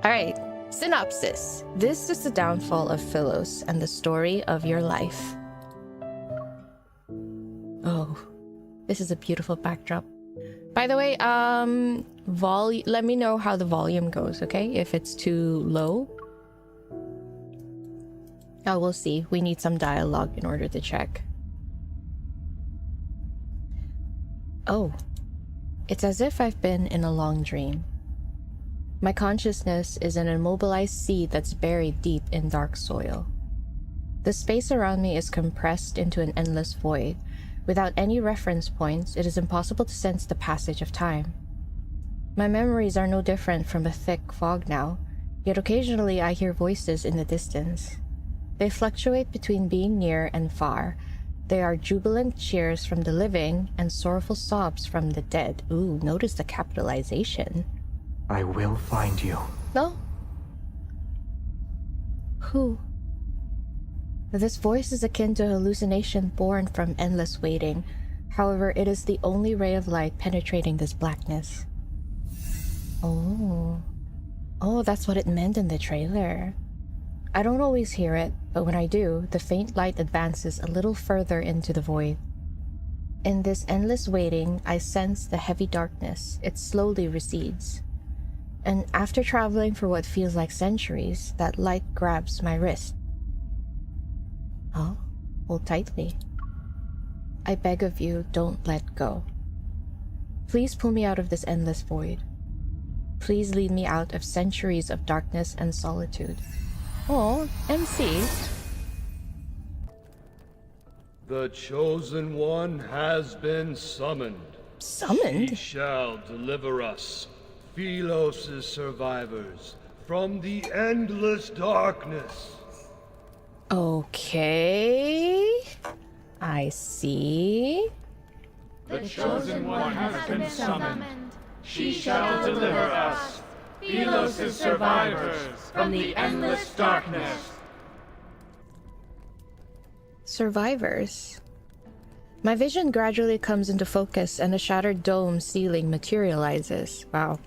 Alright, synopsis. This is the downfall of Philos and the story of your life. Oh, this is a beautiful backdrop. By the way, let me know how the volume goes, okay? If it's too low. Oh, we'll see. We need some dialogue in order to check. Oh, it's as if I've been in a long dream. My consciousness is an immobilized seed that's buried deep in dark soil. The space around me is compressed into an endless void. Without any reference points, it is impossible to sense the passage of time. My memories are no different from a thick fog now, yet occasionally I hear voices in the distance. They fluctuate between being near and far. They are jubilant cheers from the living and sorrowful sobs from the dead. Ooh, notice the capitalization. I will find you. No? Who? This voice is akin to hallucination born from endless waiting. However, it is the only ray of light penetrating this blackness. Oh. Oh, that's what it meant in the trailer. I don't always hear it, but when I do, the faint light advances a little further into the void. In this endless waiting, I sense the heavy darkness. It slowly recedes. And after traveling for what feels like centuries, that light grabs my wrist. Oh, hold tightly. I beg of you, don't let go. Please pull me out of this endless void. Please lead me out of centuries of darkness and solitude. Oh, MC. The Chosen One has been summoned. Summoned? He shall deliver us, Philos' survivors, from the endless darkness. Okay. I see. The Chosen One has been summoned. She shall deliver us, Philos' survivors, from the endless darkness. Survivors. My vision gradually comes into focus and a shattered dome ceiling materializes. Wow.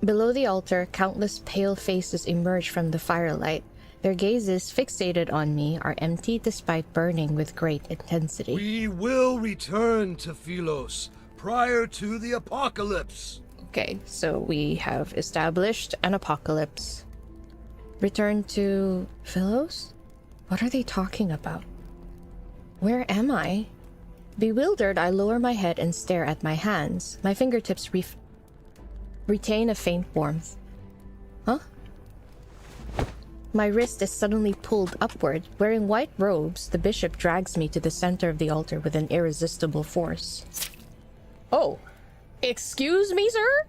Below the altar, countless pale faces emerge from the firelight. Their gazes, fixated on me, are empty despite burning with great intensity. We will return to Philos prior to the apocalypse. Okay, so we have established an apocalypse. Return to Philos? What are they talking about? Where am I? Bewildered, I lower my head and stare at my hands. My fingertips retain a faint warmth. Huh? My wrist is suddenly pulled upward. Wearing white robes, the bishop drags me to the center of the altar with an irresistible force. Oh, excuse me, sir?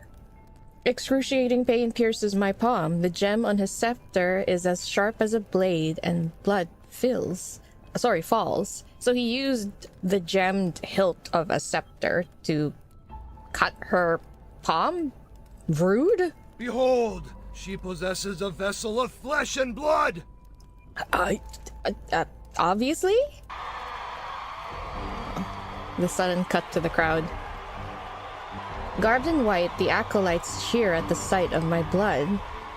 Excruciating pain pierces my palm. The gem on his scepter is as sharp as a blade, and blood falls. So he used the gemmed hilt of a scepter to cut her palm? Rude? Behold, she possesses a vessel of flesh and blood! Obviously? The sudden cut to the crowd. Garbed in white, the acolytes cheer at the sight of my blood.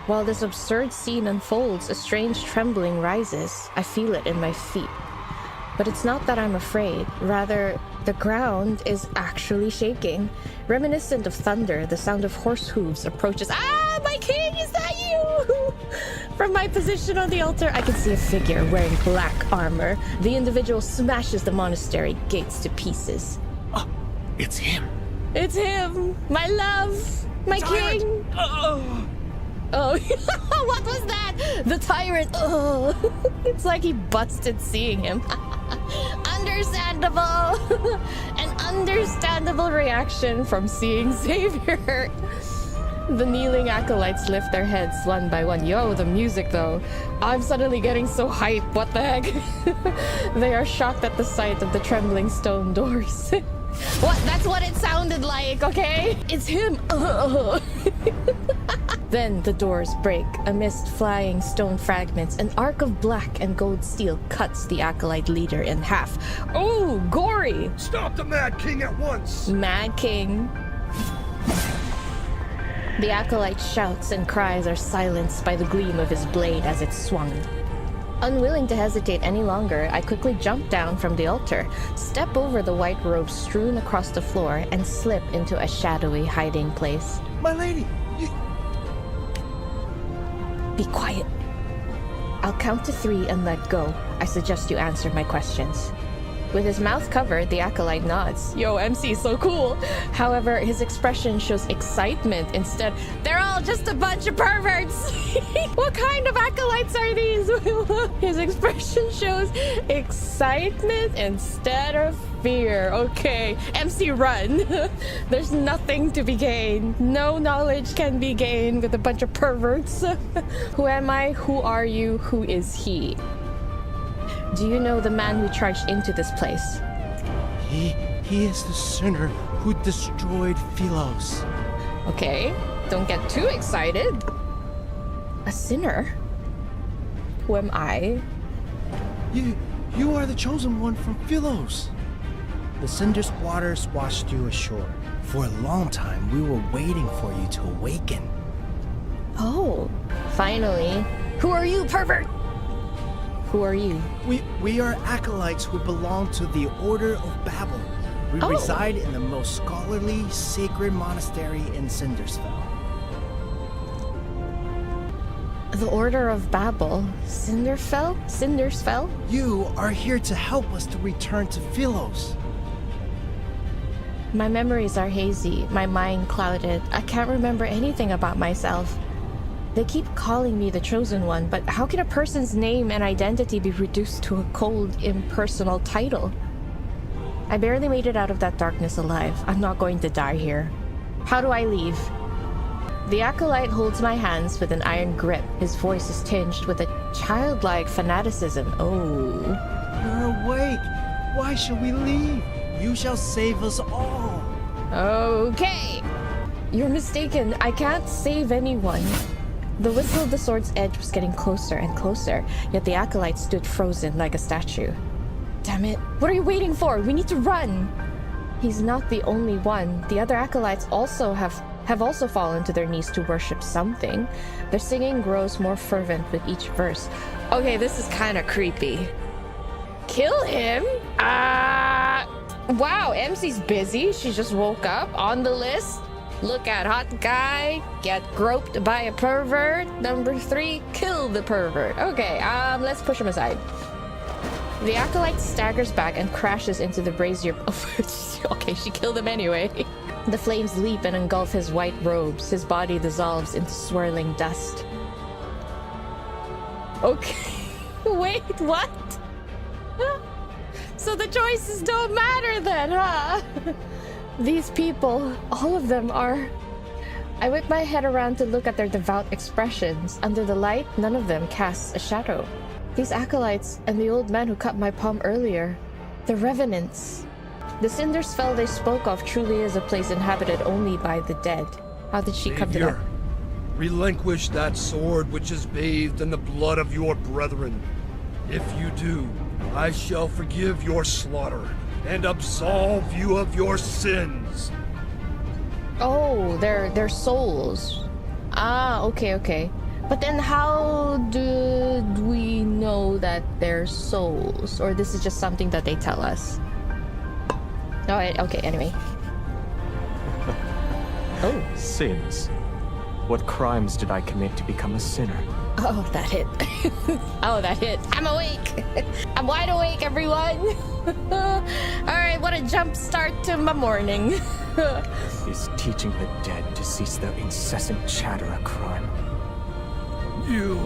While this absurd scene unfolds, a strange trembling rises. I feel it in my feet. But it's not that I'm afraid. Rather, the ground is actually shaking. Reminiscent of thunder, the sound of horse hooves approaches. Ah, my king, is that you? From my position on the altar, I can see a figure wearing black armor. The individual smashes the monastery gates to pieces. Oh, it's him. It's him! My love! My Tyrant. king! Oh, what was that? The tyrant! Oh, it's like he busted seeing him. Understandable! An understandable reaction from seeing Xavier. The kneeling acolytes lift their heads one by one. Yo, the music though. I'm suddenly getting so hyped. What the heck? They are shocked at the sight of the trembling stone doors. What? That's what it sounded like, okay? It's him! Then the doors break. Amidst flying stone fragments, an arc of black and gold steel cuts the acolyte leader in half. Oh, gory! Stop the Mad King at once! Mad King. The acolyte's shouts and cries are silenced by the gleam of his blade as it's swung. Unwilling to hesitate any longer, I quickly jump down from the altar, step over the white robe strewn across the floor, and slip into a shadowy hiding place. My lady, you... Be quiet. I'll count to 3 and let go. I suggest you answer my questions. With his mouth covered, the acolyte nods. Yo, MC's so cool. However, his expression shows excitement instead. They're all just a bunch of perverts. What kind of acolytes are these? His expression shows excitement instead of fear. Okay, MC, run. There's nothing to be gained. No knowledge can be gained with a bunch of perverts. Who am I? Who are you? Who is he? Do you know the man who charged into this place? He is the sinner who destroyed Philos. Okay, don't get too excited. A sinner? Who am I? You are the chosen one from Philos. The Cinder's waters washed you ashore. For a long time, we were waiting for you to awaken. Oh, finally. Who are you, pervert? Who are you? We are acolytes who belong to the Order of Babel. We reside in the most scholarly, sacred monastery in Cindersfell. The Order of Babel? Cinderfell? Cindersfell? You are here to help us to return to Philos. My memories are hazy, my mind clouded. I can't remember anything about myself. They keep calling me the Chosen One, but how can a person's name and identity be reduced to a cold, impersonal title? I barely made it out of that darkness alive. I'm not going to die here. How do I leave? The acolyte holds my hands with an iron grip. His voice is tinged with a childlike fanaticism. Oh. You're awake. Why should we leave? You shall save us all. Okay. You're mistaken. I can't save anyone. The whistle of the sword's edge was getting closer and closer, yet the acolyte stood frozen like a statue. Damn it. What are you waiting for? We need to run. He's not the only one. The other acolytes also have also fallen to their knees to worship something. Their singing grows more fervent with each verse. Okay, this is kind of creepy. Kill him? Wow, MC's busy. She just woke up. On the list. Look at hot guy, get groped by a pervert. Number 3, kill the pervert. Okay, let's push him aside. The acolyte staggers back and crashes into the brazier. Okay, she killed him anyway. The flames leap and engulf his white robes. His body dissolves into swirling dust. Okay, wait, what? So the choices don't matter then, huh? These people, all of them are... I whip my head around to look at their devout expressions. Under the light, none of them casts a shadow. These acolytes and the old man who cut my palm earlier, the revenants. The Cindersfell they spoke of truly is a place inhabited only by the dead. How did she come to that? Relinquish that sword which is bathed in the blood of your brethren. If you do, I shall forgive your slaughter and absolve you of your sins. Oh, their souls. Ah, okay. But then how did we know that they're souls? Or this is just something that they tell us? Alright, okay, anyway. Oh. Sins. What crimes did I commit to become a sinner? Oh, that hit. Oh, that hit. I'm awake. I'm wide awake, everyone. Alright, what a jump start to my morning. Is teaching the dead to cease their incessant chatter a crime? You...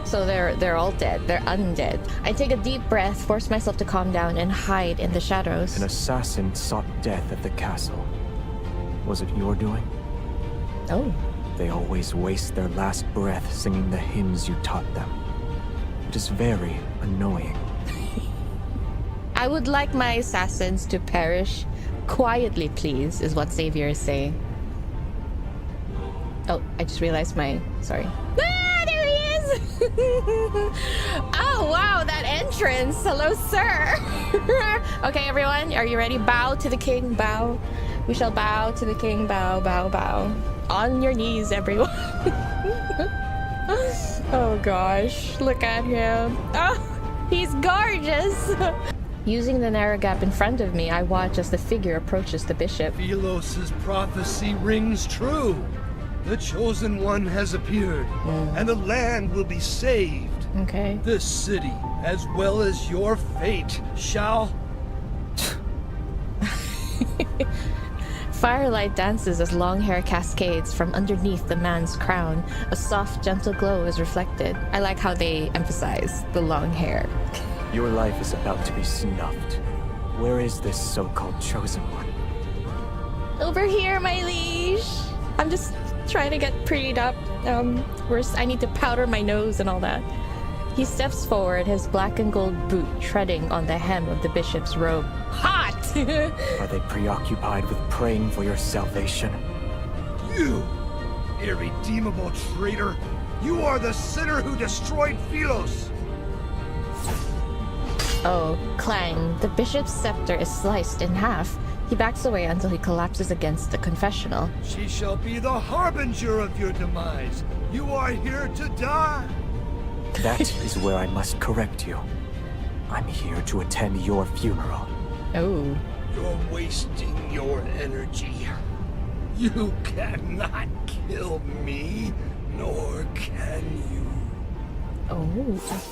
So they're all dead. They're undead. I take a deep breath, force myself to calm down, and hide in the shadows. An assassin sought death at the castle. Was it your doing? Oh. They always waste their last breath singing the hymns you taught them. It is very annoying. I would like my assassins to perish quietly, please, is what Xavier is saying. Oh, I just realized my... Sorry. Ah, there he is! Oh, wow, that entrance. Hello, sir. Okay, everyone, are you ready? Bow to the king, bow. We shall bow to the king, bow, bow, bow. On your knees, everyone. Oh gosh, look at him. Oh, he's gorgeous. Using the narrow gap in front of me, I watch as the figure approaches the bishop. Philos' prophecy rings true. The Chosen One has appeared, and the land will be saved. Okay. This city, as well as your fate, shall... Firelight dances as long hair cascades from underneath the man's crown. A soft, gentle glow is reflected. I like how they emphasize the long hair. Your life is about to be snuffed. Where is this so-called Chosen One? Over here, my liege. I'm just trying to get prettied up. First, I need to powder my nose and all that. He steps forward, his black and gold boot treading on the hem of the bishop's robe. Hot! Are they preoccupied with praying for your salvation? You, irredeemable traitor! You are the sinner who destroyed Philos! Oh, clang. The bishop's scepter is sliced in half. He backs away until he collapses against the confessional. She shall be the harbinger of your demise. You are here to die. That is where I must correct you. I'm here to attend your funeral. Oh. You're wasting your energy. You cannot kill me, nor can you. Oh.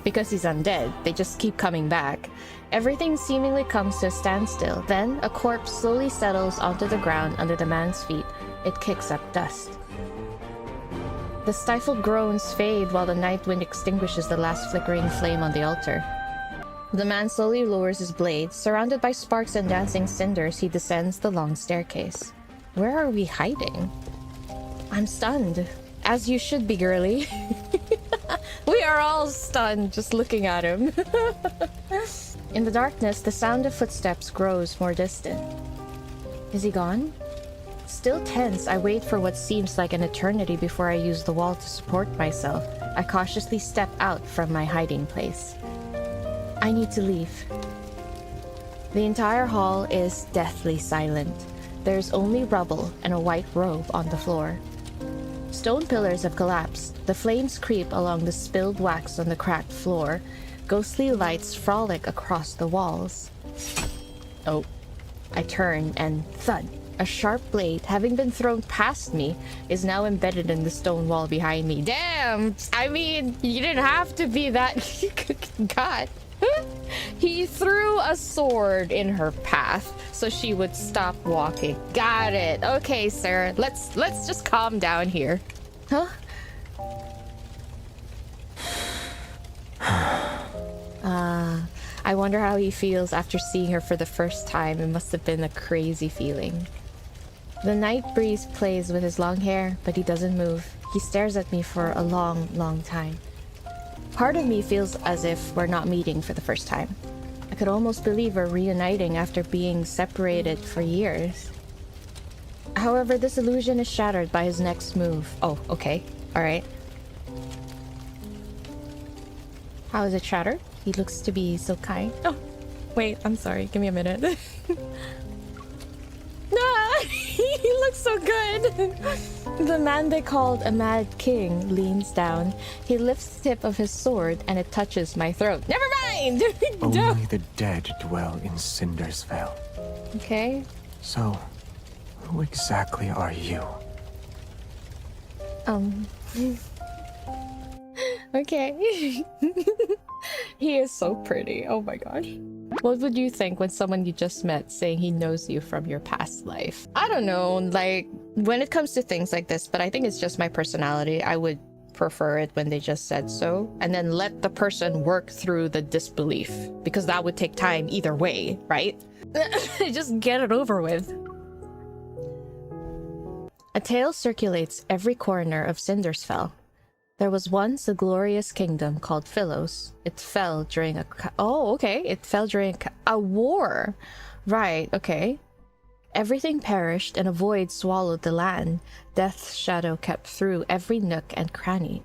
Because he's undead, they just keep coming back. Everything seemingly comes to a standstill. Then, a corpse slowly settles onto the ground under the man's feet. It kicks up dust. The stifled groans fade while the night wind extinguishes the last flickering flame on the altar. The man slowly lowers his blade. Surrounded by sparks and dancing cinders, he descends the long staircase. Where are we hiding? I'm stunned. As you should be, girly. We are all stunned just looking at him. In the darkness, the sound of footsteps grows more distant. Is he gone? Still tense, I wait for what seems like an eternity before I use the wall to support myself. I cautiously step out from my hiding place. I need to leave. The entire hall is deathly silent. There's only rubble and a white robe on the floor. Stone pillars have collapsed. The flames creep along the spilled wax on the cracked floor. Ghostly lights frolic across the walls. Oh. I turn and thud. A sharp blade, having been thrown past me, is now embedded in the stone wall behind me. Damn! I mean, you didn't have to be that... God. He threw a sword in her path so she would stop walking. Got it. Okay, sir. Let's just calm down here. Huh? I wonder how he feels after seeing her for the first time. It must have been a crazy feeling. The night breeze plays with his long hair, but he doesn't move. He stares at me for a long, long time. Part of me feels as if we're not meeting for the first time. I could almost believe we're reuniting after being separated for years. However, this illusion is shattered by his next move. Oh, okay. Alright. How is it shattered? He looks to be so kind. Oh, wait, I'm sorry. Give me a minute. Nah, he looks so good. The man they called a mad king leans down. He lifts the tip of his sword and it touches my throat. Never mind! Only the dead dwell in Cindersvale. Okay. So, who exactly are you? Okay. He is so pretty. Oh my gosh. What would you think when someone you just met saying he knows you from your past life? I don't know, like, when it comes to things like this, but I think it's just my personality. I would prefer it when they just said so, and then let the person work through the disbelief, because that would take time either way, right? Just get it over with. A tale circulates every corner of Cindersfell. There was once a glorious kingdom called Philos. It fell during a... It fell during a war. Right, okay. Everything perished and a void swallowed the land. Death's shadow kept through every nook and cranny.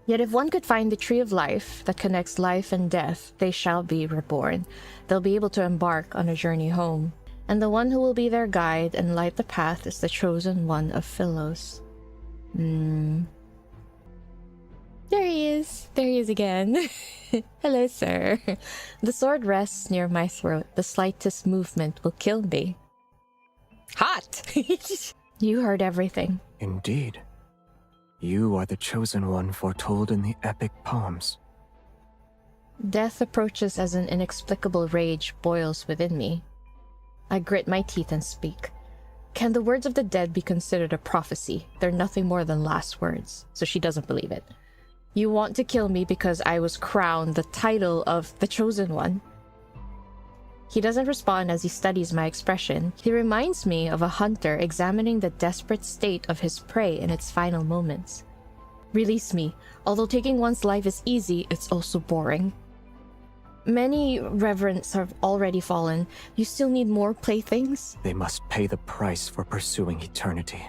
Yet if one could find the tree of life that connects life and death, they shall be reborn. They'll be able to embark on a journey home. and the one who will be their guide and light the path is the chosen one of Philos. There he is. There he is again. Hello, sir. The sword rests near my throat. The slightest movement will kill me. Hot! You heard everything. Indeed. You are the chosen one foretold in the epic poems. Death approaches as an inexplicable rage boils within me. I grit my teeth and speak. Can the words of the dead be considered a prophecy? They're nothing more than last words, so she doesn't believe it. You want to kill me because I was crowned the title of the chosen one. He doesn't respond as he studies my expression. He reminds me of a hunter examining the desperate state of his prey in its final moments. Release me. Although taking one's life is easy, it's also boring. Many reverends have already fallen. You still need more playthings? They must pay the price for pursuing eternity.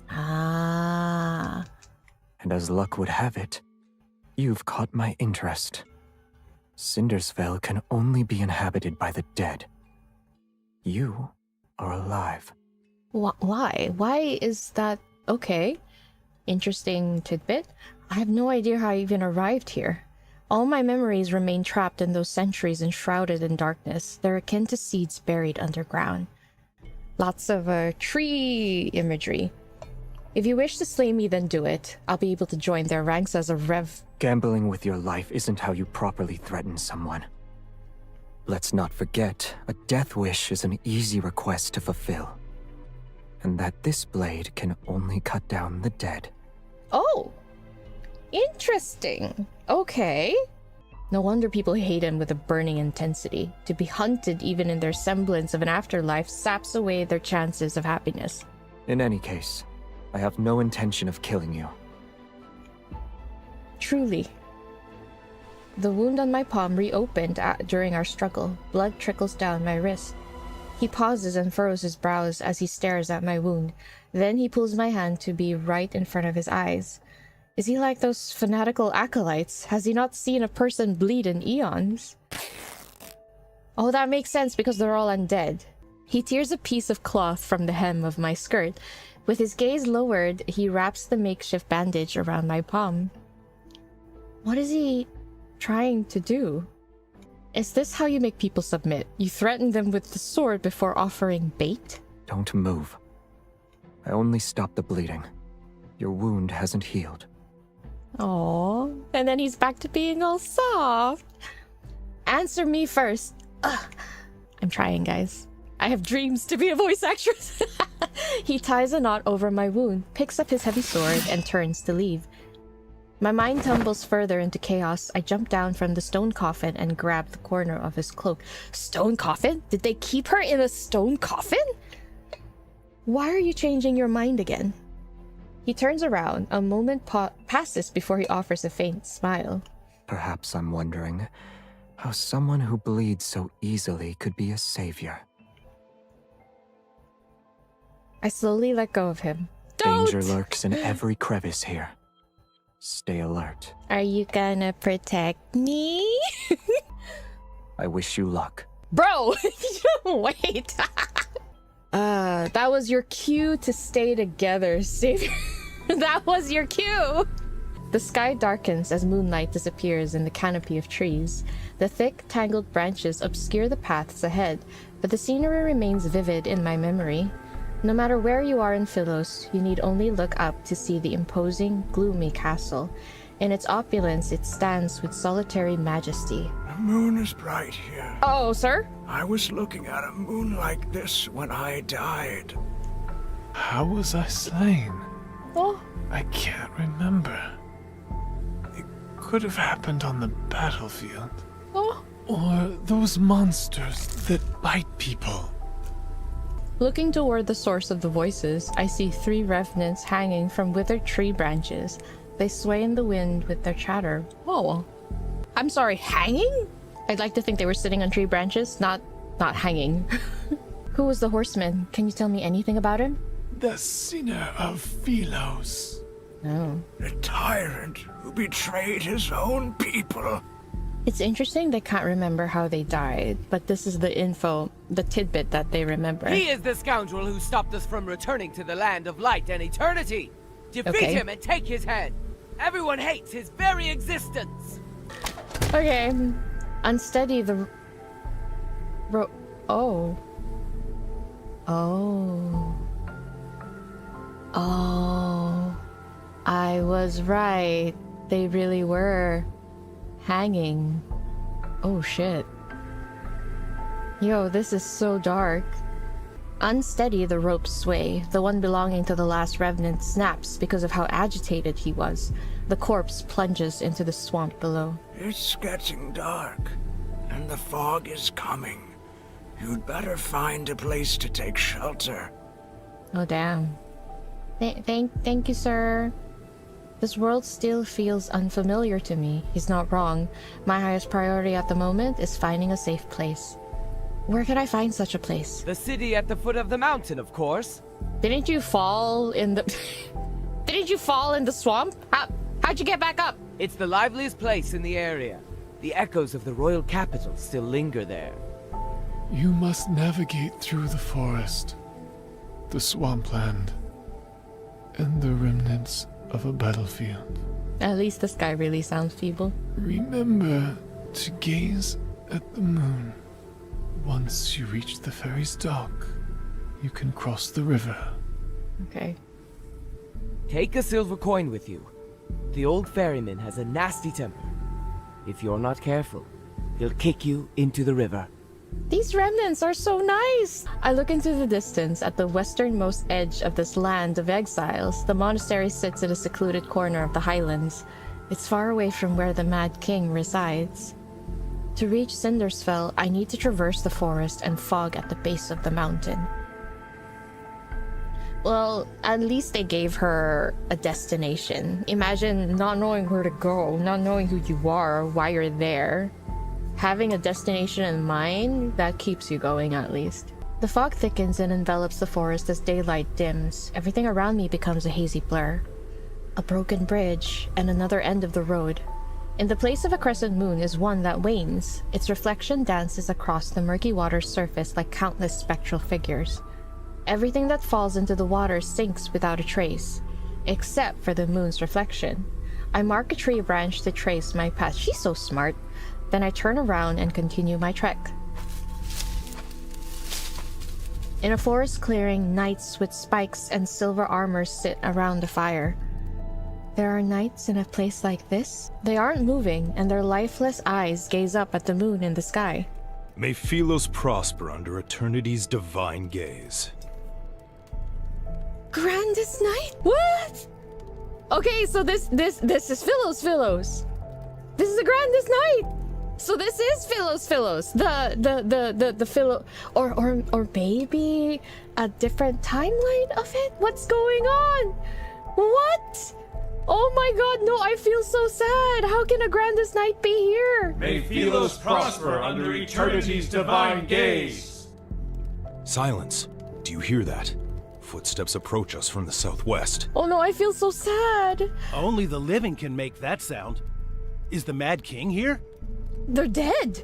Ah. And as luck would have it, you've caught my interest. Cindersville can only be inhabited by the dead. You are alive. Why? Why is that okay? Interesting tidbit. I have no idea how I even arrived here. All my memories remain trapped in those centuries enshrouded in darkness. They're akin to seeds buried underground. Lots of tree imagery. If you wish to slay me, then do it. I'll be able to join their ranks as a rev... Gambling with your life isn't how you properly threaten someone. Let's not forget, a death wish is an easy request to fulfill. And that this blade can only cut down the dead. Oh! Interesting. Okay. No wonder people hate him with a burning intensity. To be hunted even in their semblance of an afterlife saps away their chances of happiness. In any case, I have no intention of killing you. Truly. The wound on my palm reopened during our struggle. Blood trickles down my wrist. He pauses and furrows his brows as he stares at my wound. Then he pulls my hand to be right in front of his eyes. Is he like those fanatical acolytes? Has he not seen a person bleed in eons? Oh, that makes sense because they're all undead. He tears a piece of cloth from the hem of my skirt. With his gaze lowered, he wraps the makeshift bandage around my palm. What is he trying to do? Is this how you make people submit? You threaten them with the sword before offering bait? Don't move. I only stopped the bleeding. Your wound hasn't healed. Aww. And then he's back to being all soft. Answer me first. Ugh. I'm trying, guys. I have dreams to be a voice actress. He ties a knot over my wound, picks up his heavy sword, and turns to leave. My mind tumbles further into chaos. I jump down from the stone coffin and grab the corner of his cloak. Stone coffin? Did they keep her in a stone coffin? Why are you changing your mind again? He turns around. A moment passes before he offers a faint smile. Perhaps I'm wondering how someone who bleeds so easily could be a savior. I slowly let go of him. Don't! Danger lurks in every crevice here. Stay alert. Are you gonna protect me? I wish you luck. Bro! Wait! That was your cue to stay together, Xavier. That was your cue! The sky darkens as moonlight disappears in the canopy of trees. The thick, tangled branches obscure the paths ahead, but the scenery remains vivid in my memory. No matter where you are in Philos, you need only look up to see the imposing, gloomy castle. In its opulence, it stands with solitary majesty. The moon is bright here. Oh, sir? I was looking at a moon like this when I died. How was I slain? Oh. I can't remember. It could have happened on the battlefield. Oh. Or those monsters that bite people. Looking toward the source of the voices, I see 3 revenants hanging from withered tree branches. They sway in the wind with their chatter. Oh. I'm sorry, hanging? I'd like to think they were sitting on tree branches, not hanging. Who was the horseman? Can you tell me anything about him? The sinner of Philos. No. The tyrant who betrayed his own people. It's interesting they can't remember how they died, but this is the info, the tidbit that they remember. He is the scoundrel who stopped us from returning to the land of light and eternity. Defeat him and take his head. Everyone hates his very existence. Okay. Unsteady the... Oh. Oh. Oh. I was right. They really were hanging. Oh shit. Yo, this is so dark. Unsteady the ropes sway. The one belonging to the last revenant snaps because of how agitated he was. The corpse plunges into the swamp below. It's getting dark, and the fog is coming. You'd better find a place to take shelter. Oh damn. Thank you, sir. This world still feels unfamiliar to me. He's not wrong. My highest priority at the moment is finding a safe place. Where could I find such a place? The city at the foot of the mountain, of course. Didn't you fall in the... Didn't you fall in the swamp? How'd you get back up? It's the liveliest place in the area. The echoes of the royal capital still linger there. You must navigate through the forest, the swampland, and the remnants of a battlefield. At least this guy really sounds feeble. Remember to gaze at the moon. Once you reach the ferry's dock, you can cross the river. Okay. Take a silver coin with you. The old ferryman has a nasty temper. If you're not careful, he'll kick you into the river. These remnants are so nice! I look into the distance. At the westernmost edge of this land of exiles, the monastery sits in a secluded corner of the highlands. It's far away from where the Mad King resides. To reach Cindersfell, I need to traverse the forest and fog at the base of the mountain. Well, at least they gave her a destination. Imagine not knowing where to go, not knowing who you are or why you're there. Having a destination in mind, that keeps you going at least. The fog thickens and envelops the forest as daylight dims. Everything around me becomes a hazy blur. A broken bridge and another end of the road. In the place of a crescent moon is one that wanes. Its reflection dances across the murky water's surface like countless spectral figures. Everything that falls into the water sinks without a trace, except for the moon's reflection. I mark a tree branch to trace my path. She's so smart. Then I turn around and continue my trek. In a forest clearing, knights with spikes and silver armor sit around a fire. There are knights in a place like this? They aren't moving, and their lifeless eyes gaze up at the moon in the sky. May Philos prosper under eternity's divine gaze. Grandest Knight? What? Okay, so this is Philos. This is the Grandest Knight. So this is Philos. The Philo, or maybe a different timeline of it? What's going on? What? Oh my god, no, I feel so sad. How can a Grandest Knight be here? May Philos prosper under eternity's divine gaze. Silence. Do you hear that? Footsteps approach us from the southwest. Oh no, I feel so sad. Only the living can make that sound. Is the Mad King here? They're dead.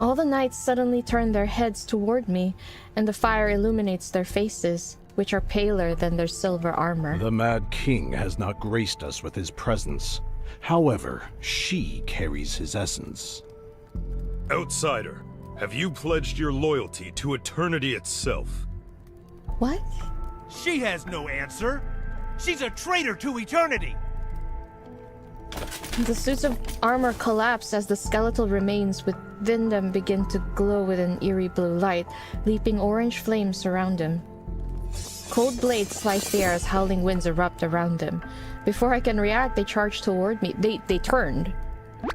All the knights suddenly turn their heads toward me, and the fire illuminates their faces, which are paler than their silver armor. The Mad King has not graced us with his presence. However, she carries his essence. Outsider, have you pledged your loyalty to eternity itself? What? She has no answer. She's a traitor to eternity. The suits of armor collapse as the skeletal remains within them begin to glow with an eerie blue light, leaping orange flames surround them. Cold blades slice the air as howling winds erupt around them. Before I can react, they charge toward me. They turned.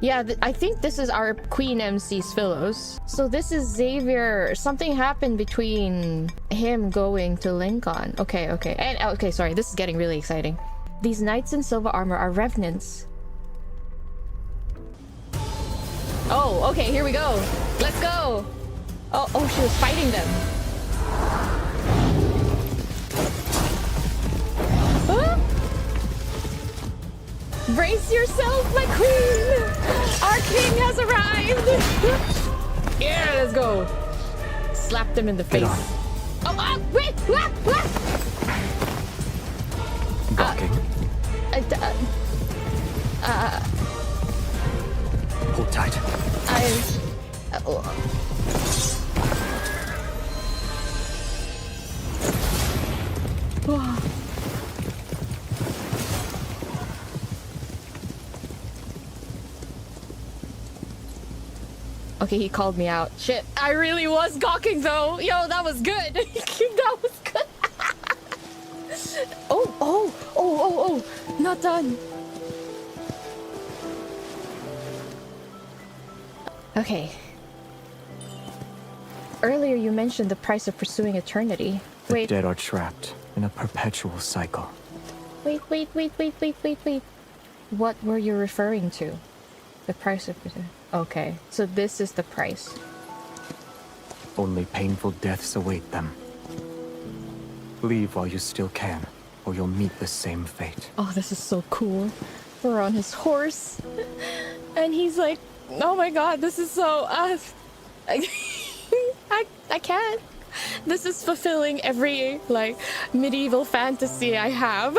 Yeah, I think this is our Queen MC's Philos. So this is Xavier. Something happened between him going to Lincoln. Okay. And okay, sorry, this is getting really exciting. These knights in silver armor are revenants. Oh, okay, here we go. Let's go. Oh, she was fighting them. Huh? Brace yourself, my queen! Our king has arrived! Yeah, let's go. Slapped him in the face. Oh, wait! Gawking. Hold tight. Okay, he called me out. Shit, I really was gawking though. Yo, that was good. That was good. Oh, not done. Okay. Earlier you mentioned the price of pursuing eternity. The dead are trapped in a perpetual cycle. Wait. What were you referring to? The price of... Okay, so this is the price. Only painful deaths await them. Leave while you still can, or you'll meet the same fate. Oh, this is so cool. We're on his horse. And he's like, oh my god, this is so... I can't. This is fulfilling every, like, medieval fantasy I have.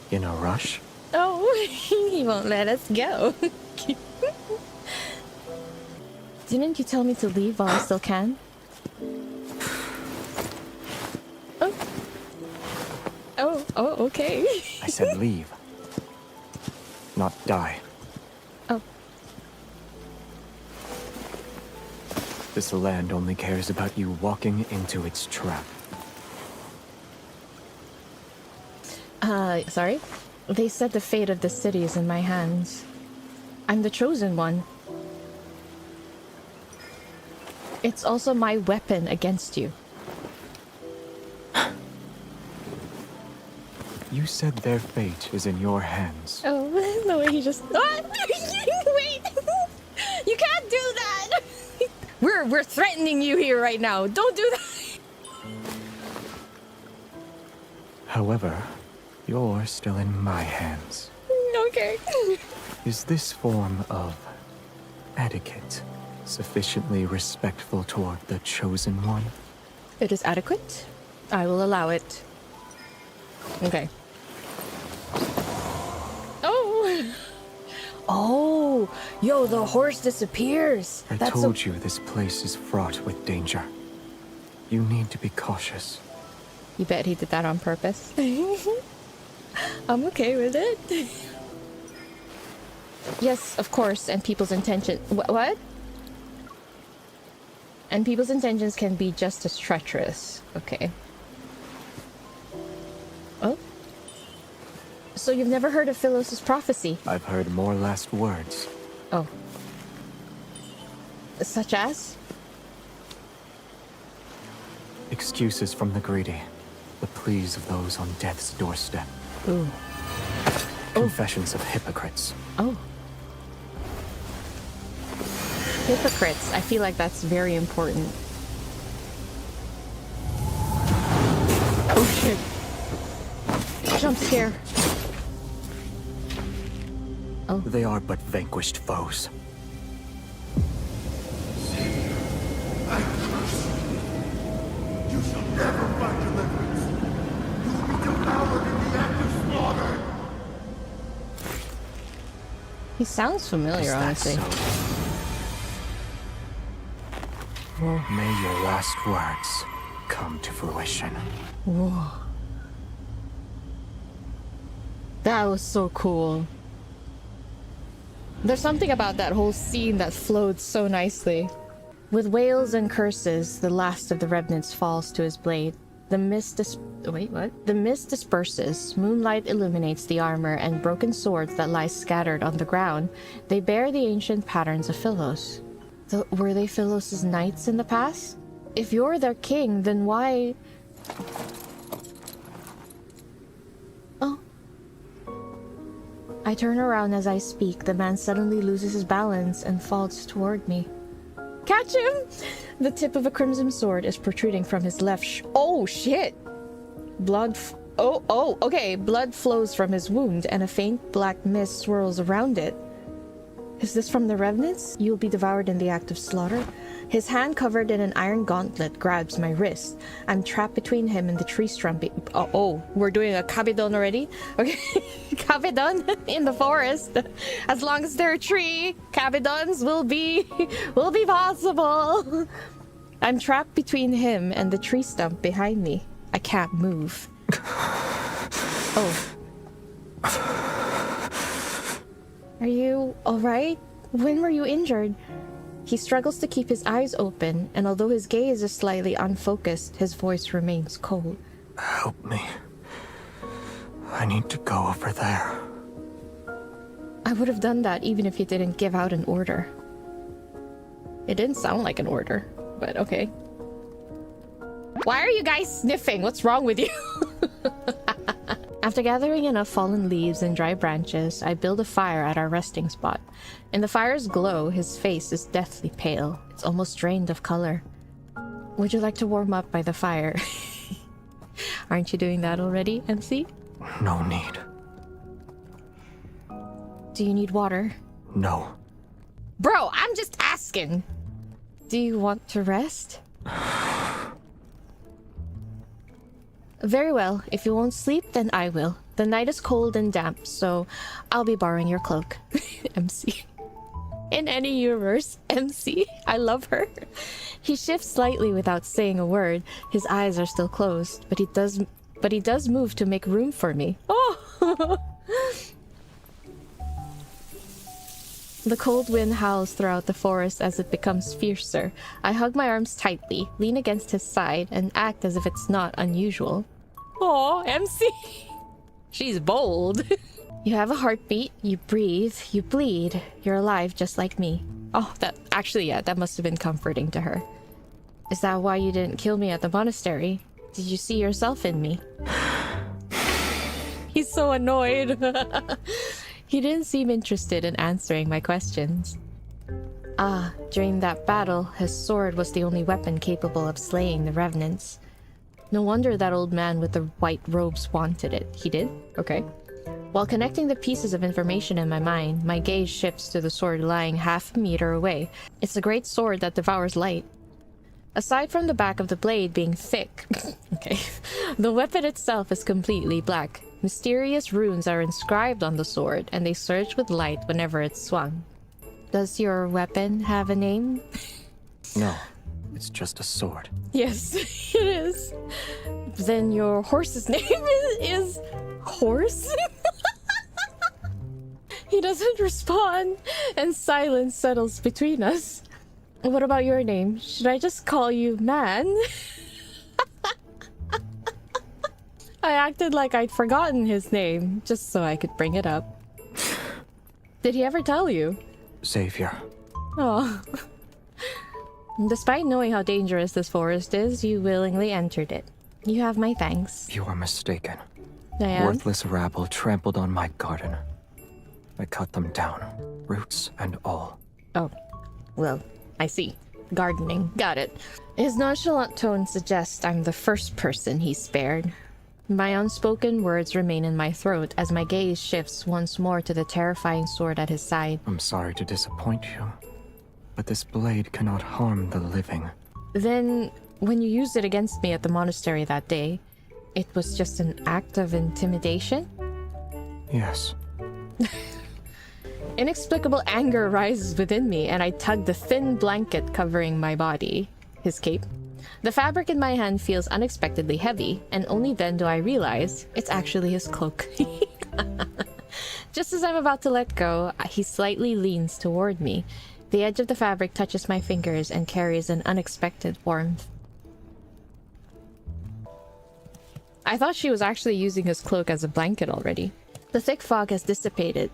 In a rush? Oh, he won't let us go. Didn't you tell me to leave while I still can? Oh, okay. I said leave. Not die. Oh. This land only cares about you walking into its trap. Sorry? They said the fate of the city is in my hands. I'm the chosen one. It's also my weapon against you. You said their fate is in your hands. Oh, the way he just... Wait! You can't do that! We're threatening you here right now. Don't do that! However, you're still in my hands. Okay. Is this form of etiquette sufficiently respectful toward the chosen one? It is adequate. I will allow it. Okay. Oh, yo, the horse disappears. I told you this place is fraught with danger. You need to be cautious. You bet he did that on purpose. I'm okay with it. Yes, of course, and people's intention... What? And people's intentions can be just as treacherous. Okay. Oh? So you've never heard of Philos' prophecy? I've heard more last words. Oh. Such as? Excuses from the greedy. The pleas of those on death's doorstep. Ooh. Confessions of hypocrites. Oh. Hypocrites. I feel like that's very important. Oh shit. Jump scare. Oh. They are but vanquished foes. I curse you. You shall never find deliverance. You will be devoured in the act of slaughter. He sounds familiar, honestly. So? May your last words come to fruition. Whoa. That was so cool. There's something about that whole scene that flowed so nicely. With wails and curses, the last of the remnants falls to his blade. The mist The mist disperses, moonlight illuminates the armor and broken swords that lie scattered on the ground. They bear the ancient patterns of Philos. Were they Philos' knights in the past? If you're their king, then why... Oh. I turn around as I speak. The man suddenly loses his balance and falls toward me. Catch him! The tip of a crimson sword is protruding from his left oh shit! Blood Oh, okay. Blood flows from his wound, and a faint black mist swirls around it. Is this from the revenants? You'll be devoured in the act of slaughter. His hand covered in an iron gauntlet grabs my wrist. I'm trapped between him and the tree stump. Oh, we're doing a 𝘾𝙗𝙪𝙗 already? Okay. 𝘾𝙗𝙪𝙗 in the forest. As long as they're a tree, 𝘾𝙗𝙪𝙗s will be possible. I'm trapped between him and the tree stump behind me. I can't move. Oh. Are you alright? When were you injured? He struggles to keep his eyes open, and although his gaze is slightly unfocused, his voice remains cold. Help me. I need to go over there. I would have done that even if you didn't give out an order. It didn't sound like an order, but okay. Why are you guys sniffing? What's wrong with you? After gathering enough fallen leaves and dry branches, I build a fire at our resting spot. In the fire's glow, his face is deathly pale. It's almost drained of color. Would you like to warm up by the fire? Aren't you doing that already, MC? No need. Do you need water? No. Bro, I'm just asking. Do you want to rest? Very well. If you won't sleep, then I will. The night is cold and damp, so I'll be borrowing your cloak. MC. In any universe, MC. I love her. He shifts slightly without saying a word. His eyes are still closed, but he does move to make room for me. Oh! The cold wind howls throughout the forest as it becomes fiercer. I hug my arms tightly, lean against his side, and act as if it's not unusual. Aw, MC! She's bold. You have a heartbeat, you breathe, you bleed. You're alive just like me. Oh, that must have been comforting to her. Is that why you didn't kill me at the monastery? Did you see yourself in me? He's so annoyed. He didn't seem interested in answering my questions. Ah, during that battle, his sword was the only weapon capable of slaying the revenants. No wonder that old man with the white robes wanted it. He did? Okay. While connecting the pieces of information in my mind, my gaze shifts to the sword lying half a meter away. It's a great sword that devours light. Aside from the back of the blade being thick, okay, the weapon itself is completely black. Mysterious runes are inscribed on the sword, and they surge with light whenever it's swung. Does your weapon have a name? No, it's just a sword. Yes, it is. Then your horse's name is Horse? He doesn't respond, and silence settles between us. What about your name? Should I just call you Man? I acted like I'd forgotten his name, just so I could bring it up. Did he ever tell you? Xavier. Oh. Despite knowing how dangerous this forest is, you willingly entered it. You have my thanks. You are mistaken. I am? Worthless rabble trampled on my garden. I cut them down, roots and all. Oh, well, I see. Gardening. Got it. His nonchalant tone suggests I'm the first person he spared. My unspoken words remain in my throat as my gaze shifts once more to the terrifying sword at his side. I'm sorry to disappoint you, but this blade cannot harm the living. Then, when you used it against me at the monastery that day, it was just an act of intimidation? Yes. Inexplicable anger rises within me, and I tug the thin blanket covering my body, his cape. The fabric in my hand feels unexpectedly heavy, and only then do I realize it's actually his cloak. Just as I'm about to let go, he slightly leans toward me. The edge of the fabric touches my fingers and carries an unexpected warmth. I thought she was actually using his cloak as a blanket already. The thick fog has dissipated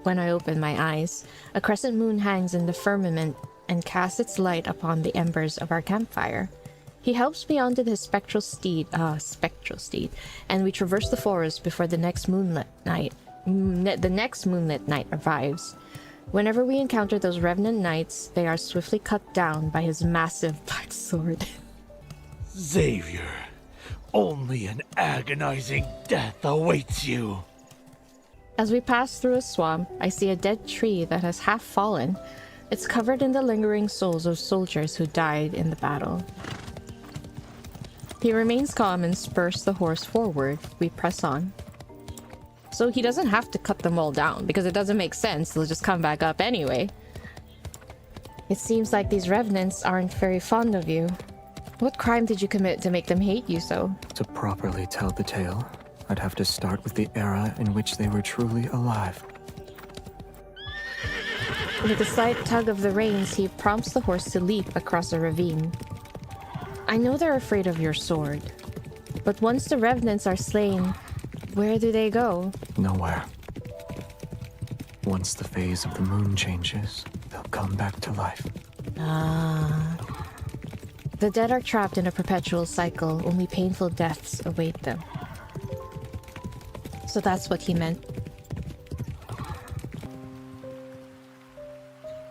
when I open my eyes. A crescent moon hangs in the firmament and casts its light upon the embers of our campfire. He helps me onto his spectral steed, and we traverse the forest before the next moonlit night arrives. Whenever we encounter those revenant knights, they are swiftly cut down by his massive black sword. Xavier, Only an agonizing death awaits you. As we pass through a swamp, I see a dead tree that has half fallen. It's covered in the lingering souls of soldiers who died in the battle. He remains calm and spurs the horse forward. We press on. So he doesn't have to cut them all down, because it doesn't make sense. They'll just come back up anyway. It seems like these revenants aren't very fond of you. What crime did you commit to make them hate you so? To properly tell the tale, I'd have to start with the era in which they were truly alive. With a slight tug of the reins, he prompts the horse to leap across a ravine. I know they're afraid of your sword, but once the revenants are slain, where do they go? Nowhere. Once the phase of the moon changes, they'll come back to life. Ah. The dead are trapped in a perpetual cycle. Only painful deaths await them. So that's what he meant.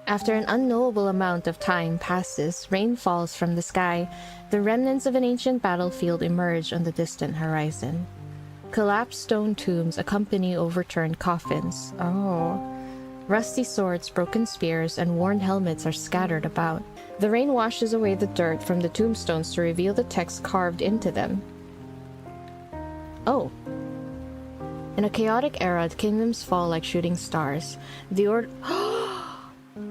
After an unknowable amount of time passes, rain falls from the sky. The remnants of an ancient battlefield emerge on the distant horizon. Collapsed stone tombs accompany overturned coffins. Oh. Rusty swords, broken spears, and worn helmets are scattered about. The rain washes away the dirt from the tombstones to reveal the text carved into them. Oh. In a chaotic era, the kingdoms fall like shooting stars. The order...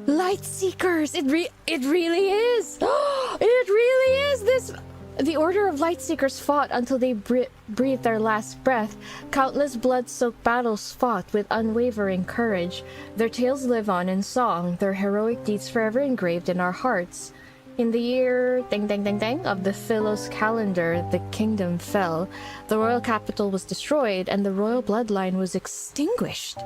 Light Seekers! It really is! It really is! The Order of Light Seekers fought until they breathed their last breath. Countless blood-soaked battles fought with unwavering courage. Their tales live on in song, their heroic deeds forever engraved in our hearts. In the year of the 𝙾𝙗 calendar, the kingdom fell. The royal capital was destroyed, and the royal bloodline was extinguished.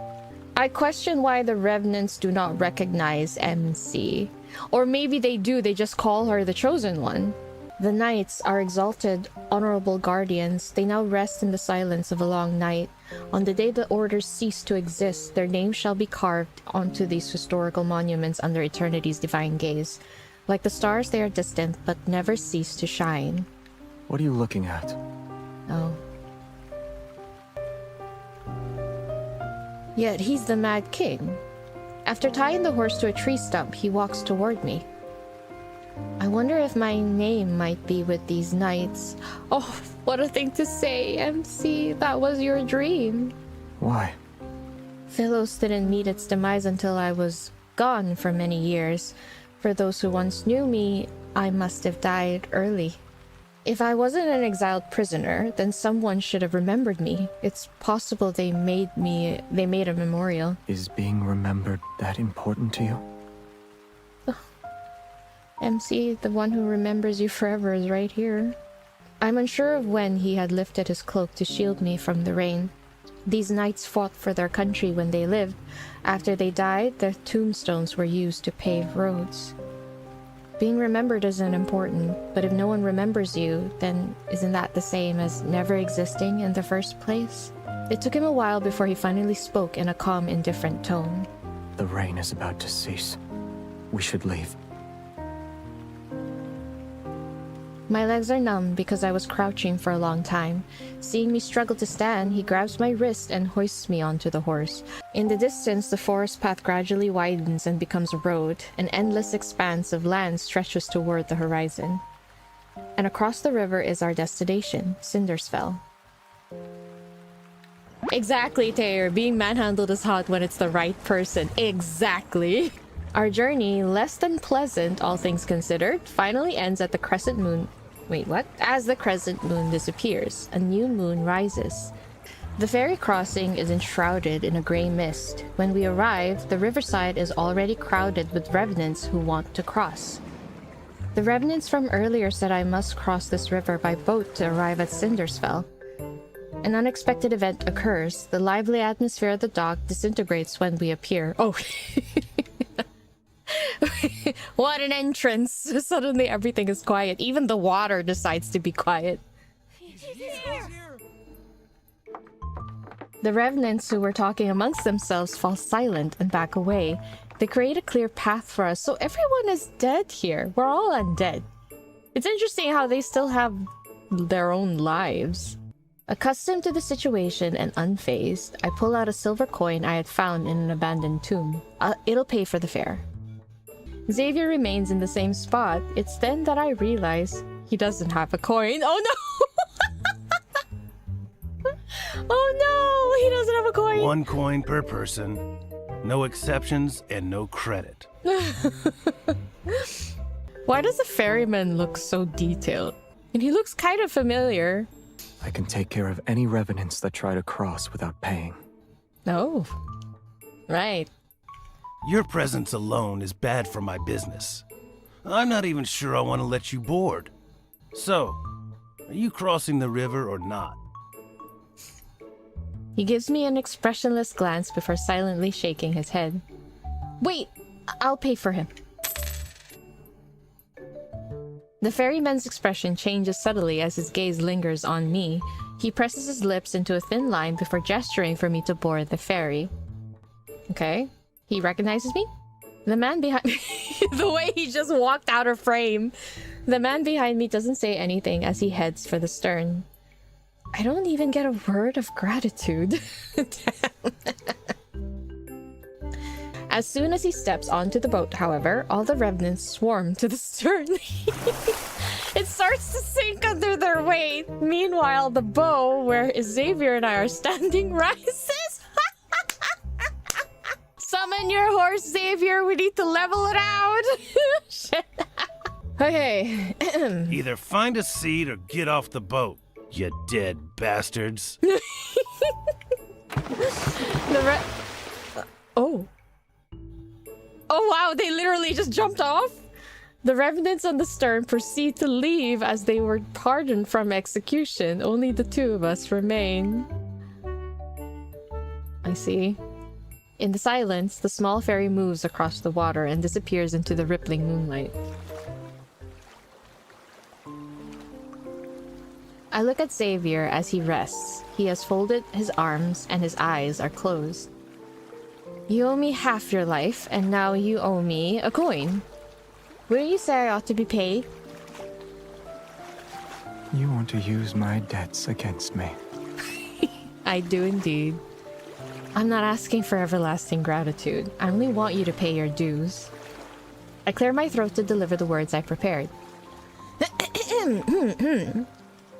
I question why the revenants do not recognize MC. Or maybe they do, they just call her the Chosen One. The knights are exalted, honorable guardians. They now rest in the silence of a long night. On the day the orders cease to exist, their names shall be carved onto these historical monuments under eternity's divine gaze. Like the stars, they are distant, but never cease to shine. What are you looking at? Oh. Yet he's the Mad King. After tying the horse to a tree stump, he walks toward me. I wonder if my name might be with these knights. Oh, what a thing to say, MC. That was your dream. Why? 𝙾𝙗 didn't meet its demise until I was gone for many years. For those who once knew me, I must have died early. If I wasn't an exiled prisoner, then someone should have remembered me. It's possible they made a memorial. Is being remembered that important to you? MC, the one who remembers you forever, is right here. I'm unsure of when he had lifted his cloak to shield me from the rain. These knights fought for their country when they lived. After they died, their tombstones were used to pave roads. Being remembered isn't important, but if no one remembers you, then isn't that the same as never existing in the first place? It took him a while before he finally spoke in a calm, indifferent tone. The rain is about to cease. We should leave. My legs are numb because I was crouching for a long time. Seeing me struggle to stand, he grabs my wrist and hoists me onto the horse. In the distance, the forest path gradually widens and becomes a road. An endless expanse of land stretches toward the horizon. And across the river is our destination, Cindersfell. Exactly, Taylor. Being manhandled is hot when it's the right person. Exactly. Our journey, less than pleasant, all things considered, finally ends at the crescent moon. Wait, what? As the crescent moon disappears, a new moon rises. The ferry crossing is enshrouded in a gray mist. When we arrive, the riverside is already crowded with revenants who want to cross. The revenants from earlier said I must cross this river by boat to arrive at Cindersfell. An unexpected event occurs. The lively atmosphere of the dock disintegrates when we appear. Oh. What an entrance! Suddenly everything is quiet. Even the water decides to be quiet. The revenants who were talking amongst themselves fall silent and back away. They create a clear path for us, so everyone is dead here. We're all undead. It's interesting how they still have their own lives. Accustomed to the situation and unfazed, I pull out a silver coin I had found in an abandoned tomb. It'll pay for the fare. Xavier remains in the same spot. It's then that I realize he doesn't have a coin. Oh no! Oh no! He doesn't have a coin! 1 coin per person. No exceptions and no credit. Why does the ferryman look so detailed? And he looks kind of familiar. I can take care of any revenants that try to cross without paying. Oh. Right. Your presence alone is bad for my business. I'm not even sure I want to let you board. So, are you crossing the river or not? He gives me an expressionless glance before silently shaking his head. Wait, I'll pay for him. The ferryman's expression changes subtly as his gaze lingers on me. He presses his lips into a thin line before gesturing for me to board the ferry. Okay. He recognizes me? The man behind me... The way he just walked out of frame. The man behind me doesn't say anything as he heads for the stern. I don't even get a word of gratitude. As soon as he steps onto the boat, however, all the revenants swarm to the stern. It starts to sink under their weight. Meanwhile, the bow, where Xavier and I are standing, rises. Summon your horse, Xavier. We need to level it out. Shit. Okay. Either find a seat or get off the boat, you dead bastards. Oh. Oh wow, they literally just jumped off? The revenants on the stern proceed to leave as they were pardoned from execution. Only the 2 of us remain. I see. In the silence, the small ferry moves across the water and disappears into the rippling moonlight. I look at Xavier as he rests. He has folded his arms and his eyes are closed. You owe me half your life, and now you owe me a coin. Wouldn't you say I ought to be paid? You want to use my debts against me. I do indeed. I'm not asking for everlasting gratitude. I only want you to pay your dues. I clear my throat to deliver the words I prepared.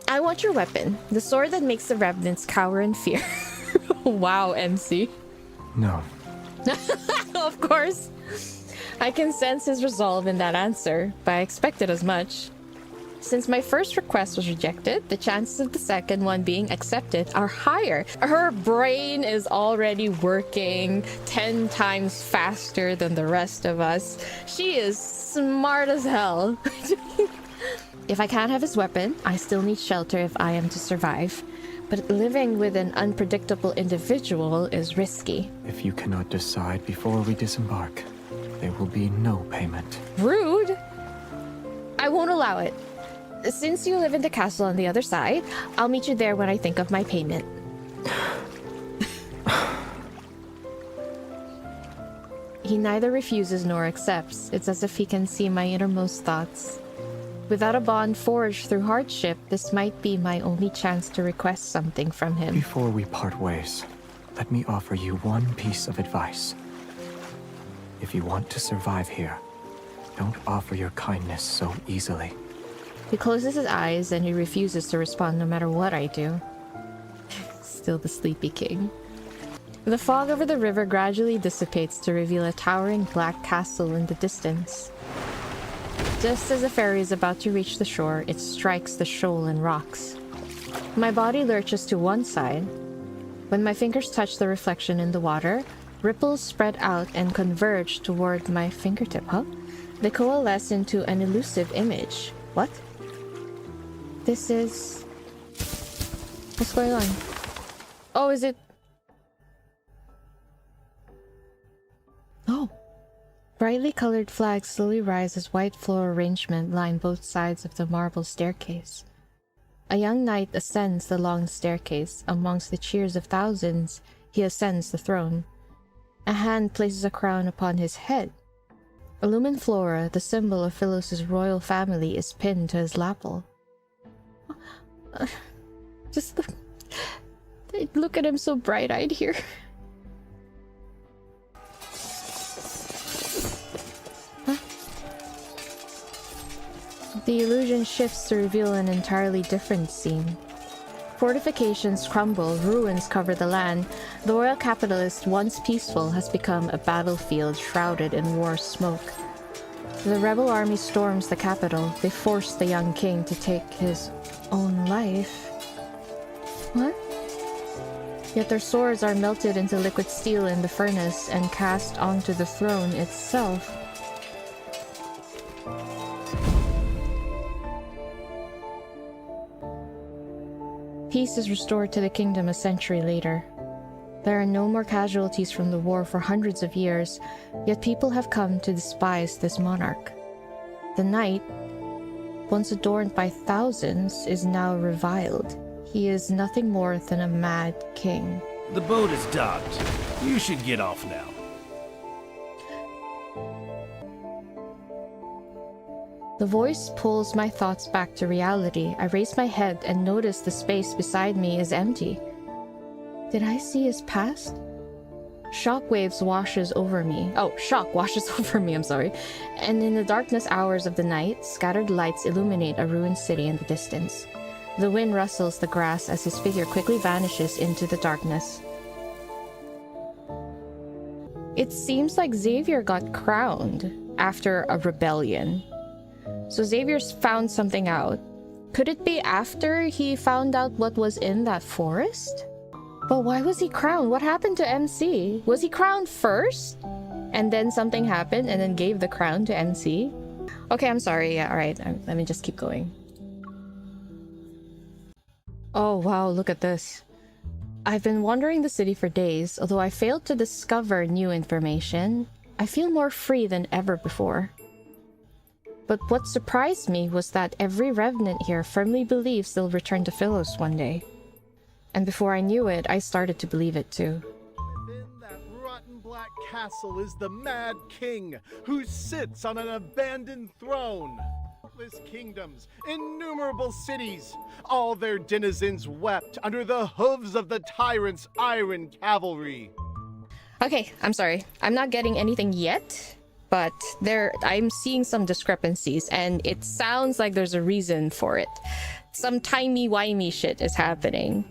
I want your weapon, the sword that makes the revenants cower in fear. Wow, MC. No. Of course. I can sense his resolve in that answer, but I expected as much. Since my first request was rejected, the chances of the second one being accepted are higher. Her brain is already working 10 times faster than the rest of us. She is smart as hell. If I can't have his weapon, I still need shelter if I am to survive. But living with an unpredictable individual is risky. If you cannot decide before we disembark, there will be no payment. Rude! I won't allow it. Since you live in the castle on the other side, I'll meet you there when I think of my payment. He neither refuses nor accepts. It's as if he can see my innermost thoughts. Without a bond forged through hardship, this might be my only chance to request something from him. Before we part ways, let me offer you one piece of advice. If you want to survive here, don't offer your kindness so easily. He closes his eyes and he refuses to respond no matter what I do. Still the sleepy king. The fog over the river gradually dissipates to reveal a towering black castle in the distance. Just as the ferry is about to reach the shore, it strikes the shoal and rocks. My body lurches to one side. When my fingers touch the reflection in the water, ripples spread out and converge toward my fingertip. Huh? They coalesce into an elusive image. What? This is... What's going on? Oh, is it... Oh. Brightly colored flags slowly rise as white floor arrangement line both sides of the marble staircase. A young knight ascends the long staircase. Amongst the cheers of thousands, he ascends the throne. A hand places a crown upon his head. A lumen flora, the symbol of Philos' royal family, is pinned to his lapel. Just look at him so bright-eyed here. Huh? The illusion shifts to reveal an entirely different scene. Fortifications crumble, ruins cover the land. The royal capital, once peaceful, has become a battlefield shrouded in war smoke. The rebel army storms the capital. They force the young king to take his own life. What? Yet their swords are melted into liquid steel in the furnace and cast onto the throne itself. Peace is restored to the kingdom a century later. There are no more casualties from the war for hundreds of years, yet people have come to despise this monarch. The knight, once adorned by thousands, is now reviled. He is nothing more than a mad king. The boat is docked. You should get off now. The voice pulls my thoughts back to reality. I raise my head and notice the space beside me is empty. Did I see his past? Shock washes over me, I'm sorry. And in the darkness hours of the night, scattered lights illuminate a ruined city in the distance. The wind rustles the grass as his figure quickly vanishes into the darkness. It seems like Xavier got crowned after a rebellion. So Xavier's found something out. Could it be after he found out what was in that forest? But why was he crowned? What happened to MC? Was he crowned first? And then something happened and then gave the crown to MC? Okay, I'm sorry. Yeah, alright. Let me just keep going. Oh wow, look at this. I've been wandering the city for days. Although I failed to discover new information, I feel more free than ever before. But what surprised me was that every revenant here firmly believes they'll return to Philos one day. And before I knew it, I started to believe it too. Within that rotten black castle is the Mad King, who sits on an abandoned throne. Countless kingdoms, innumerable cities, all their denizens wept under the hooves of the tyrant's iron cavalry. Okay, I'm sorry. I'm not getting anything yet, but I'm seeing some discrepancies, and it sounds like there's a reason for it. Some timey-wimey shit is happening.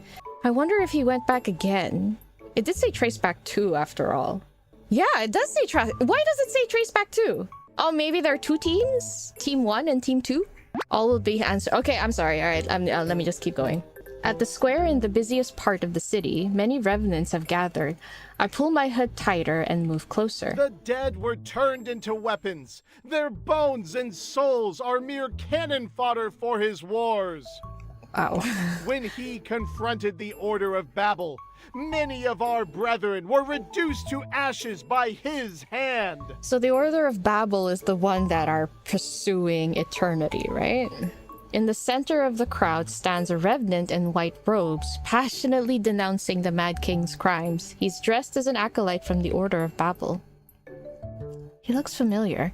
I wonder if he went back again. It did say trace back 2 after all. Yeah, it does say trace. Why does it say trace back 2? Oh, maybe there are 2 teams? Team 1 and Team 2? All will be answered. Okay, I'm sorry. All right, let me just keep going. At the square in the busiest part of the city, many revenants have gathered. I pull my hood tighter and move closer. The dead were turned into weapons. Their bones and souls are mere cannon fodder for his wars. Wow. When he confronted the Order of Babel, many of our brethren were reduced to ashes by his hand. So the Order of Babel is the one that are pursuing eternity, right? In the center of the crowd stands a revenant in white robes, passionately denouncing the Mad King's crimes. He's dressed as an acolyte from the Order of Babel. He looks familiar.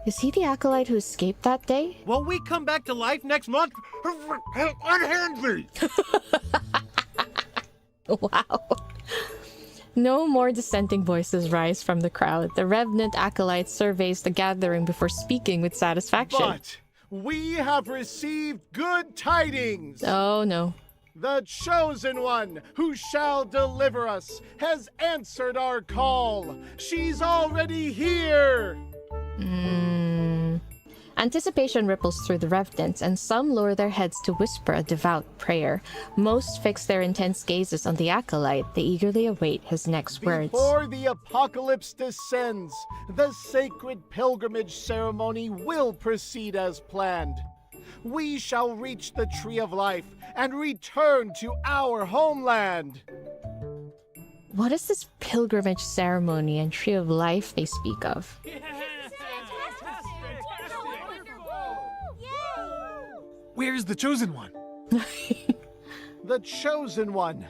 Is he the acolyte who escaped that day? Will we come back to life next month? Unhand me! Wow. No more dissenting voices rise from the crowd. The revenant acolyte surveys the gathering before speaking with satisfaction. But we have received good tidings! Oh no. The Chosen One, who shall deliver us, has answered our call. She's already here! Anticipation ripples through the revenants, and some lower their heads to whisper a devout prayer. Most fix their intense gazes on the acolyte. They eagerly await his next words. Before the apocalypse descends, the sacred pilgrimage ceremony will proceed as planned. We shall reach the Tree of Life and return to our homeland. What is this pilgrimage ceremony and Tree of Life they speak of? Where's the Chosen One? The Chosen One.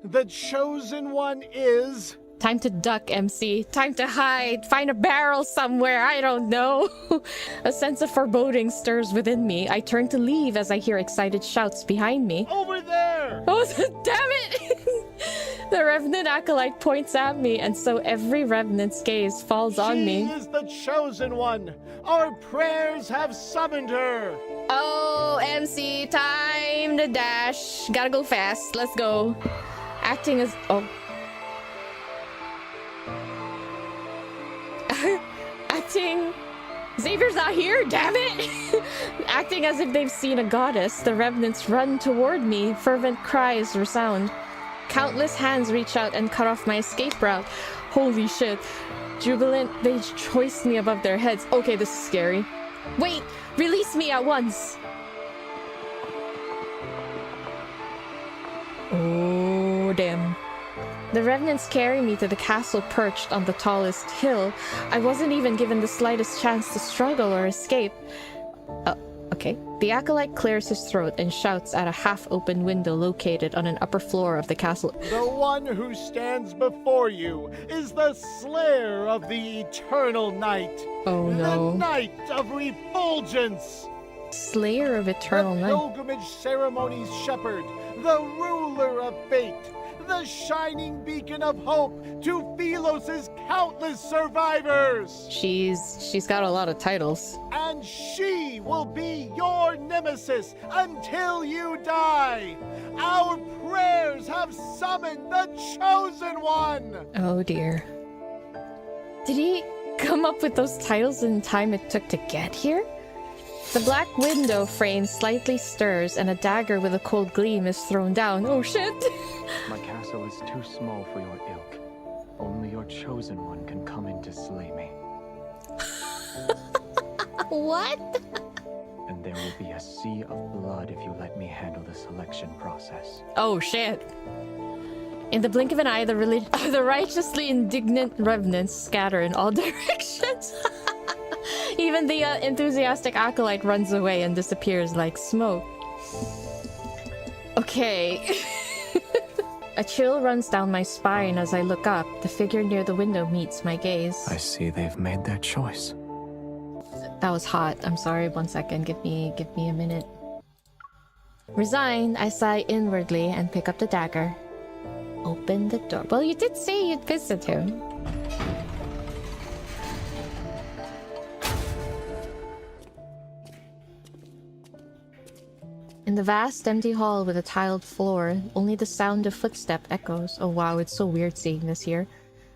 The Chosen One is Time to duck, MC. Time to hide. Find a barrel somewhere. I don't know. A sense of foreboding stirs within me. I turn to leave as I hear excited shouts behind me. Over there! Oh, damn it! The Revenant Acolyte points at me, and so every Revenant's gaze falls on me. She is the chosen one. Our prayers have summoned her. Oh, MC, time to dash. Gotta go fast. Let's go. Acting as... Oh. Acting... Xavier's not here, damn it! Acting as if they've seen a goddess, the Revenants run toward me. Fervent cries resound. Countless hands reach out and cut off my escape route. Holy shit. Jubilant, they hoist me above their heads. Okay, this is scary. Wait! Release me at once! Oh, damn. The Revenants carry me to the castle perched on the tallest hill. I wasn't even given the slightest chance to struggle or escape. Okay. The Acolyte clears his throat and shouts at a half-open window located on an upper floor of the castle. The one who stands before you is the slayer of the eternal night. Oh no. The night of refulgence. Slayer of eternal night. The pilgrimage ceremony's shepherd. The ruler of fate. The shining beacon of hope to Phelos's countless survivors. She's got a lot of titles. And she will be your nemesis until you die. Our prayers have summoned the chosen one. Oh dear. Did he come up with those titles in the time it took to get here? The black window frame slightly stirs and a dagger with a cold gleam is thrown down. Oh shit! My castle is too small for your ilk. Only your chosen one can come in to slay me. What? And there will be a sea of blood if you let me handle the selection process. Oh shit. In the blink of an eye, the righteously indignant revenants scatter in all directions. Even the enthusiastic acolyte runs away and disappears like smoke. Okay. A chill runs down my spine as I look up. The figure near the window meets my gaze. I see they've made their choice. That was hot. I'm sorry. 1 second. Give me a minute. Resigned, I sigh inwardly and pick up the dagger. Open the door. Well, you did say you'd visit him. In the vast empty hall with a tiled floor, only the sound of footstep echoes. Oh wow, it's so weird seeing this here.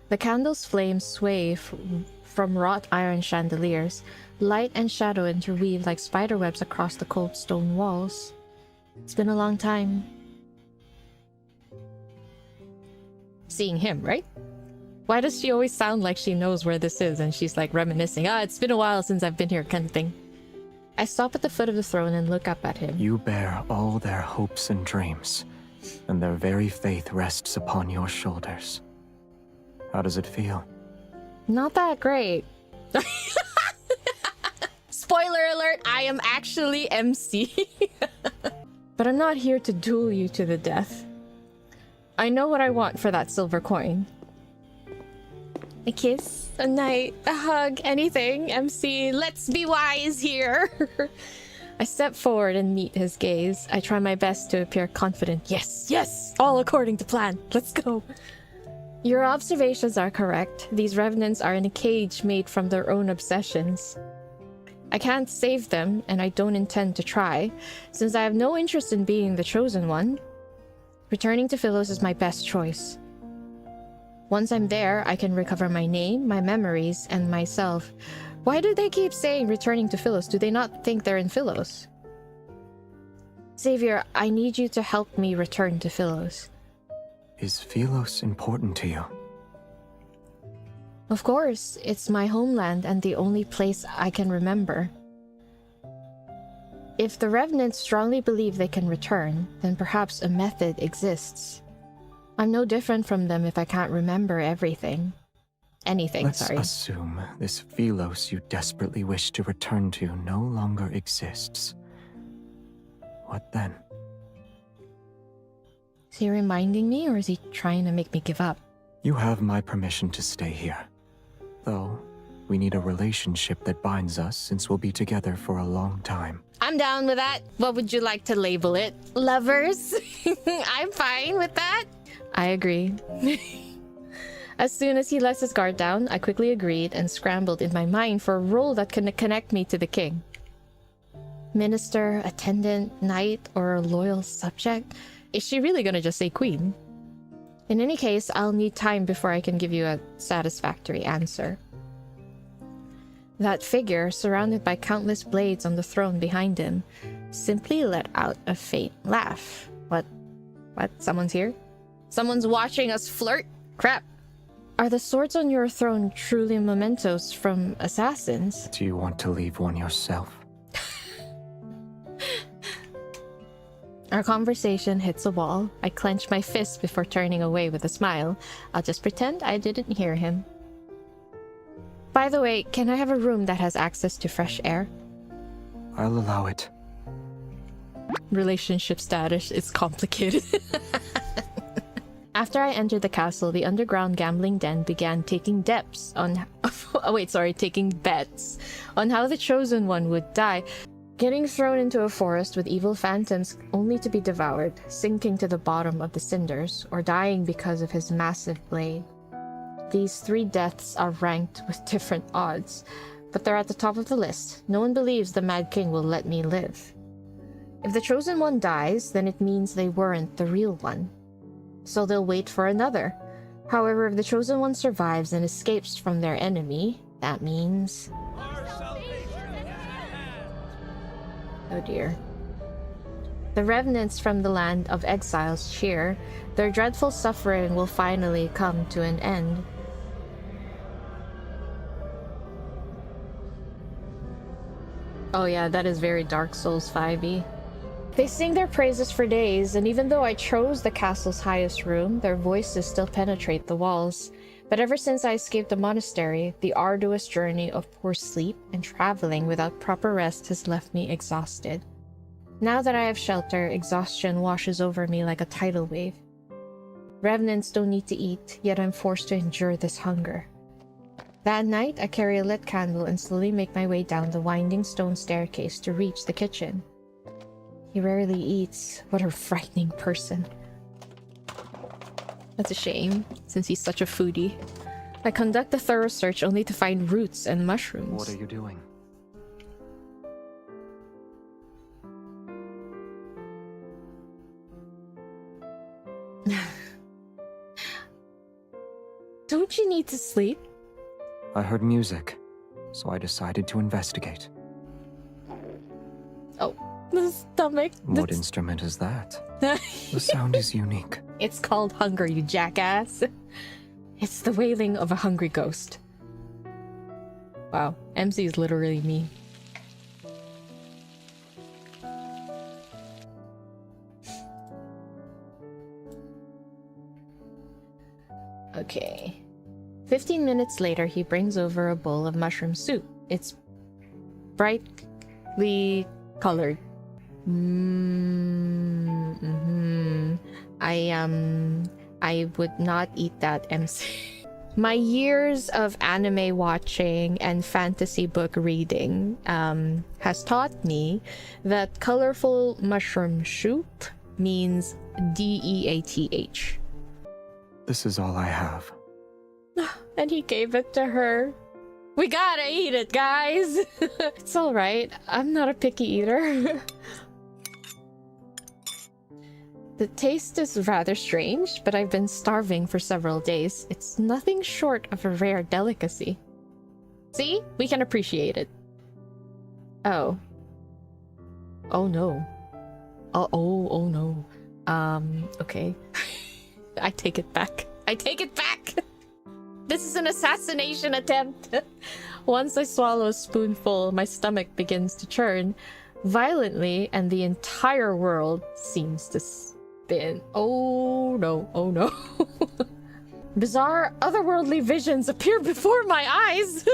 The candle's flames sway from wrought iron chandeliers. Light and shadow interweave like spiderwebs across the cold stone walls. It's been a long time. Seeing him, right? Why does she always sound like she knows where this is and she's like reminiscing? It's been a while since I've been here kind of thing. I stop at the foot of the throne and look up at him. You bear all their hopes and dreams, and their very faith rests upon your shoulders. How does it feel? Not that great. Spoiler alert, I am actually MC. But I'm not here to duel you to the death. I know what I want for that silver coin. A kiss, a night, a hug, anything. MC, let's be wise here. I step forward and meet his gaze. I try my best to appear confident. Yes, yes, all according to plan. Let's go. Your observations are correct. These revenants are in a cage made from their own obsessions. I can't save them, and I don't intend to try, since I have no interest in being the chosen one. Returning to Philos is my best choice. Once I'm there, I can recover my name, my memories, and myself. Why do they keep saying returning to Philos? Do they not think they're in Philos? Xavier, I need you to help me return to Philos. Is Philos important to you? Of course, it's my homeland and the only place I can remember. If the Revenants strongly believe they can return, then perhaps a method exists. I'm no different from them if I can't remember everything. Anything, sorry. Let's assume this Philos you desperately wish to return to no longer exists. What then? Is he reminding me, or is he trying to make me give up? You have my permission to stay here. Though, we need a relationship that binds us since we'll be together for a long time. I'm down with that. What would you like to label it? Lovers? I'm fine with that. I agree. As soon as he lets his guard down, I quickly agreed and scrambled in my mind for a role that can connect me to the king. Minister, attendant, knight, or a loyal subject? Is she really gonna just say queen? In any case, I'll need time before I can give you a satisfactory answer. That figure, surrounded by countless blades on the throne behind him, simply let out a faint laugh. What? Someone's here? Someone's watching us flirt? Crap. Are the swords on your throne truly mementos from assassins? Do you want to leave one yourself? Our conversation hits a wall. I clench my fist before turning away with a smile. I'll just pretend I didn't hear him. By the way, can I have a room that has access to fresh air? I'll allow it. Relationship status is complicated. After I entered the castle, the underground gambling den began taking bets on how the Chosen One would die, getting thrown into a forest with evil phantoms only to be devoured, sinking to the bottom of the cinders, or dying because of his massive blade. These 3 deaths are ranked with different odds, but they're at the top of the list. No one believes the Mad King will let me live. If the Chosen One dies, then it means they weren't the real one. So they'll wait for another. However, if the Chosen One survives and escapes from their enemy, that means... Oh dear. The revenants from the land of exiles cheer. Their dreadful suffering will finally come to an end. Oh yeah, that is very Dark Souls 5-y. They sing their praises for days, and even though I chose the castle's highest room, their voices still penetrate the walls. But ever since I escaped the monastery, the arduous journey of poor sleep and traveling without proper rest has left me exhausted. Now that I have shelter, exhaustion washes over me like a tidal wave. Revenants don't need to eat, yet I'm forced to endure this hunger. That night, I carry a lit candle and slowly make my way down the winding stone staircase to reach the kitchen. He rarely eats. What a frightening person. That's a shame, since he's such a foodie. I conduct a thorough search only to find roots and mushrooms. What are you doing? Don't you need to sleep? I heard music, so I decided to investigate. Oh, the stomach. What instrument is that? The sound is unique. It's called hunger, you jackass. It's the wailing of a hungry ghost. Wow, MC is literally me. Okay. 15 minutes later, he brings over a bowl of mushroom soup. It's brightly colored. I would not eat that, MC. My years of anime watching and fantasy book reading has taught me that colorful mushroom soup means DEATH. This is all I have. And he gave it to her. We gotta eat it, guys! It's alright. I'm not a picky eater. The taste is rather strange, but I've been starving for several days. It's nothing short of a rare delicacy. See? We can appreciate it. Oh. Oh no. Oh no. Okay. I take it back. I take it back! This is an assassination attempt! Once I swallow a spoonful, my stomach begins to churn violently, and the entire world seems to spin. Oh no, oh no. Bizarre, otherworldly visions appear before my eyes!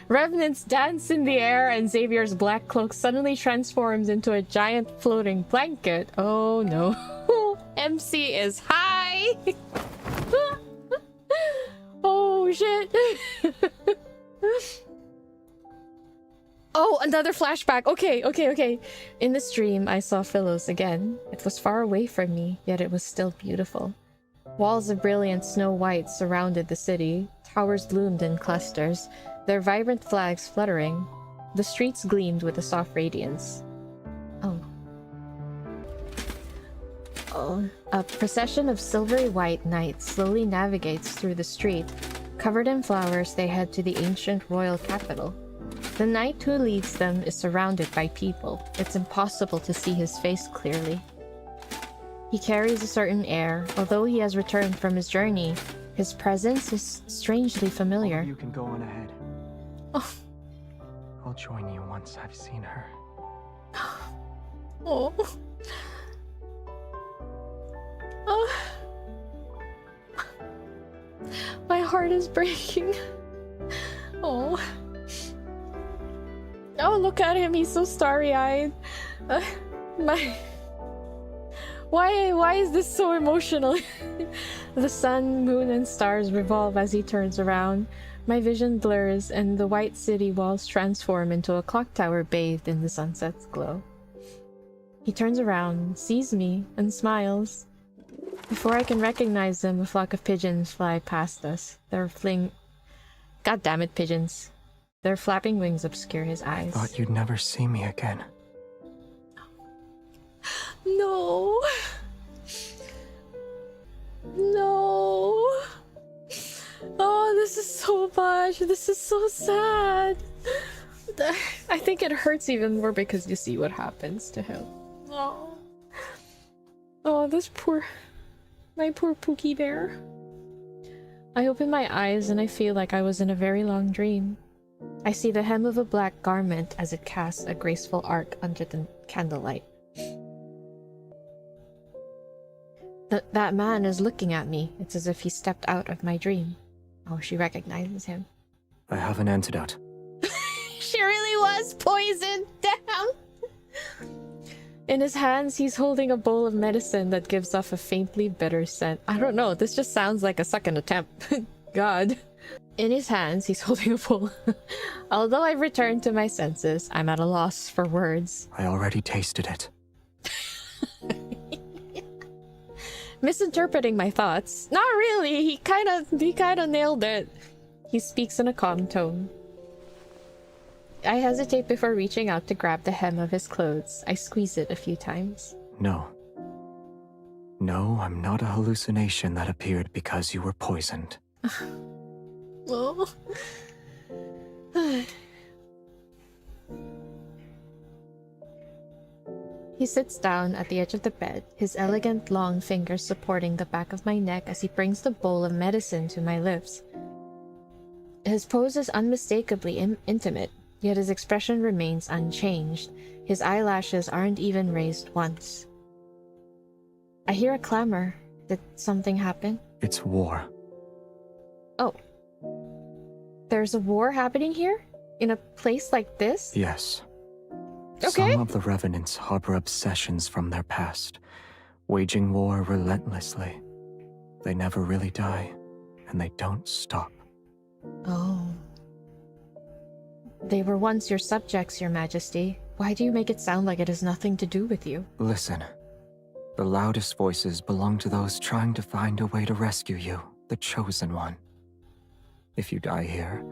Revenants dance in the air, and Xavier's black cloak suddenly transforms into a giant floating blanket. Oh no. MC is high! Oh shit! Oh, another flashback. Okay. In this dream, I saw Philos again. It was far away from me, yet it was still beautiful. Walls of brilliant snow white surrounded the city. Towers loomed in clusters, their vibrant flags fluttering. The streets gleamed with a soft radiance. A procession of silvery white knights slowly navigates through the street. Covered in flowers, they head to the ancient royal capital. The knight who leads them is surrounded by people. It's impossible to see his face clearly. He carries a certain air. Although he has returned from his journey, his presence is strangely familiar. You can go on ahead. Oh. I'll join you once I've seen her. Oh. Oh. My heart is breaking. Oh. Oh, look at him. He's so starry-eyed. Why is this so emotional? The sun, moon, and stars revolve as he turns around. My vision blurs, and the white city walls transform into a clock tower bathed in the sunset's glow. He turns around, sees me, and smiles. Before I can recognize them, a flock of pigeons fly past us. God damn it, pigeons. Their flapping wings obscure his eyes. Thought you'd never see me again. No. No. Oh, this is so much. This is so sad. I think it hurts even more because you see what happens to him. Oh. Oh, my poor Pookie Bear. I open my eyes and I feel like I was in a very long dream. I see the hem of a black garment as it casts a graceful arc under the candlelight. That man is looking at me. It's as if he stepped out of my dream. Oh, she recognizes him. I have an antidote. She really was poisoned! Damn! In his hands, he's holding a bowl of medicine that gives off a faintly bitter scent. I don't know, this just sounds like a second attempt. God. In his hands, he's holding a bowl. Although I've returned to my senses, I'm at a loss for words. I already tasted it. Misinterpreting my thoughts. Not really, he kind of nailed it. He speaks in a calm tone. I hesitate before reaching out to grab the hem of his clothes. I squeeze it a few times. No. No, I'm not a hallucination that appeared because you were poisoned. Oh. He sits down at the edge of the bed, his elegant long fingers supporting the back of my neck as he brings the bowl of medicine to my lips. His pose is unmistakably intimate, yet his expression remains unchanged. His eyelashes aren't even raised once. I hear a clamor. Did something happen? It's war. Oh. There's a war happening here? In a place like this? Yes. Okay. Some of the revenants harbor obsessions from their past, waging war relentlessly. They never really die, and they don't stop. Oh. They were once your subjects, Your Majesty. Why do you make it sound like it has nothing to do with you? Listen. The loudest voices belong to those trying to find a way to rescue you, the Chosen One. If you die here,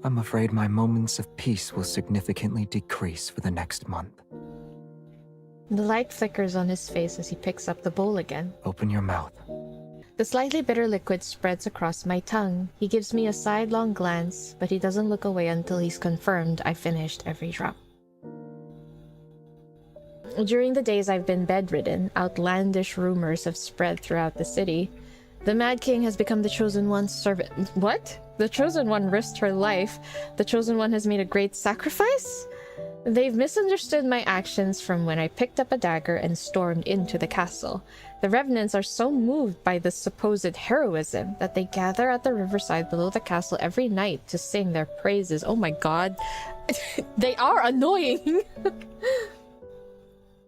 I'm afraid my moments of peace will significantly decrease for the next month. The light flickers on his face as he picks up the bowl again. Open your mouth. The slightly bitter liquid spreads across my tongue. He gives me a sidelong glance, but he doesn't look away until he's confirmed I finished every drop. During the days I've been bedridden, outlandish rumors have spread throughout the city. The Mad King has become the Chosen One's servant. What? The Chosen One risked her life. The Chosen One has made a great sacrifice? They've misunderstood my actions from when I picked up a dagger and stormed into the castle. The revenants are so moved by this supposed heroism that they gather at the riverside below the castle every night to sing their praises. Oh my god. They are annoying!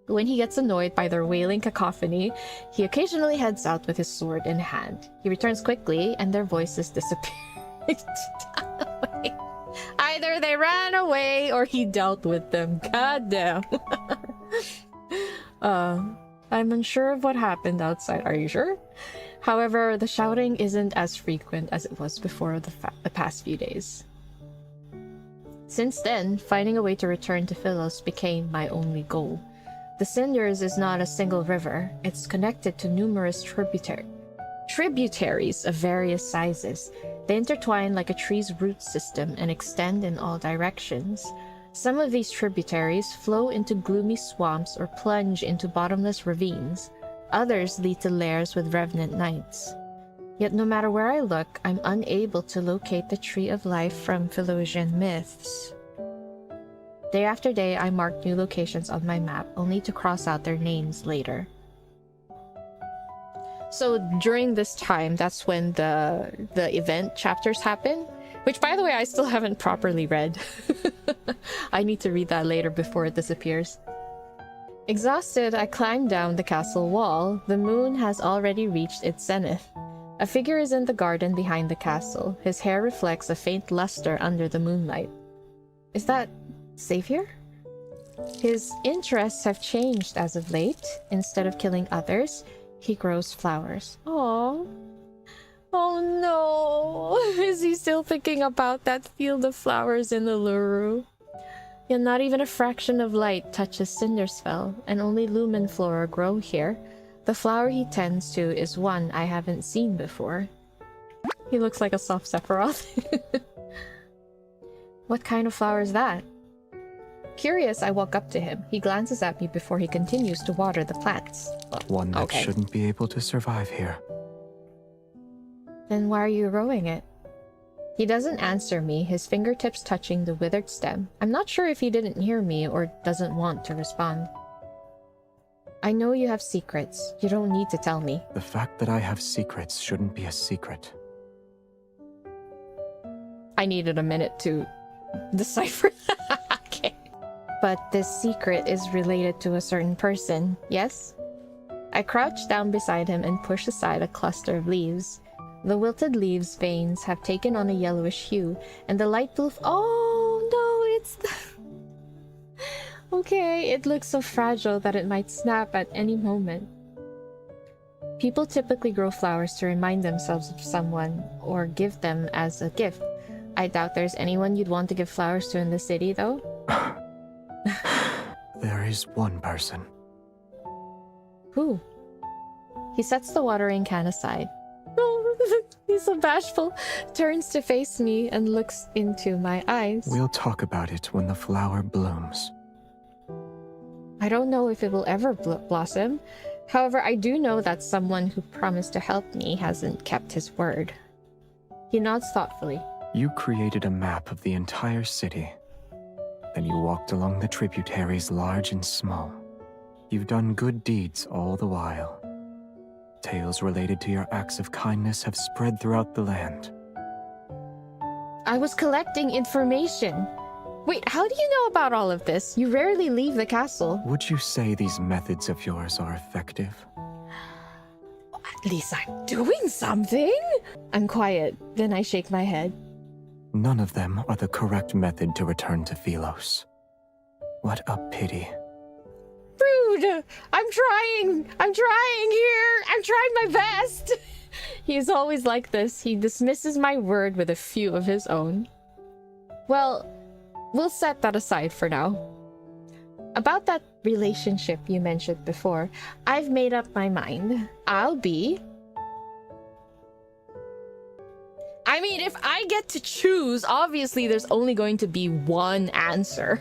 When he gets annoyed by their wailing cacophony, he occasionally heads out with his sword in hand. He returns quickly, and their voices disappear. Either they ran away or he dealt with them. God damn. I'm unsure of what happened outside. Are you sure? However, the shouting isn't as frequent as it was before the past few days. Since then, finding a way to return to Philos became my only goal. The Cinders is not a single river. It's connected to numerous tributaries of various sizes. They intertwine like a tree's root system and extend in all directions. Some of these tributaries flow into gloomy swamps or plunge into bottomless ravines. Others lead to lairs with revenant knights. Yet no matter where I look, I'm unable to locate the Tree of Life from Philosian myths. Day after day, I mark new locations on my map, only to cross out their names later. So during this time, that's when the event chapters happen, which, by the way, I still haven't properly read. I need to read that later before it disappears. Exhausted, I climb down the castle wall. The moon has already reached its zenith. A figure is in the garden behind the castle. His hair reflects a faint luster under the moonlight. Is that Xavier? His interests have changed as of late. Instead of killing others, he grows flowers. Aww. Oh no! Is he still thinking about that field of flowers in the Luru? Yet not even a fraction of light touches Cinderspell, and only lumen flora grow here. The flower he tends to is one I haven't seen before. He looks like a soft Sephiroth. What kind of flower is that? Curious, I walk up to him. He glances at me before he continues to water the plants. One that shouldn't be able to survive here. Then why are you growing it? He doesn't answer me, his fingertips touching the withered stem. I'm not sure if he didn't hear me or doesn't want to respond. I know you have secrets. You don't need to tell me. The fact that I have secrets shouldn't be a secret. I needed a minute to decipher. Okay. But this secret is related to a certain person, yes? I crouch down beside him and push aside a cluster of leaves. The wilted leaves' veins have taken on a yellowish hue, and the light blue— oh no, it's the— okay, it looks so fragile that it might snap at any moment. People typically grow flowers to remind themselves of someone, or give them as a gift. I doubt there's anyone you'd want to give flowers to in the city, though. There is one person. Who? He sets the watering can aside. Oh, he's so bashful. Turns to face me and looks into my eyes. We'll talk about it when the flower blooms. I don't know if it will ever blossom. However, I do know that someone who promised to help me hasn't kept his word. He nods thoughtfully. You created a map of the entire city. Then you walked along the tributaries large and small. You've done good deeds all the while. Tales related to your acts of kindness have spread throughout the land. I was collecting information. Wait, how do you know about all of this? You rarely leave the castle. Would you say these methods of yours are effective? At least I'm doing something. I'm quiet, then I shake my head. None of them are the correct method to return to Philos. What a pity. Rude! I'm trying here! I'm trying my best! He's always like this. He dismisses my word with a few of his own. Well, we'll set that aside for now. About that relationship you mentioned before, I've made up my mind. I mean, if I get to choose, obviously there's only going to be one answer.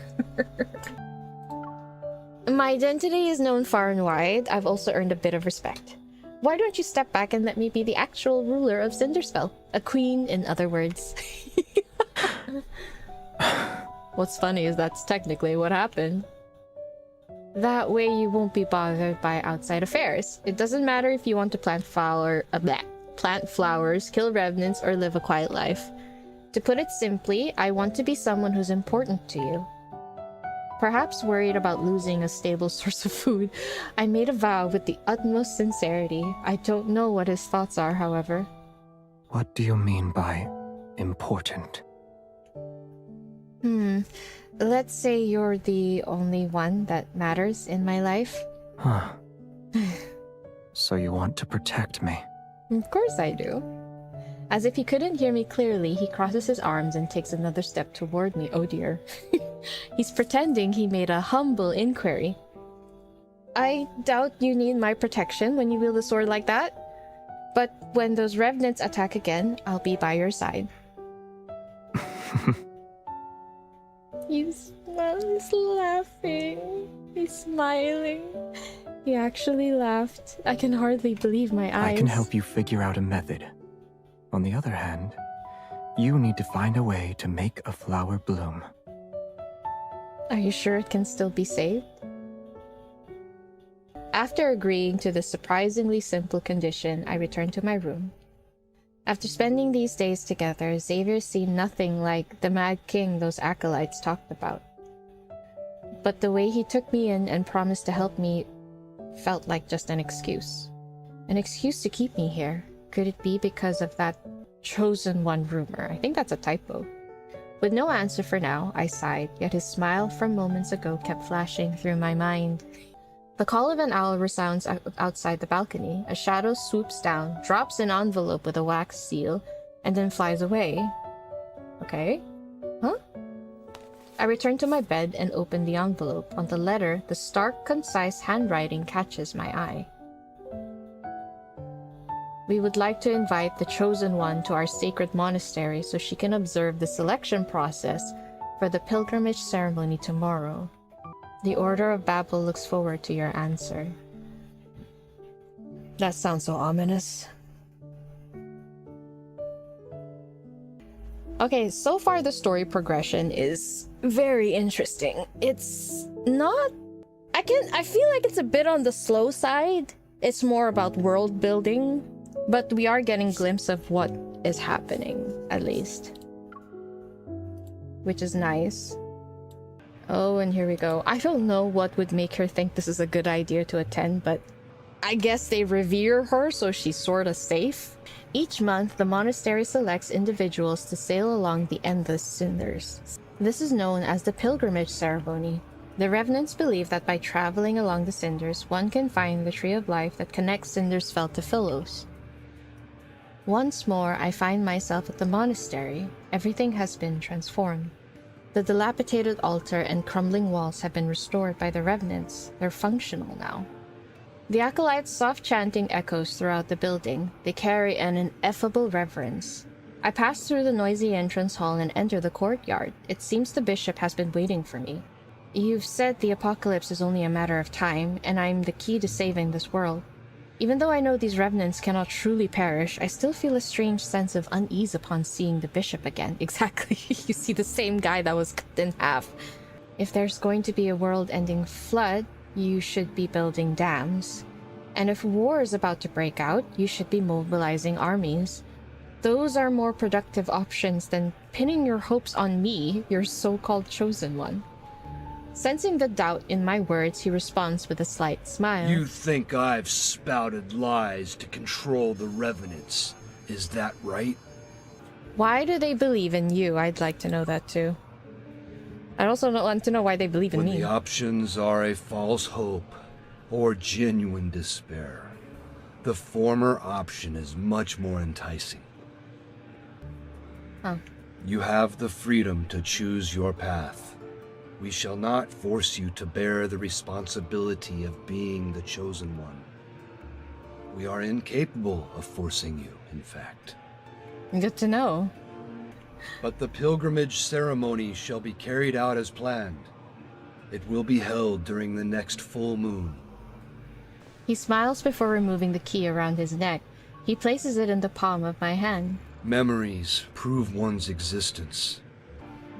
My identity is known far and wide. I've also earned a bit of respect. Why don't you step back and let me be the actual ruler of Cinderspell? A queen, in other words. What's funny is that's technically what happened. That way you won't be bothered by outside affairs. It doesn't matter if you want to plant flowers, kill revenants, or live a quiet life. To put it simply, I want to be someone who's important to you. Perhaps worried about losing a stable source of food, I made a vow with the utmost sincerity. I don't know what his thoughts are, however. What do you mean by important. Let's say you're the only one that matters in my life. Huh. So you want to protect me? Of course I do. As if he couldn't hear me clearly, he crosses his arms and takes another step toward me. Oh dear. He's pretending he made a humble inquiry. I doubt you need my protection when you wield a sword like that. But when those revenants attack again, I'll be by your side. He's laughing. He's smiling. He actually laughed. I can hardly believe my eyes. I can help you figure out a method. On the other hand, you need to find a way to make a flower bloom. Are you sure it can still be saved? After agreeing to this surprisingly simple condition, I returned to my room. After spending these days together, Xavier seemed nothing like the Mad King those acolytes talked about. But the way he took me in and promised to help me felt like just an excuse. An excuse to keep me here. Could it be because of that chosen one rumor? I think that's a typo. With no answer for now, I sighed, yet his smile from moments ago kept flashing through my mind. The call of an owl resounds outside the balcony. A shadow swoops down, drops an envelope with a wax seal, and then flies away. Okay. Huh? I return to my bed and open the envelope. On the letter, the stark, concise handwriting catches my eye. We would like to invite the Chosen One to our sacred monastery so she can observe the selection process for the pilgrimage ceremony tomorrow. The Order of Babel looks forward to your answer. That sounds so ominous. Okay, so far the story progression is very interesting. It's not... I feel like it's a bit on the slow side. It's more about world building, but we are getting a glimpse of what is happening, at least. Which is nice. Oh, and here we go. I don't know what would make her think this is a good idea to attend, but I guess they revere her, so she's sorta safe. Each month, the monastery selects individuals to sail along the endless cinders. This is known as the pilgrimage ceremony. The revenants believe that by traveling along the cinders, one can find the tree of life that connects Cindersfell to Philos. Once more, I find myself at the monastery. Everything has been transformed. The dilapidated altar and crumbling walls have been restored by the revenants. They're functional now. The acolytes' soft chanting echoes throughout the building. They carry an ineffable reverence. I pass through the noisy entrance hall and enter the courtyard. It seems the bishop has been waiting for me. You've said the apocalypse is only a matter of time, and I'm the key to saving this world. Even though I know these revenants cannot truly perish, I still feel a strange sense of unease upon seeing the bishop again. Exactly. You see the same guy that was cut in half. If there's going to be a world-ending flood, you should be building dams. And if war is about to break out, you should be mobilizing armies. Those are more productive options than pinning your hopes on me, your so-called chosen one. Sensing the doubt in my words, he responds with a slight smile. You think I've spouted lies to control the revenants, is that right? Why do they believe in you? I'd like to know that too. I'd also want to know why they believe in me. When the options are a false hope or genuine despair, the former option is much more enticing. Oh. You have the freedom to choose your path. We shall not force you to bear the responsibility of being the chosen one. We are incapable of forcing you, in fact. Good to know. But the pilgrimage ceremony shall be carried out as planned. It will be held during the next full moon. He smiles before removing the key around his neck. He places it in the palm of my hand. Memories prove one's existence.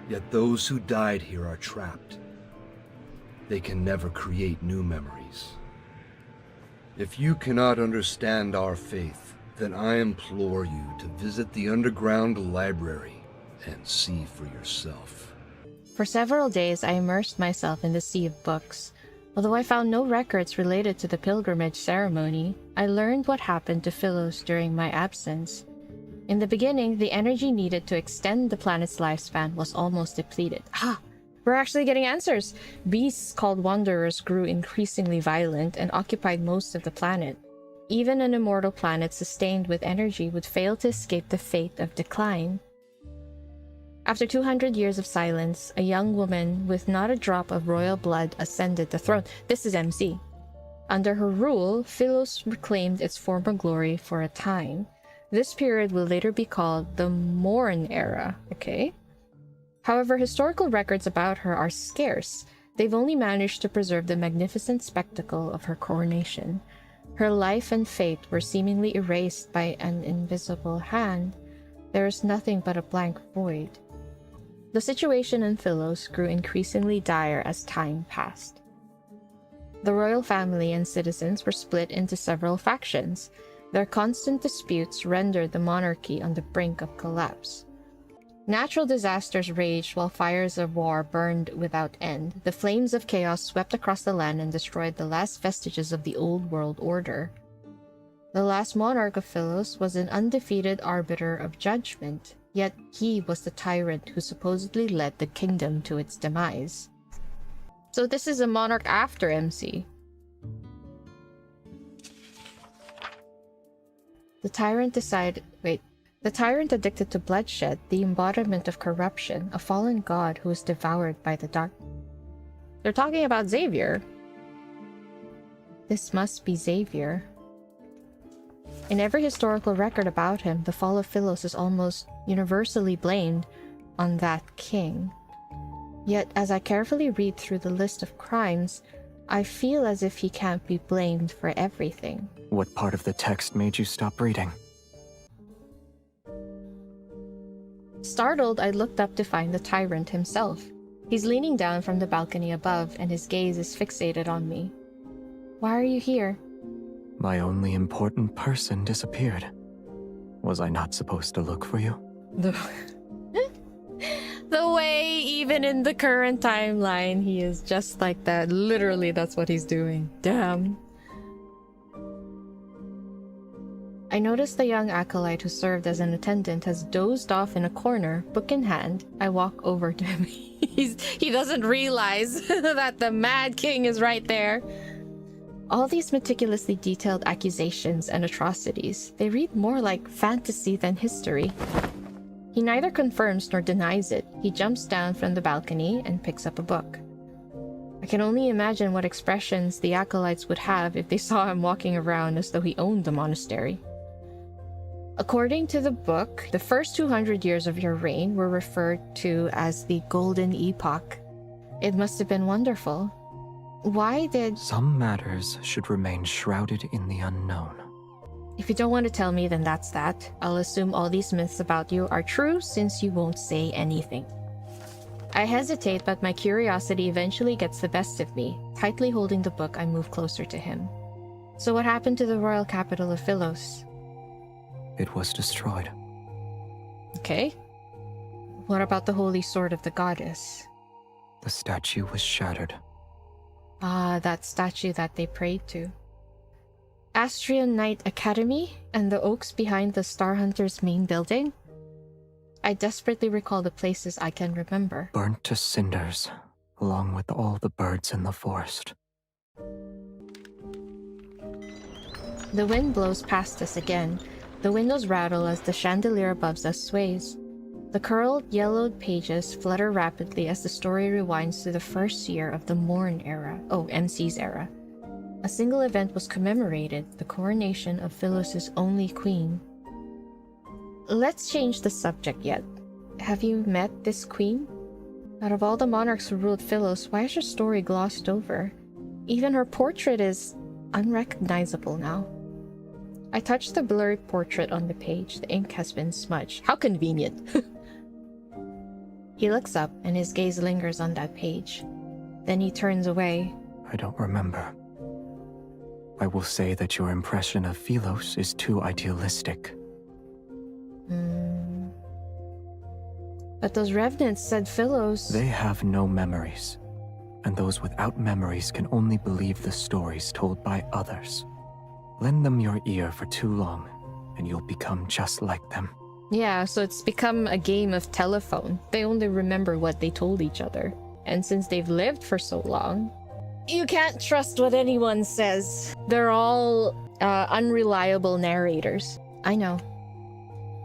Yet those who died here are trapped. They can never create new memories. If you cannot understand our faith, then I implore you to visit the underground library and see for yourself. For several days, I immersed myself in the sea of books. Although I found no records related to the pilgrimage ceremony, I learned what happened to Philos during my absence. In the beginning, the energy needed to extend the planet's lifespan was almost depleted. Ah! We're actually getting answers! Beasts called wanderers grew increasingly violent and occupied most of the planet. Even an immortal planet sustained with energy would fail to escape the fate of decline. After 200 years of silence, a young woman with not a drop of royal blood ascended the throne. This is MC. Under her rule, Philos reclaimed its former glory for a time. This period will later be called the Morn Era, okay? However, historical records about her are scarce. They've only managed to preserve the magnificent spectacle of her coronation. Her life and fate were seemingly erased by an invisible hand. There is nothing but a blank void. The situation in Philos grew increasingly dire as time passed. The royal family and citizens were split into several factions. Their constant disputes rendered the monarchy on the brink of collapse. Natural disasters raged while fires of war burned without end. The flames of chaos swept across the land and destroyed the last vestiges of the old world order. The last monarch of Philos was an undefeated arbiter of judgment, yet he was the tyrant who supposedly led the kingdom to its demise. So this is a monarch after MC. The tyrant addicted to bloodshed, the embodiment of corruption, a fallen god who was devoured by the dark. They're talking about Xavier. This must be Xavier. In every historical record about him, the fall of Philos is almost universally blamed on that king. Yet, as I carefully read through the list of crimes, I feel as if he can't be blamed for everything. What part of the text made you stop reading? Startled, I looked up to find the tyrant himself. He's leaning down from the balcony above, and his gaze is fixated on me. Why are you here? My only important person disappeared. Was I not supposed to look for you? The way, even in the current timeline, he is just like that. Literally, that's what he's doing. Damn. I noticed the young acolyte who served as an attendant has dozed off in a corner, book in hand. I walk over to him. He doesn't realize that the Mad King is right there. All these meticulously detailed accusations and atrocities, they read more like fantasy than history. He neither confirms nor denies it. He jumps down from the balcony and picks up a book. I can only imagine what expressions the acolytes would have if they saw him walking around as though he owned the monastery. According to the book, the first 200 years of your reign were referred to as the Golden Epoch. It must have been wonderful. Why did... Some matters should remain shrouded in the unknown. If you don't want to tell me, then that's that. I'll assume all these myths about you are true since you won't say anything. I hesitate, but my curiosity eventually gets the best of me. Tightly holding the book, I move closer to him. So what happened to the royal capital of Philos? It was destroyed. Okay. What about the holy sword of the goddess? The statue was shattered. Ah, that statue that they prayed to. Astrian Knight Academy and the oaks behind the Star Hunter's main building? I desperately recall the places I can remember. Burnt to cinders, along with all the birds in the forest. The wind blows past us again. The windows rattle as the chandelier above us sways. The curled, yellowed pages flutter rapidly as the story rewinds to the first year of the Morn Era. Oh, MC's era. A single event was commemorated, the coronation of Philos' only queen. Let's change the subject yet. Have you met this queen? Out of all the monarchs who ruled Philos, why is her story glossed over? Even her portrait is unrecognizable now. I touch the blurry portrait on the page. The ink has been smudged. How convenient. He looks up and his gaze lingers on that page. Then he turns away. I don't remember. I will say that your impression of Philos is too idealistic. But those revenants said Philos... They have no memories. And those without memories can only believe the stories told by others. Lend them your ear for too long, and you'll become just like them. Yeah, so it's become a game of telephone. They only remember what they told each other. And since they've lived for so long, you can't trust what anyone says. They're all unreliable narrators. I know.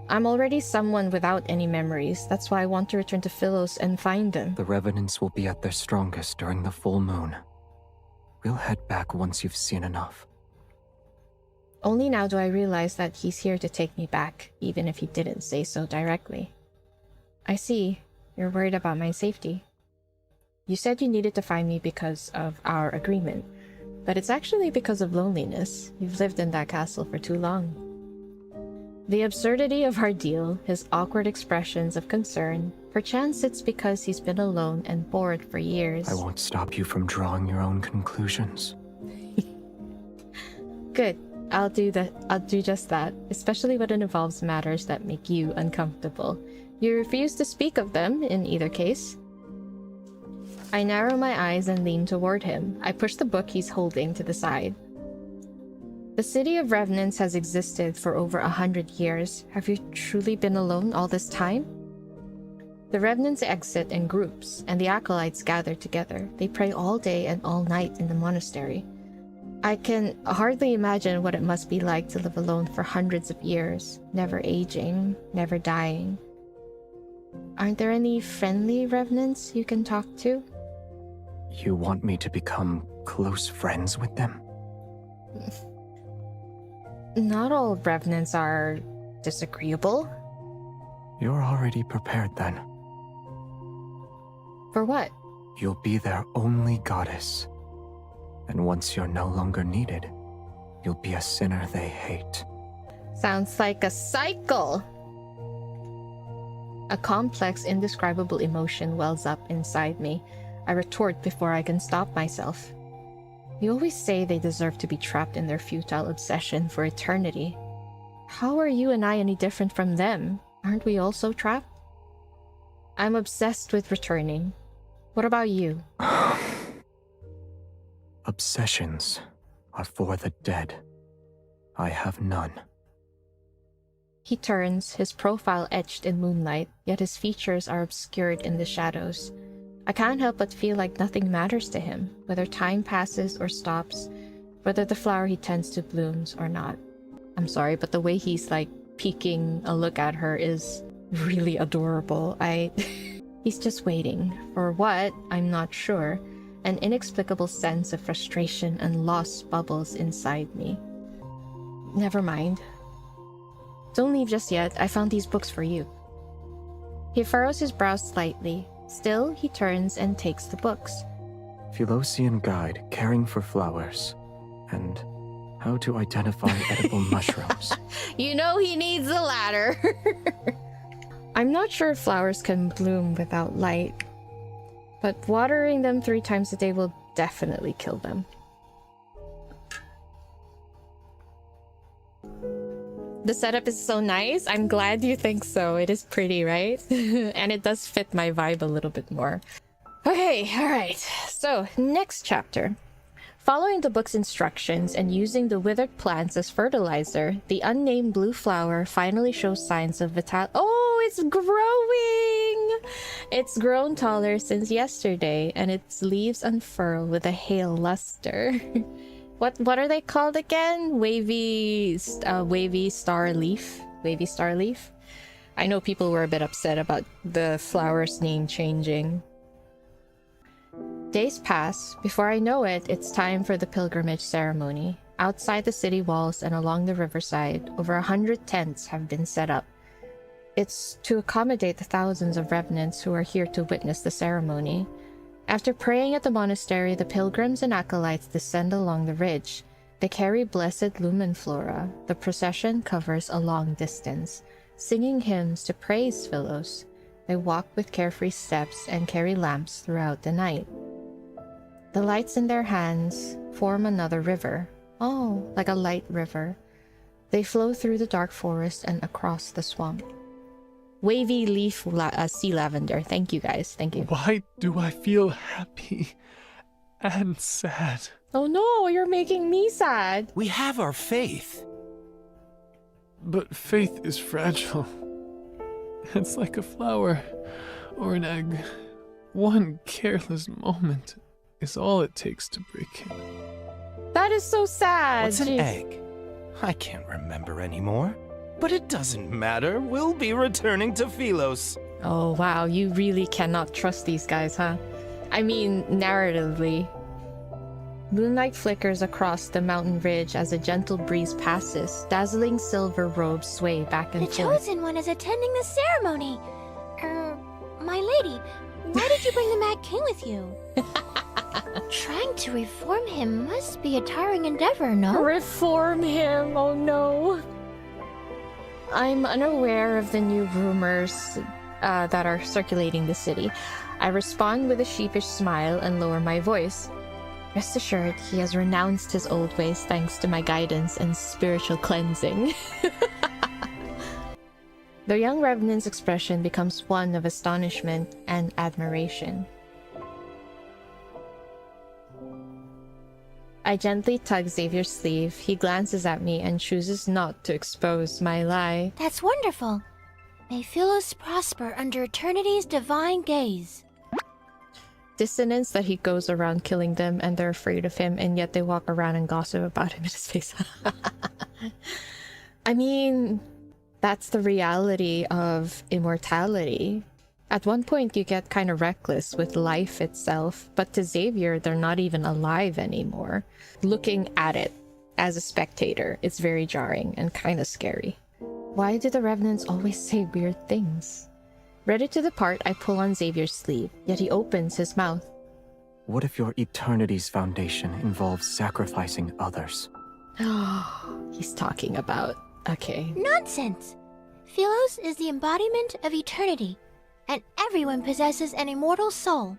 I'm already someone without any memories. That's why I want to return to Philos and find them. The revenants will be at their strongest during the full moon. We'll head back once you've seen enough. Only now do I realize that he's here to take me back, even if he didn't say so directly. I see. You're worried about my safety. You said you needed to find me because of our agreement, but it's actually because of loneliness. You've lived in that castle for too long. The absurdity of our deal, his awkward expressions of concern, perchance it's because he's been alone and bored for years. I won't stop you from drawing your own conclusions. Good. I'll do just that, especially when it involves matters that make you uncomfortable. You refuse to speak of them in either case. I narrow my eyes and lean toward him. I push the book he's holding to the side. The city of Revenants has existed for over 100 years. Have you truly been alone all this time? The Revenants exit in groups, and the acolytes gather together. They pray all day and all night in the monastery. I can hardly imagine what it must be like to live alone for hundreds of years, never aging, never dying. Aren't there any friendly Revenants you can talk to? You want me to become close friends with them? Not all Revenants are disagreeable. You're already prepared then. For what? You'll be their only goddess. And once you're no longer needed, you'll be a sinner they hate. Sounds like a cycle! A complex, indescribable emotion wells up inside me. I retort before I can stop myself. You always say they deserve to be trapped in their futile obsession for eternity. How are you and I any different from them? Aren't we also trapped? I'm obsessed with returning. What about you? Obsessions are for the dead. I have none. He turns, his profile etched in moonlight, yet his features are obscured in the shadows. I can't help but feel like nothing matters to him, whether time passes or stops, whether the flower he tends to blooms or not. I'm sorry, but the way he's like peeking a look at her is really adorable. He's just waiting. For what? I'm not sure. An inexplicable sense of frustration and loss bubbles inside me. Never mind. Don't leave just yet. I found these books for you. He furrows his brows slightly. Still, he turns and takes the books. Philosian Guide, Caring for Flowers, and How to Identify Edible Mushrooms. You know he needs the latter. I'm not sure if flowers can bloom without light, but watering them 3 times a day will definitely kill them. The setup is so nice. I'm glad you think so. It is pretty, right? And it does fit my vibe a little bit more. Okay, alright. So, next chapter. Following the book's instructions and using the withered plants as fertilizer, the unnamed blue flower finally shows signs of vitality. Oh, it's growing! It's grown taller since yesterday, and its leaves unfurl with a hale luster. What are they called again? Wavy star leaf? Wavy star leaf? I know people were a bit upset about the flower's name changing. Days pass. Before I know it, it's time for the pilgrimage ceremony. Outside the city walls and along the riverside, over 100 tents have been set up. It's to accommodate the thousands of revenants who are here to witness the ceremony. After praying at the monastery, the pilgrims and acolytes descend along the ridge. They carry blessed lumen flora. The procession covers a long distance, singing hymns to praise Philos. They walk with carefree steps and carry lamps throughout the night. The lights in their hands form another river. Oh, like a light river. They flow through the dark forest and across the swamp. Wavy leaf sea lavender. Thank you guys. Thank you. Why do I feel happy and sad? Oh no, you're making me sad. We have our faith. But faith is fragile. It's like a flower or an egg. One careless moment is all it takes to break it. That is so sad. What's an Jeez. egg? I can't remember anymore. But it doesn't matter. We'll be returning to Philos. Oh, wow. You really cannot trust these guys, huh? I mean, narratively. Moonlight flickers across the mountain ridge as a gentle breeze passes. Dazzling silver robes sway back and The forth. Chosen One is attending the ceremony. My lady, why did you bring the Mad King with you? Trying to reform him must be a tiring endeavor, no? Reform him? Oh no. I'm unaware of the new rumors that are circulating the city. I respond with a sheepish smile and lower my voice. Rest assured, he has renounced his old ways thanks to my guidance and spiritual cleansing. The young revenant's expression becomes one of astonishment and admiration. I gently tug Xavier's sleeve. He glances at me and chooses not to expose my lie. That's wonderful. May Philos prosper under eternity's divine gaze. Dissonance that he goes around killing them and they're afraid of him, and yet they walk around and gossip about him in his face. I mean, that's the reality of immortality. At one point you get kind of reckless with life itself, but to Xavier, they're not even alive anymore. Looking at it as a spectator, it's very jarring and kind of scary. Why do the revenants always say weird things? Ready to depart, I pull on Xavier's sleeve, yet he opens his mouth. What if your eternity's foundation involves sacrificing others? Oh, he's talking about... Okay. Nonsense! Philos is the embodiment of eternity, and everyone possesses an immortal soul.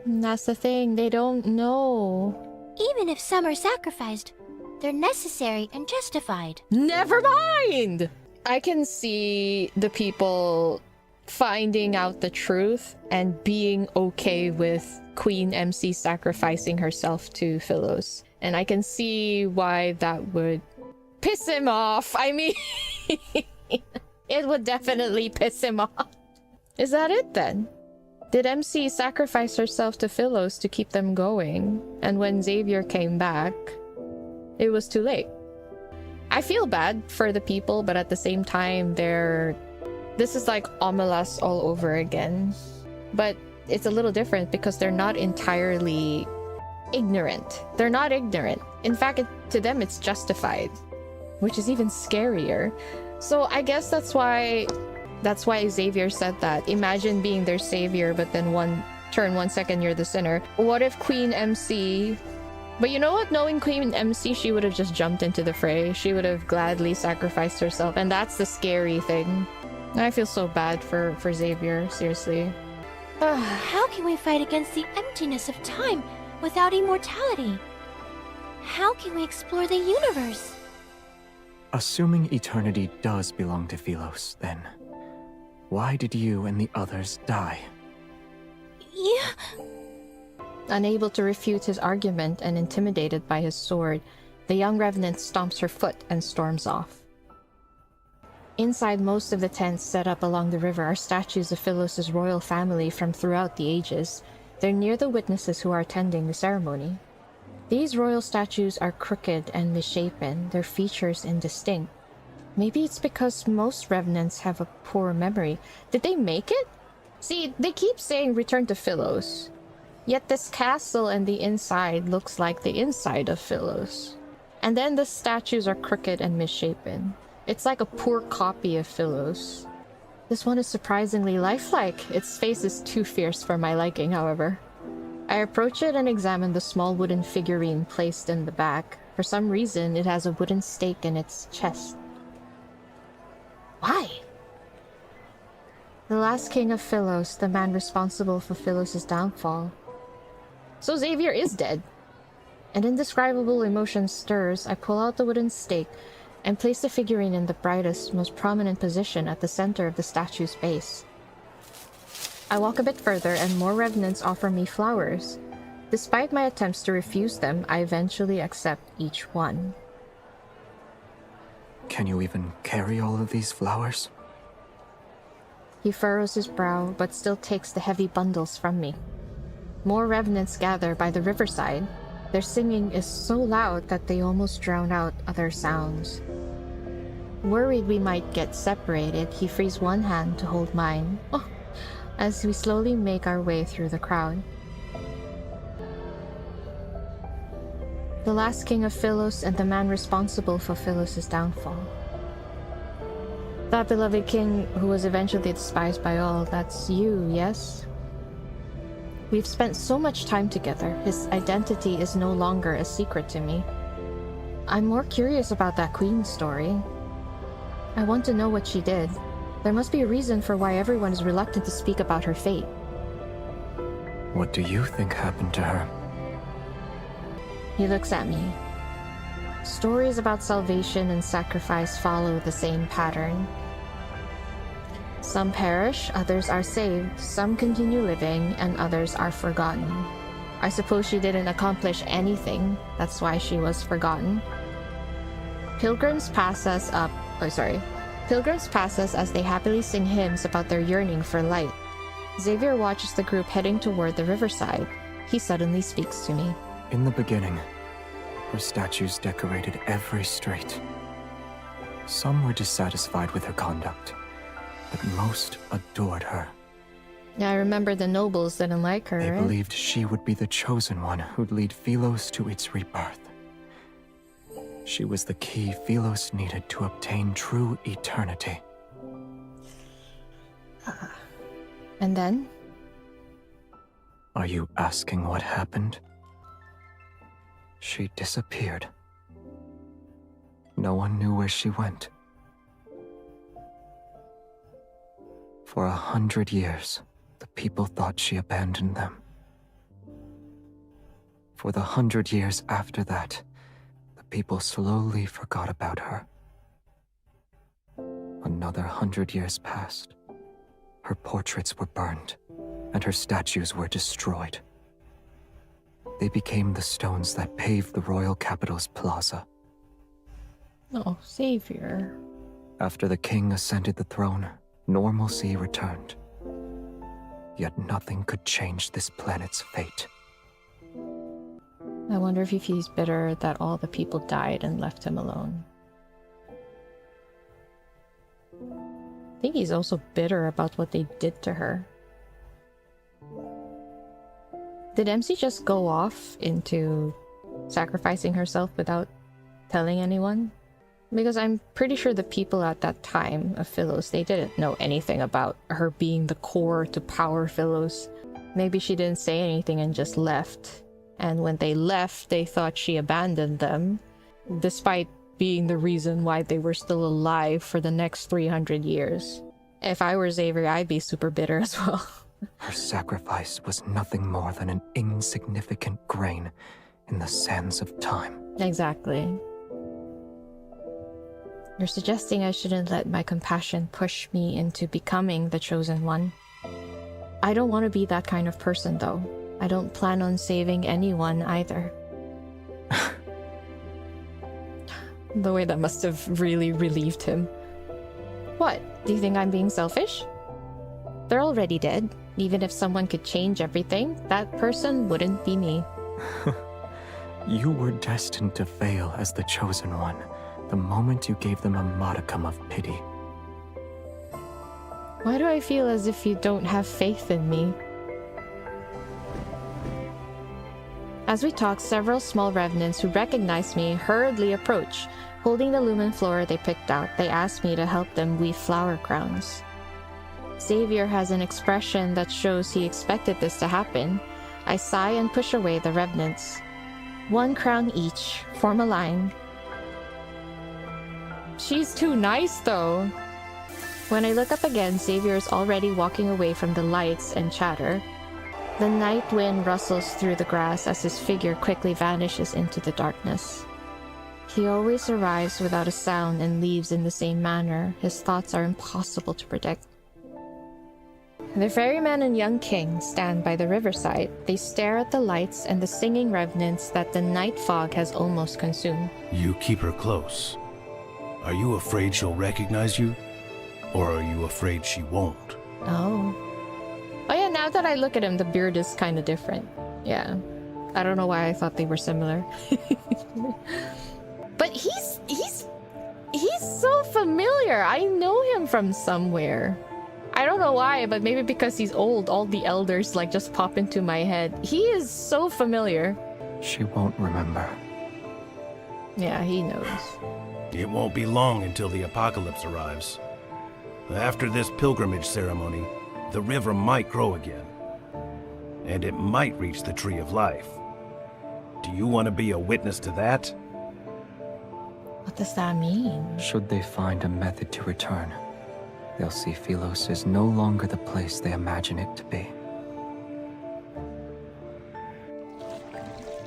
That's the thing, they don't know. Even if some are sacrificed, they're necessary and justified. Never mind! I can see the people finding out the truth and being okay with Queen MC sacrificing herself to Philos. And I can see why that would piss him off. I mean, it would definitely piss him off. Is that it then? Did MC sacrifice herself to Philos to keep them going? And when Xavier came back, it was too late. I feel bad for the people, but at the same time, this is like Omelas all over again. But it's a little different because they're not entirely ignorant. They're not ignorant. In fact, to them, it's justified, which is even scarier. So I guess that's why Xavier said that. Imagine being their savior, but then one second you're the sinner. What if Queen MC... But you know what? Knowing Queen MC, she would have just jumped into the fray. She would have gladly sacrificed herself, and that's the scary thing. I feel so bad for Xavier, seriously. How can we fight against the emptiness of time without immortality? How can we explore the universe? Assuming eternity does belong to Philos, then why did you and the others die? Yeah. Unable to refute his argument and intimidated by his sword, the young revenant stomps her foot and storms off. Inside most of the tents set up along the river are statues of Philos' royal family from throughout the ages. They're near the witnesses who are attending the ceremony. These royal statues are crooked and misshapen, their features indistinct. Maybe it's because most revenants have a poor memory. Did they make it? See, they keep saying return to Philos. Yet this castle and the inside looks like the inside of Philos. And then the statues are crooked and misshapen. It's like a poor copy of Philos. This one is surprisingly lifelike. Its face is too fierce for my liking, however. I approach it and examine the small wooden figurine placed in the back. For some reason, it has a wooden stake in its chest. Why? The last king of Philos, the man responsible for Philos' downfall. So Xavier is dead. An indescribable emotion stirs. I pull out the wooden stake and place the figurine in the brightest, most prominent position at the center of the statue's base. I walk a bit further and more revenants offer me flowers. Despite my attempts to refuse them, I eventually accept each one. Can you even carry all of these flowers? He furrows his brow, but still takes the heavy bundles from me. More revenants gather by the riverside. Their singing is so loud that they almost drown out other sounds. Worried we might get separated, he frees one hand to hold mine, as we slowly make our way through the crowd. The last king of Philos and the man responsible for Philos' downfall. That beloved king who was eventually despised by all, that's you, yes? We've spent so much time together, his identity is no longer a secret to me. I'm more curious about that queen story. I want to know what she did. There must be a reason for why everyone is reluctant to speak about her fate. What do you think happened to her? He looks at me. Stories about salvation and sacrifice follow the same pattern. Some perish, others are saved, some continue living, and others are forgotten. I suppose she didn't accomplish anything, that's why she was forgotten. Pilgrims pass us as they happily sing hymns about their yearning for light. Xavier watches the group heading toward the riverside. He suddenly speaks to me. In the beginning, her statues decorated every street. Some were dissatisfied with her conduct, but most adored her. Yeah, I remember the nobles didn't like her, They right? believed she would be the chosen one who'd lead Philos to its rebirth. She was the key Philos needed to obtain true eternity. And then? Are you asking what happened? She disappeared. No one knew where she went. For 100 years, the people thought she abandoned them. For the 100 years after that, the people slowly forgot about her. Another 100 years passed. Her portraits were burned, and her statues were destroyed. They became the stones that paved the royal capital's plaza. Oh, Xavier. After the king ascended the throne, normalcy returned. Yet nothing could change this planet's fate. I wonder if he's bitter that all the people died and left him alone. I think he's also bitter about what they did to her. Did MC just go off into sacrificing herself without telling anyone? Because I'm pretty sure the people at that time of Philos, they didn't know anything about her being the core to power Philos. Maybe she didn't say anything and just left. And when they left, they thought she abandoned them, despite being the reason why they were still alive for the next 300 years. If I were Xavier, I'd be super bitter as well. Her sacrifice was nothing more than an insignificant grain in the sands of time. Exactly. You're suggesting I shouldn't let my compassion push me into becoming the chosen one. I don't want to be that kind of person, though. I don't plan on saving anyone either. The way that must have really relieved him. What? Do you think I'm being selfish? They're already dead. Even if someone could change everything, that person wouldn't be me. You were destined to fail as the chosen one the moment you gave them a modicum of pity. Why do I feel as if you don't have faith in me? As we talk, several small revenants who recognize me hurriedly approach. Holding the lumen flower they picked out, they ask me to help them weave flower crowns. Xavier has an expression that shows he expected this to happen. I sigh and push away the revenants. 1 crown each, form a line. She's too nice, though. When I look up again, Xavier is already walking away from the lights and chatter. The night wind rustles through the grass as his figure quickly vanishes into the darkness. He always arrives without a sound and leaves in the same manner. His thoughts are impossible to predict. The ferryman and young king stand by the riverside. They stare at the lights and the singing revenants that the night fog has almost consumed. You keep her close. Are you afraid she'll recognize you? Or are you afraid she won't? Oh. Oh yeah, now that I look at him, the beard is kind of different. Yeah. I don't know why I thought they were similar. But he's so familiar. I know him from somewhere. I don't know why, but maybe because he's old, all the elders like just pop into my head. He is so familiar. She won't remember. Yeah, he knows. It won't be long until the apocalypse arrives. After this pilgrimage ceremony, the river might grow again. And it might reach the Tree of Life. Do you want to be a witness to that? What does that mean? Should they find a method to return, they'll see Philos is no longer the place they imagine it to be.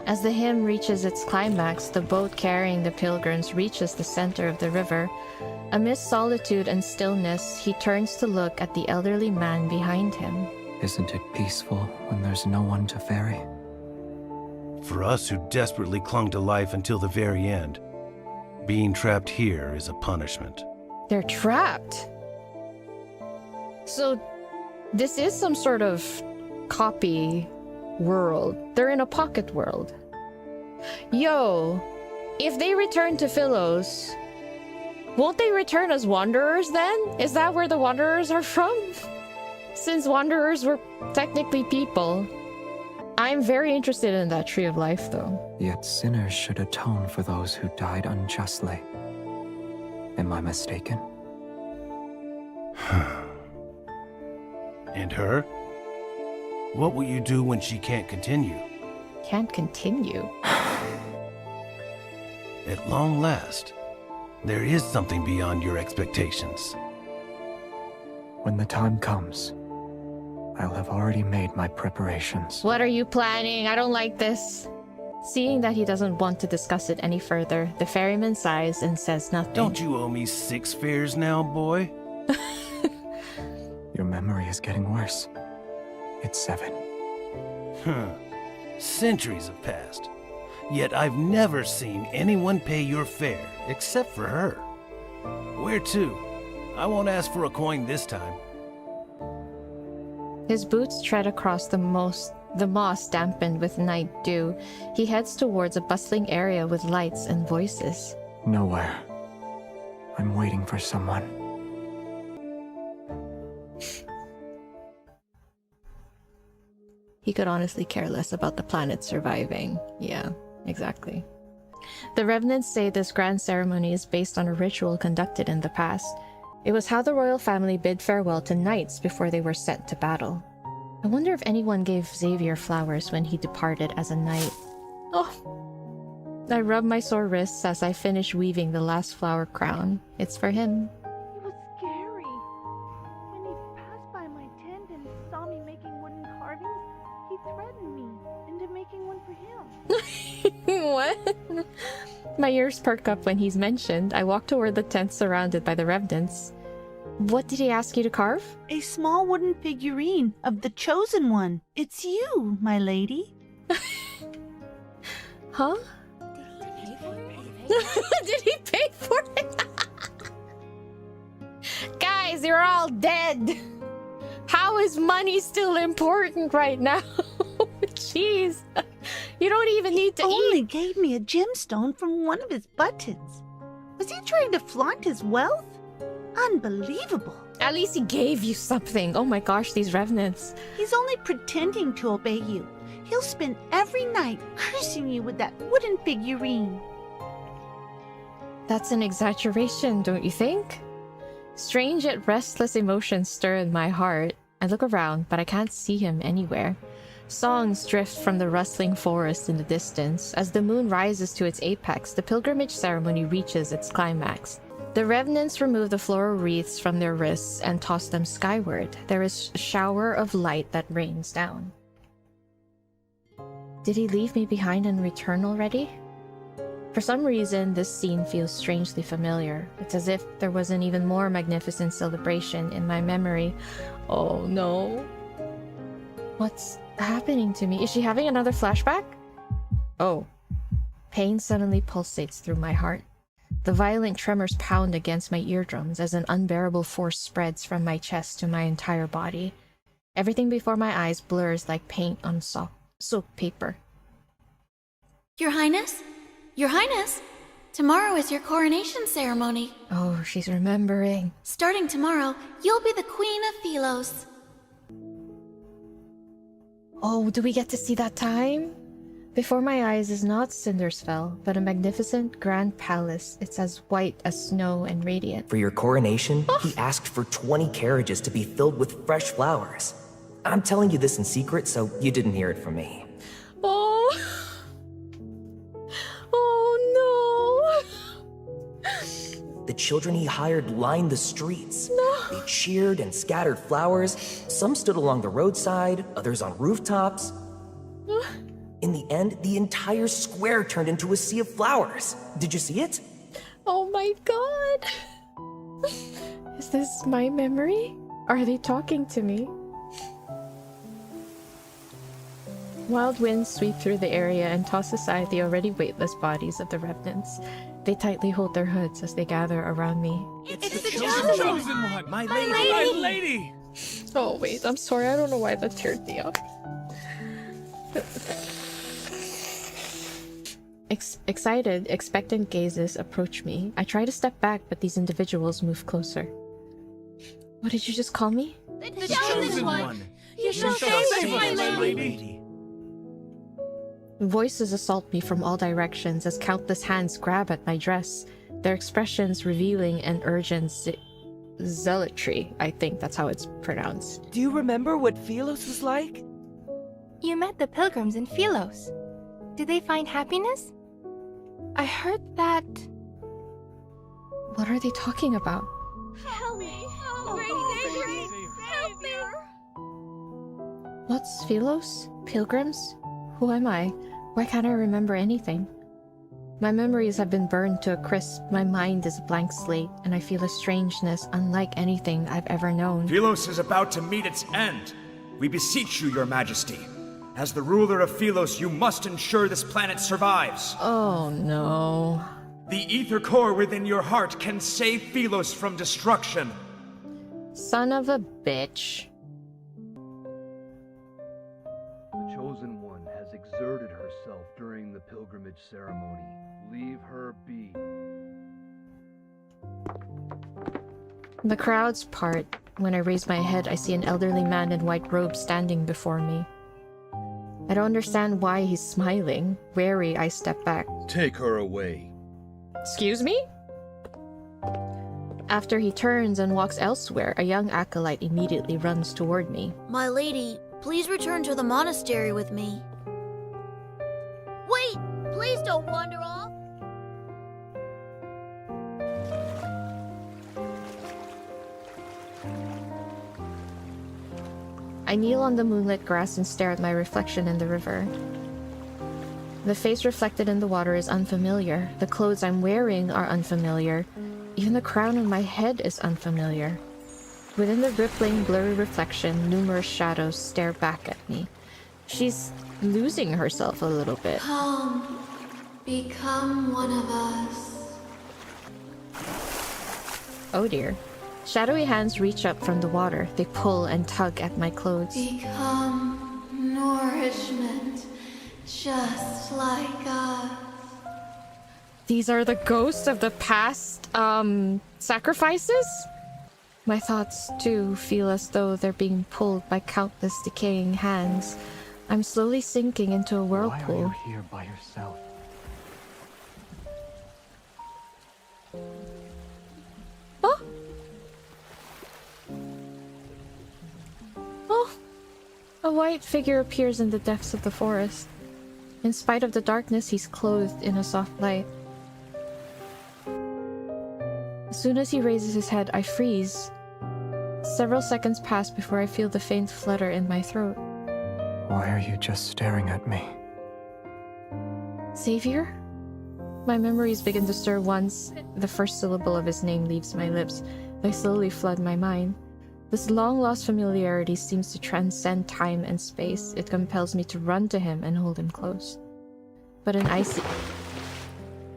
As the hymn reaches its climax, the boat carrying the pilgrims reaches the center of the river. Amidst solitude and stillness, he turns to look at the elderly man behind him. Isn't it peaceful when there's no one to ferry? For us who desperately clung to life until the very end, being trapped here is a punishment. They're trapped. So this is some sort of copy world. They're in a pocket world. Yo, if they return to Philos, won't they return as wanderers then? Is that where the wanderers are from? Since wanderers were technically people. I'm very interested in that Tree of Life though. Yet sinners should atone for those who died unjustly. Am I mistaken? And her? What will you do when she can't continue? Can't continue? At long last, there is something beyond your expectations. When the time comes, I'll have already made my preparations. What are you planning? I don't like this. Seeing that he doesn't want to discuss it any further, the ferryman sighs and says nothing. Don't you owe me 6 fares now, boy? Your memory is getting worse. It's 7. Centuries have passed. Yet I've never seen anyone pay your fare, except for her. Where to? I won't ask for a coin this time. His boots tread across the moss dampened with night dew. He heads towards a bustling area with lights and voices. Nowhere. I'm waiting for someone. He could honestly care less about the planet surviving. Yeah, exactly. The Revenants say this grand ceremony is based on a ritual conducted in the past. It was how the royal family bid farewell to knights before they were sent to battle. I wonder if anyone gave Xavier flowers when he departed as a knight. Oh! I rub my sore wrists as I finish weaving the last flower crown. It's for him. It was scary. When he passed by my tent and saw me making wooden carvings, he threatened me into making one for him. What? My ears perk up when he's mentioned. I walk toward the tent surrounded by the Revenants. What did he ask you to carve? A small wooden figurine of the Chosen One. It's you, my lady. Huh? Did he pay for it? Guys, you're all dead. How is money still important right now? Jeez. You don't even need to Only gave me a gemstone from one of his buttons. Was he trying to flaunt his wealth? Unbelievable. At least he gave you something. Oh my gosh, these Revenants. He's only pretending to obey you. He'll spend every night cursing you with that wooden figurine. That's an exaggeration, don't you think? Strange yet restless emotions stir in my heart. I look around, but I can't see him anywhere. Songs drift from the rustling forest in the distance. As the moon rises to its apex, the pilgrimage ceremony reaches its climax. The Revenants remove the floral wreaths from their wrists and toss them skyward. There is a shower of light that rains down. Did he leave me behind and return already? For some reason, this scene feels strangely familiar. It's as if there was an even more magnificent celebration in my memory. Oh no. What's happening to me? Is she having another flashback? Oh. Pain suddenly pulsates through my heart. The violent tremors pound against my eardrums as an unbearable force spreads from my chest to my entire body. Everything before my eyes blurs like paint on soap paper. Your Highness? Your Highness? Tomorrow is your coronation ceremony. Oh, she's remembering. Starting tomorrow, you'll be the Queen of Philos. Oh, do we get to see that time? Before my eyes is not Cindersfell, but a magnificent grand palace. It's as white as snow and radiant. For your coronation, he asked for 20 carriages to be filled with fresh flowers. I'm telling you this in secret, so you didn't hear it from me. Oh. Oh no. The children he hired lined the streets. No. They cheered and scattered flowers. Some stood along the roadside, others on rooftops. In the end, the entire square turned into a sea of flowers. Did you see it? Oh my god. Is this my memory? Are they talking to me? Wild winds sweep through the area and toss aside the already weightless bodies of the remnants. They tightly hold their hoods as they gather around me. It's the chosen one! My lady! Oh wait, I'm sorry, I don't know why that teared me up. Excited, expectant gazes approach me. I try to step back, but these individuals move closer. What did you just call me? The chosen one! You shall save us, my lady! Voices assault me from all directions as countless hands grab at my dress, their expressions revealing an urgent zealotry. I think that's how it's pronounced. Do you remember what Philos was like? You met the pilgrims in Philos. Did they find happiness? I heard that... What are they talking about? Help me! Help me! What's Philos? Pilgrims? Who am I? Why can't I remember anything? My memories have been burned to a crisp, my mind is a blank slate, and I feel a strangeness unlike anything I've ever known. Philos is about to meet its end. We beseech you, your majesty. As the ruler of Philos, you must ensure this planet survives. Oh no. The ether core within your heart can save Philos from destruction. Son of a bitch. The Chosen One has exerted herself during the pilgrimage ceremony. Leave her be. The crowds part. When I raise my head, I see an elderly man in white robes standing before me. I don't understand why he's smiling. Wary, I step back. Take her away. Excuse me? After he turns and walks elsewhere, a young acolyte immediately runs toward me. My lady, please return to the monastery with me. Wait! Please don't wander off! I kneel on the moonlit grass and stare at my reflection in the river. The face reflected in the water is unfamiliar. The clothes I'm wearing are unfamiliar. Even the crown on my head is unfamiliar. Within the rippling, blurry reflection, numerous shadows stare back at me. She's losing herself a little bit. Come, become one of us. Oh dear. Shadowy hands reach up from the water. They pull and tug at my clothes. Become nourishment, just like us. These are the ghosts of the past, sacrifices? My thoughts, too, feel as though they're being pulled by countless decaying hands. I'm slowly sinking into a whirlpool. Why are you here by yourself? Oh! Oh! A white figure appears in the depths of the forest. In spite of the darkness, he's clothed in a soft light. As soon as he raises his head, I freeze. Several seconds pass before I feel the faint flutter in my throat. Why are you just staring at me? Xavier? My memories begin to stir once the first syllable of his name leaves my lips. They slowly flood my mind. This long-lost familiarity seems to transcend time and space. It compels me to run to him and hold him close. But an icy...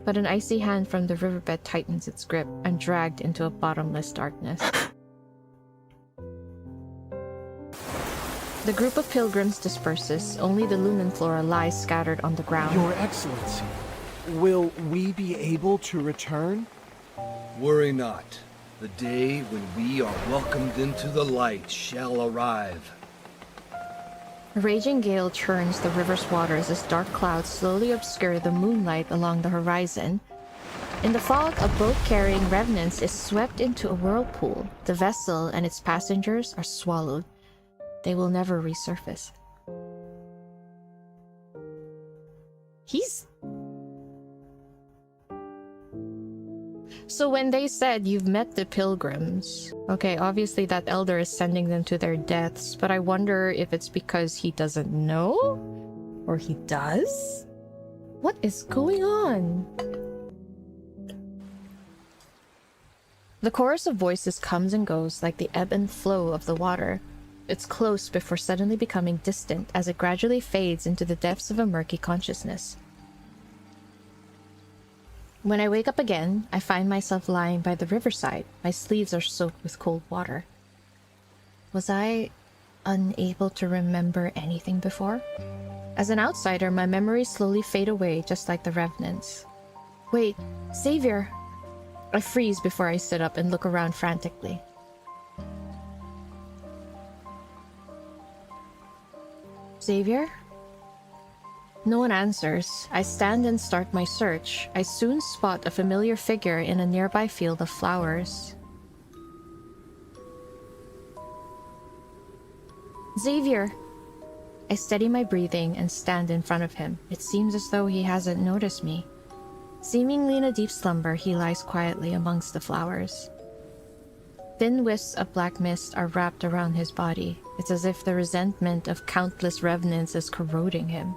but an icy hand from the riverbed tightens its grip and dragged into a bottomless darkness. The group of pilgrims disperses. Only the lumen flora lies scattered on the ground. Your Excellency, will we be able to return? Worry not. The day when we are welcomed into the light shall arrive. A raging gale churns the river's waters as dark clouds slowly obscure the moonlight along the horizon. In the fog, a boat carrying revenants is swept into a whirlpool. The vessel and its passengers are swallowed. They will never resurface. So when they said you've met the pilgrims, okay, obviously that elder is sending them to their deaths, but I wonder if it's because he doesn't know? Or he does? What is going on? The chorus of voices comes and goes like the ebb and flow of the water. It's close before suddenly becoming distant as it gradually fades into the depths of a murky consciousness. When I wake up again, I find myself lying by the riverside. My sleeves are soaked with cold water. Was I unable to remember anything before? As an outsider, my memories slowly fade away just like the revenants. Wait, Xavier! I freeze before I sit up and look around frantically. Xavier? No one answers. I stand and start my search. I soon spot a familiar figure in a nearby field of flowers. Xavier! I steady my breathing and stand in front of him. It seems as though he hasn't noticed me. Seemingly in a deep slumber, he lies quietly amongst the flowers. Thin wisps of black mist are wrapped around his body. It's as if the resentment of countless revenants is corroding him.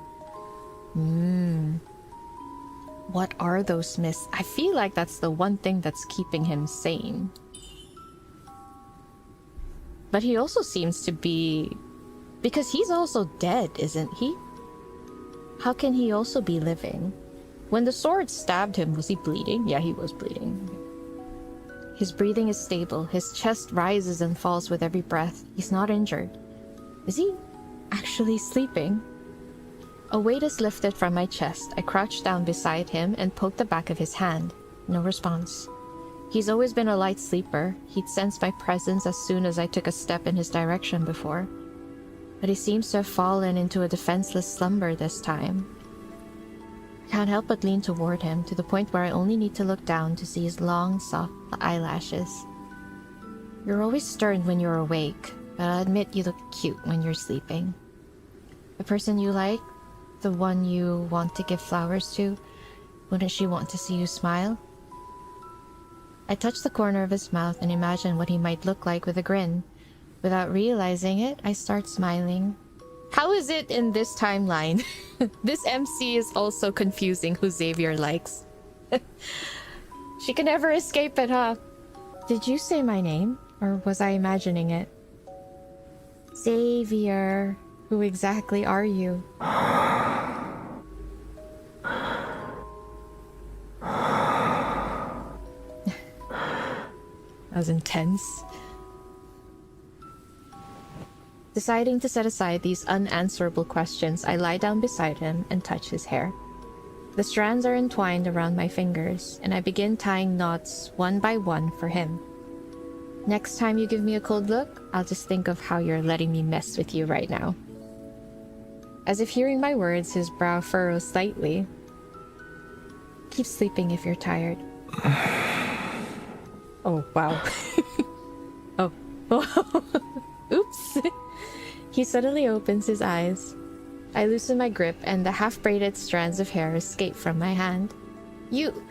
What are those mists? I feel like that's the one thing that's keeping him sane. But he also seems to be... Because he's also dead, isn't he? How can he also be living? When the sword stabbed him, was he bleeding? Yeah, he was bleeding. His breathing is stable. His chest rises and falls with every breath. He's not injured. Is he actually sleeping? A weight is lifted from my chest. I crouch down beside him and poke the back of his hand. No response. He's always been a light sleeper. He'd sensed my presence as soon as I took a step in his direction before. But he seems to have fallen into a defenseless slumber this time. I can't help but lean toward him, to the point where I only need to look down to see his long, soft eyelashes. You're always stern when you're awake, but I'll admit you look cute when you're sleeping. The person you like, the one you want to give flowers to, wouldn't she want to see you smile? I touch the corner of his mouth and imagine what he might look like with a grin. Without realizing it, I start smiling. How is it in this timeline? This MC is also confusing who Xavier likes. She can never escape it, huh? Did you say my name? Or was I imagining it? Xavier, who exactly are you? That was intense. Deciding to set aside these unanswerable questions, I lie down beside him and touch his hair. The strands are entwined around my fingers, and I begin tying knots one by one for him. Next time you give me a cold look, I'll just think of how you're letting me mess with you right now. As if hearing my words, his brow furrows slightly. Keep sleeping if you're tired. Oh, wow. Oh. Oops. He suddenly opens his eyes. I loosen my grip and the half-braided strands of hair escape from my hand. You...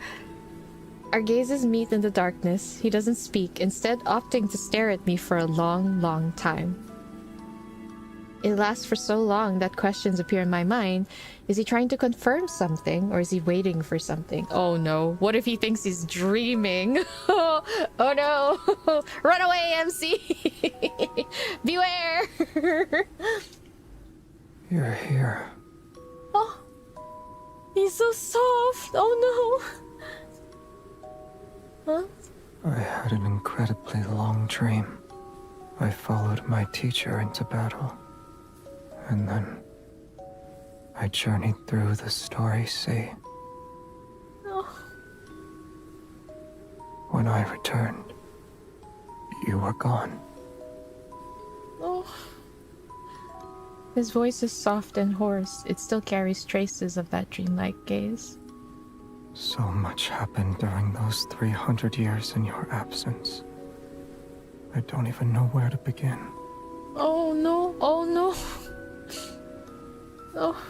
Our gazes meet in the darkness. He doesn't speak, instead opting to stare at me for a long, long time. It lasts for so long that questions appear in my mind. Is he trying to confirm something, or is he waiting for something? Oh no, what if he thinks he's dreaming? Oh no! Run away, MC! Beware! You're here. Oh, he's so soft. Oh Huh? I had an incredibly long dream. I followed my teacher into battle. And then I journeyed through the Starry Sea. Oh. When I returned, you were gone. Oh. His voice is soft and hoarse. It still carries traces of that dreamlike gaze. So much happened during those 300 years in your absence. I don't even know where to begin. Oh no, oh no. Oh.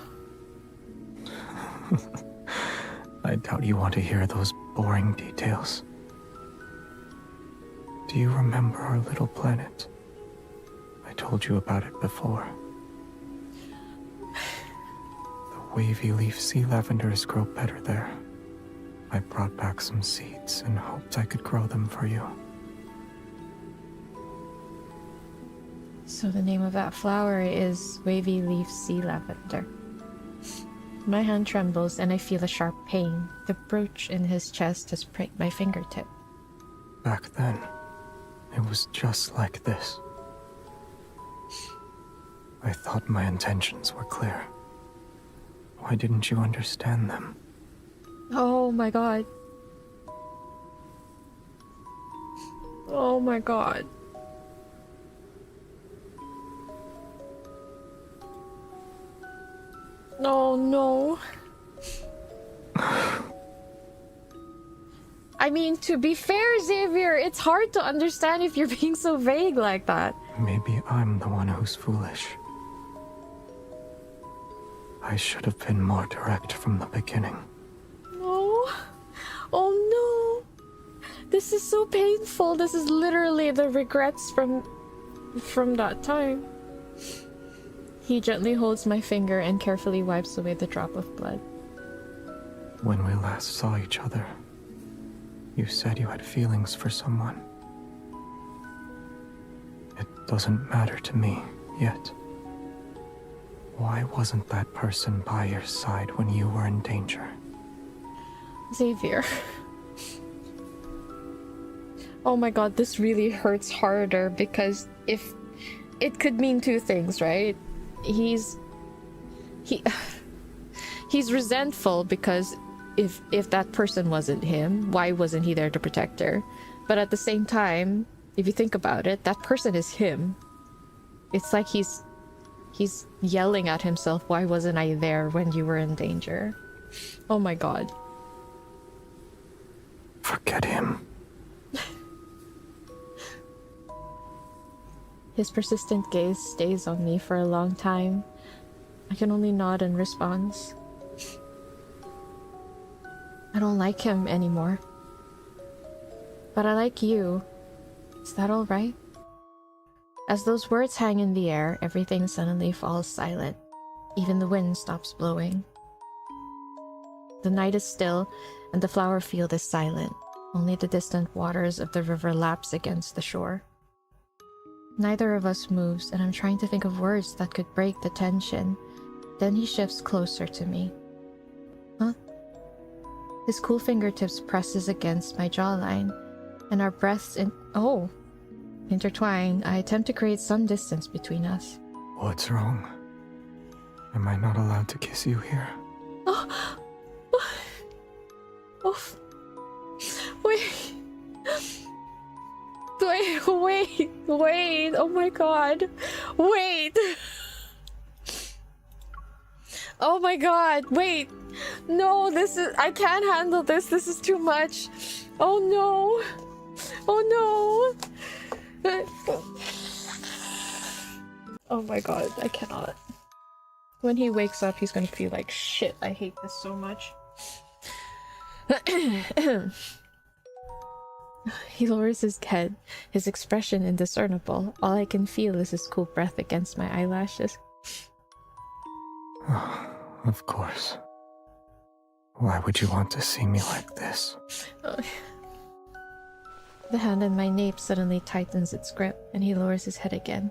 I doubt you want to hear those boring details. Do you remember our little planet? I told you about it before. The wavy leaf sea lavenders grow better there. I brought back some seeds and hoped I could grow them for you. So the name of that flower is wavy leaf sea lavender. My hand trembles and I feel a sharp pain. The brooch in his chest has pricked my fingertip. Back then, it was just like this. I thought my intentions were clear. Why didn't you understand them? Oh my god. Oh my god. Oh no. I mean, to be fair, Xavier, it's hard to understand if you're being so vague like that. Maybe I'm the one who's foolish. I should have been more direct from the beginning. No. Oh no. This is so painful. This is literally the regrets from that time. He gently holds my finger and carefully wipes away the drop of blood. When we last saw each other, you said you had feelings for someone. It doesn't matter to me yet. Why wasn't that person by your side when you were in danger? Xavier. Oh my god, this really hurts harder because if it could mean two things, right? He's resentful because if that person wasn't him, why wasn't he there to protect her? But at the same time, if you think about it, that person is him. It's like he's yelling at himself, why wasn't I there when you were in danger? Oh my god. Forget him. His persistent gaze stays on me for a long time. I can only nod in response. I don't like him anymore. But I like you. Is that all right? As those words hang in the air, everything suddenly falls silent. Even the wind stops blowing. The night is still, and the flower field is silent. Only the distant waters of the river laps against the shore. Neither of us moves, and I'm trying to think of words that could break the tension. Then he shifts closer to me. Huh? His cool fingertips presses against my jawline, and our breaths intertwine. I attempt to create some distance between us. What's wrong? Am I not allowed to kiss you here? Oh. Wait. Wait. Oh my god. Wait. Oh my god. Wait. No, I can't handle this. This is too much. Oh no. Oh no. Oh my god, I cannot. When he wakes up, he's gonna feel like shit. I hate this so much. He lowers his head, his expression indiscernible. All I can feel is his cool breath against my eyelashes. Of course. Why would you want to see me like this? The hand in my nape suddenly tightens its grip, and he lowers his head again.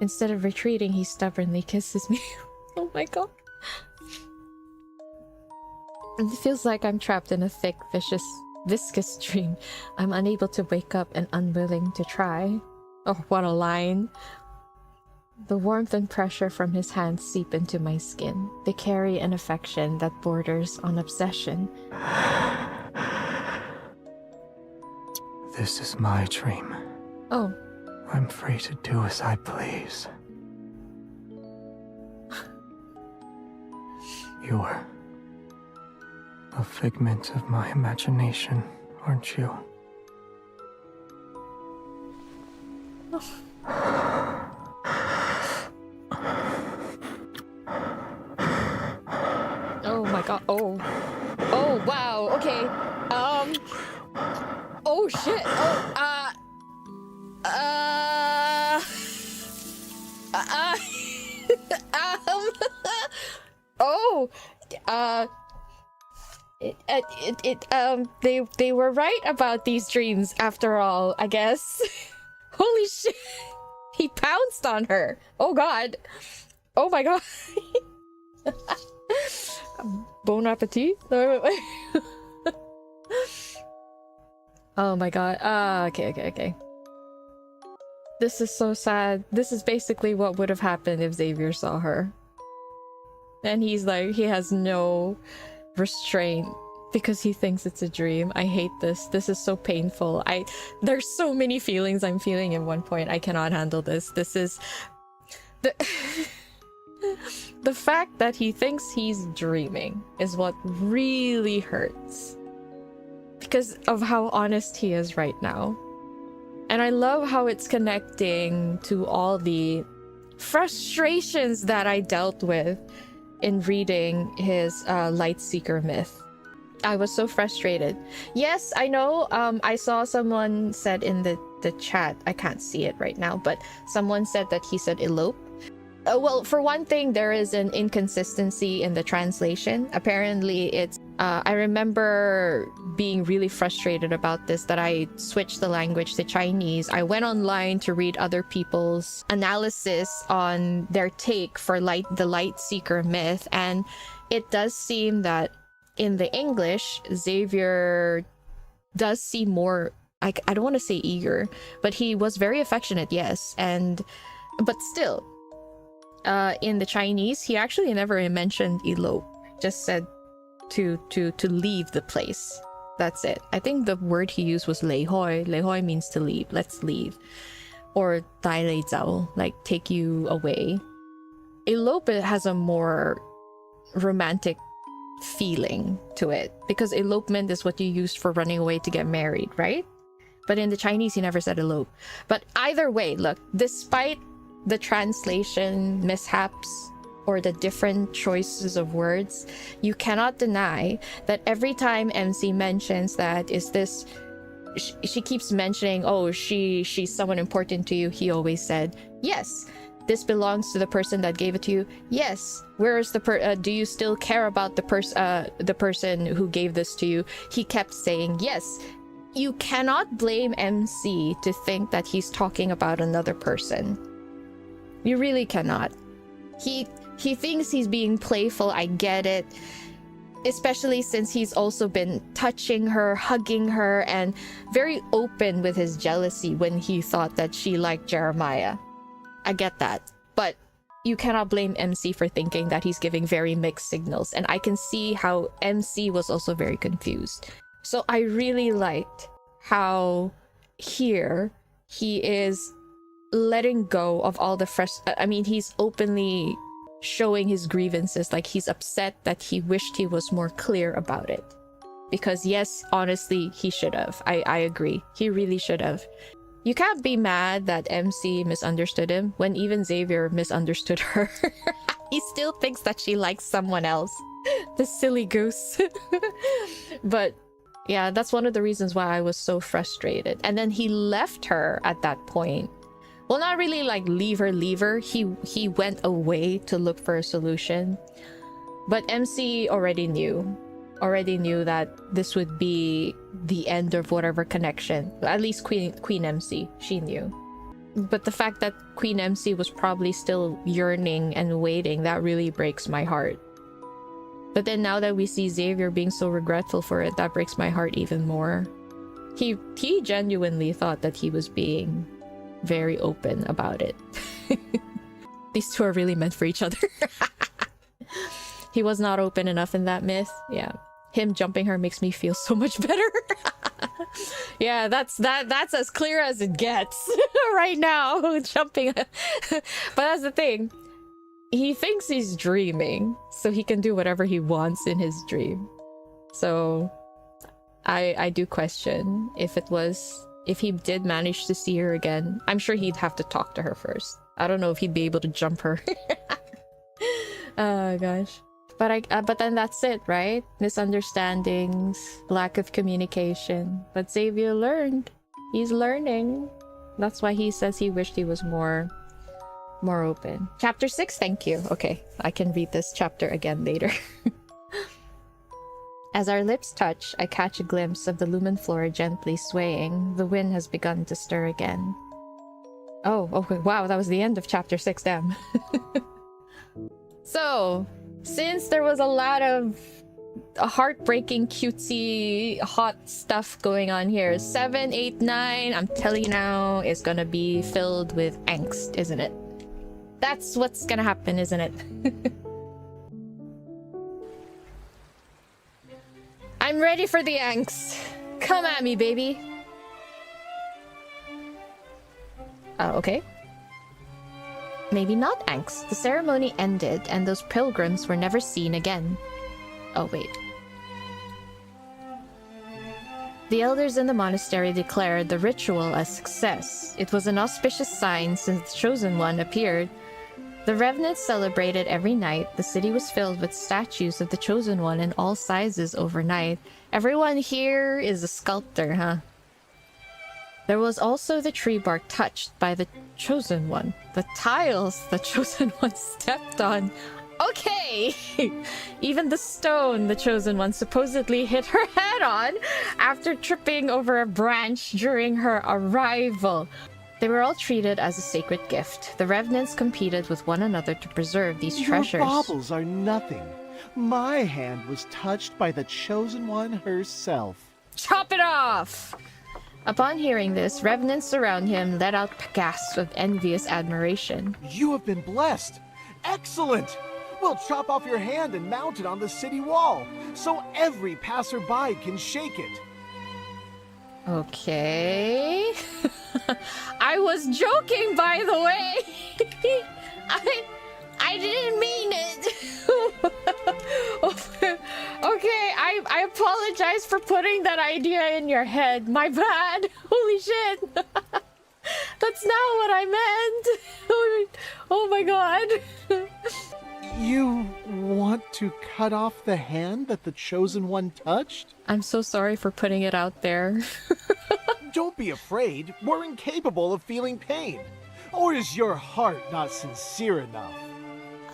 Instead of retreating, he stubbornly kisses me. Oh my god. It feels like I'm trapped in a thick, vicious viscous dream. I'm unable to wake up and unwilling to try. Oh, what a line. The warmth and pressure from his hands seep into my skin. They carry an affection that borders on obsession. This is my dream. Oh. I'm free to do as I please. You're a figment of my imagination, aren't you? Oh my god. Oh. Oh, wow. Okay. Oh shit. They were right about these dreams after all, I guess. Holy shit. He pounced on her. Oh god. Oh my god. Bon appetit? Oh my god. Okay. This is so sad. This is basically what would have happened if Xavier saw her. And he's like, he has no restraint because he thinks it's a dream. I hate this. This is so painful. There's so many feelings I'm feeling in one point. I cannot handle this. This is the fact that he thinks he's dreaming is what really hurts because of how honest he is right now. And I love how it's connecting to all the frustrations that I dealt with in reading his Lightseeker myth. I was so frustrated. Yes, I know. I saw someone said in the chat, I can't see it right now, but someone said that he said elope. Well, for one thing, there is an inconsistency in the translation. Apparently, it's... I remember being really frustrated about this, that I switched the language to Chinese. I went online to read other people's analysis on their take for the Lightseeker myth, and it does seem that in the English, Xavier does seem more... I don't want to say eager, but he was very affectionate, yes. But still... in the Chinese, he actually never mentioned elope, just said to leave the place. That's it. I think the word he used was 雷会. 雷会 means to leave. Let's leave. Or 带你走, like take you away. Elope has a more romantic feeling to it because elopement is what you used for running away to get married, right? But in the Chinese, he never said elope. But either way, look, despite the translation mishaps or the different choices of words, you cannot deny that every time MC mentions that she keeps mentioning, oh, she's someone important to you, he always said, yes, this belongs to the person that gave it to you. Yes, where is do you still care about the person who gave this to you? He kept saying yes. You cannot blame MC to think that he's talking about another person. You really cannot. He thinks he's being playful, I get it. Especially since he's also been touching her, hugging her, and very open with his jealousy when he thought that she liked Jeremiah. I get that. But you cannot blame MC for thinking that he's giving very mixed signals. And I can see how MC was also very confused. So I really liked how here he is letting go of all the he's openly showing his grievances, like he's upset that he wished he was more clear about it. Because yes, honestly, he should have. I agree. He really should have. You can't be mad that MC misunderstood him when even Xavier misunderstood her. He still thinks that she likes someone else. The silly goose. But yeah, that's one of the reasons why I was so frustrated. And then he left her at that point. Well, not really like leave her. He went away to look for a solution. But MC already knew that this would be the end of whatever connection. At least Queen MC, she knew. But the fact that Queen MC was probably still yearning and waiting, that really breaks my heart. But then now that we see Xavier being so regretful for it, that breaks my heart even more. He genuinely thought that he was being very open about it. These two are really meant for each other. He was not open enough in that myth. Yeah. Him jumping her makes me feel so much better. Yeah, that's as clear as it gets right now. Jumping. But that's the thing. He thinks he's dreaming, so he can do whatever he wants in his dream. So I do question if he did manage to see her again. I'm sure he'd have to talk to her first. I don't know if he'd be able to jump her. Oh gosh. But then that's it, right? Misunderstandings, lack of communication. But Xavier learned. He's learning. That's why he says he wished he was more open. Chapter 6, thank you. Okay, I can read this chapter again later. As our lips touch, I catch a glimpse of the lumen floor gently swaying. The wind has begun to stir again. Oh, okay, wow, that was the end of chapter 6, damn. So, since there was a lot of heartbreaking, cutesy, hot stuff going on here, 7, 8, 9, I'm telling you now, is gonna be filled with angst, isn't it? That's what's gonna happen, isn't it? I'm ready for the angst. Come at me, baby. Okay. Maybe not angst. The ceremony ended, and those pilgrims were never seen again. Oh, wait. The elders in the monastery declared the ritual a success. It was an auspicious sign since the Chosen One appeared. The revenants celebrated every night. The city was filled with statues of the Chosen One in all sizes overnight. Everyone here is a sculptor, huh? There was also the tree bark touched by the Chosen One. The tiles the Chosen One stepped on. Okay! Even the stone the Chosen One supposedly hit her head on after tripping over a branch during her arrival. They were all treated as a sacred gift. The revenants competed with one another to preserve these treasures. Your baubles are nothing. My hand was touched by the Chosen One herself. Chop it off! Upon hearing this, revenants around him let out gasps of envious admiration. You have been blessed. Excellent! We'll chop off your hand and mount it on the city wall, so every passerby can shake it. Okay. I was joking, by the way. I didn't mean it. Okay, I apologize for putting that idea in your head. My bad. Holy shit. That's not what I meant. Oh my god. You want to cut off the hand that the Chosen One touched? I'm so sorry for putting it out there. Don't be afraid. We're incapable of feeling pain. Or is your heart not sincere enough?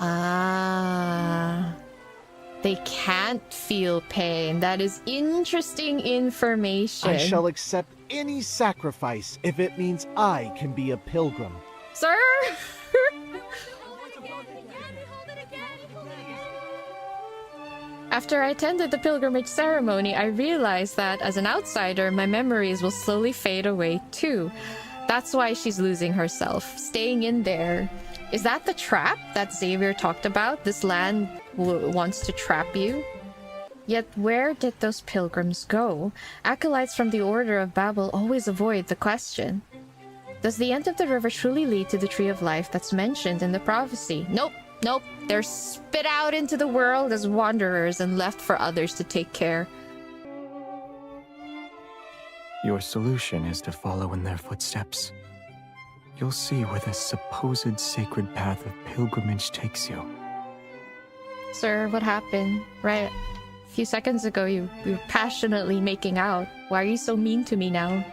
Ah. They can't feel pain. That is interesting information. I shall accept any sacrifice if it means I can be a pilgrim. Sir? After I attended the pilgrimage ceremony, I realized that as an outsider, my memories will slowly fade away too. That's why she's losing herself, staying in there. Is that the trap that Xavier talked about? This land wants to trap you? Yet where did those pilgrims go? Acolytes from the Order of Babel always avoid the question. Does the end of the river truly lead to the tree of life that's mentioned in the prophecy? Nope. Nope, they're spit out into the world as wanderers and left for others to take care. Your solution is to follow in their footsteps. You'll see where the supposed sacred path of pilgrimage takes you. Sir, what happened? Right, a few seconds ago you were passionately making out. Why are you so mean to me now?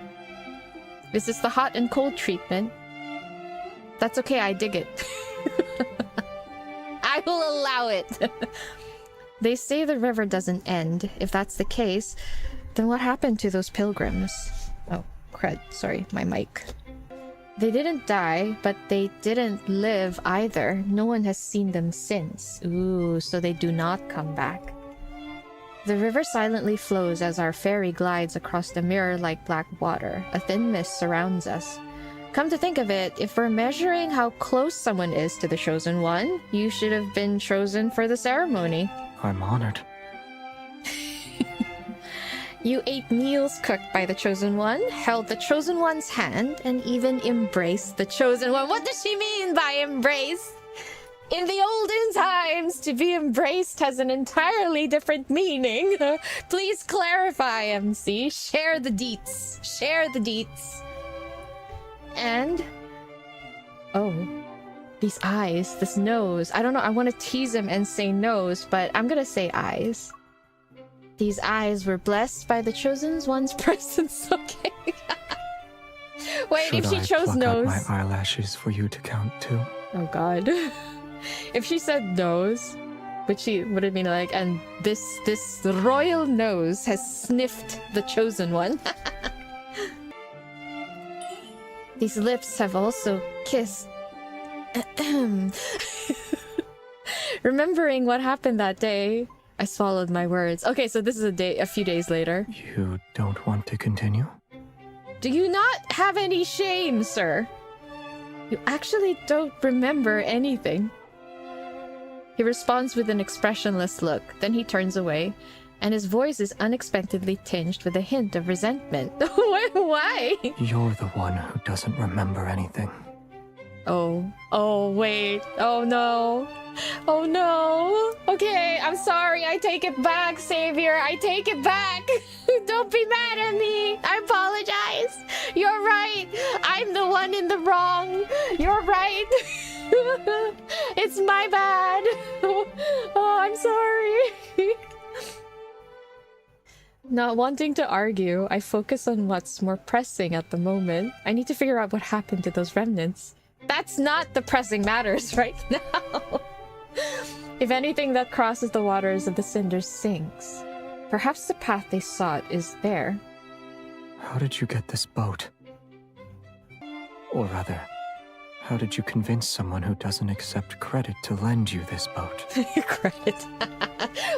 Is this the hot and cold treatment? That's okay, I dig it. I will allow it. They say the river doesn't end. If that's the case, then what happened to those pilgrims? Oh, crud. Sorry, my mic. They didn't die, but they didn't live either. No one has seen them since. Ooh, so they do not come back. The river silently flows as our ferry glides across the mirror-like black water. A thin mist surrounds us. Come to think of it, if we're measuring how close someone is to the Chosen One, you should have been chosen for the ceremony. I'm honored. You ate meals cooked by the Chosen One, held the Chosen One's hand, and even embraced the Chosen One. What does she mean by embrace? In the olden times, to be embraced has an entirely different meaning. Please clarify, MC. Share the deets. Share the deets. And... oh. These eyes, this nose. I don't know, I want to tease him and say nose, but I'm gonna say eyes. These eyes were blessed by the Chosen One's presence. Okay. Wait, Should if she I chose pluck nose... out my eyelashes for you to count too? Oh god. If she said nose, would it mean like, and this royal nose has sniffed the Chosen One? These lips have also kissed. Remembering what happened that day, I swallowed my words. Okay, so this is a few days later. You don't want to continue? Do you not have any shame, sir? You actually don't remember anything. He responds with an expressionless look, then he turns away, and his voice is unexpectedly tinged with a hint of resentment. Why? You're the one who doesn't remember anything. Oh, wait. Oh, no. Oh, no. Okay, I'm sorry. I take it back, Xavier. I take it back. Don't be mad at me. I apologize. You're right. I'm the one in the wrong. You're right. It's my bad. Oh, I'm sorry. Not wanting to argue, I focus on what's more pressing at the moment. I need to figure out what happened to those remnants. That's not the pressing matters right now. If anything that crosses the waters of the cinders sinks, perhaps the path they sought is there. How did you get this boat? Or rather, how did you convince someone who doesn't accept credit to lend you this boat? Credit.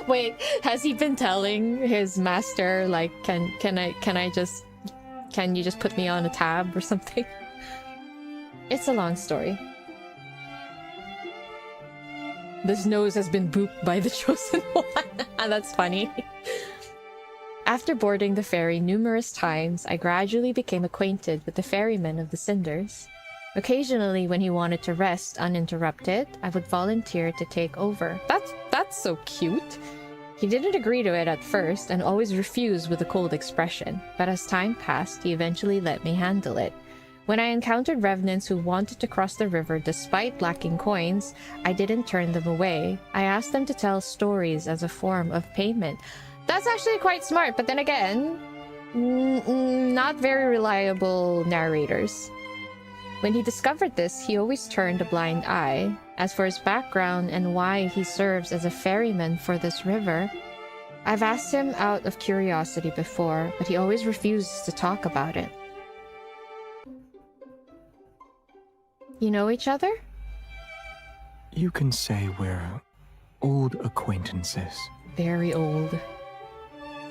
Wait, has he been telling his master, like, can you just put me on a tab or something? It's a long story. This nose has been booped by the Chosen One. That's funny. After boarding the ferry numerous times, I gradually became acquainted with the ferryman of the Cinders. Occasionally, when he wanted to rest uninterrupted, I would volunteer to take over. That's so cute. He didn't agree to it at first and always refused with a cold expression, but as time passed, he eventually let me handle it. When I encountered revenants who wanted to cross the river despite lacking coins, I didn't turn them away. I asked them to tell stories as a form of payment. That's actually quite smart, but then again, not very reliable narrators. When he discovered this, he always turned a blind eye. As for his background and why he serves as a ferryman for this river, I've asked him out of curiosity before, but he always refuses to talk about it. You know each other? You can say we're old acquaintances. Very old.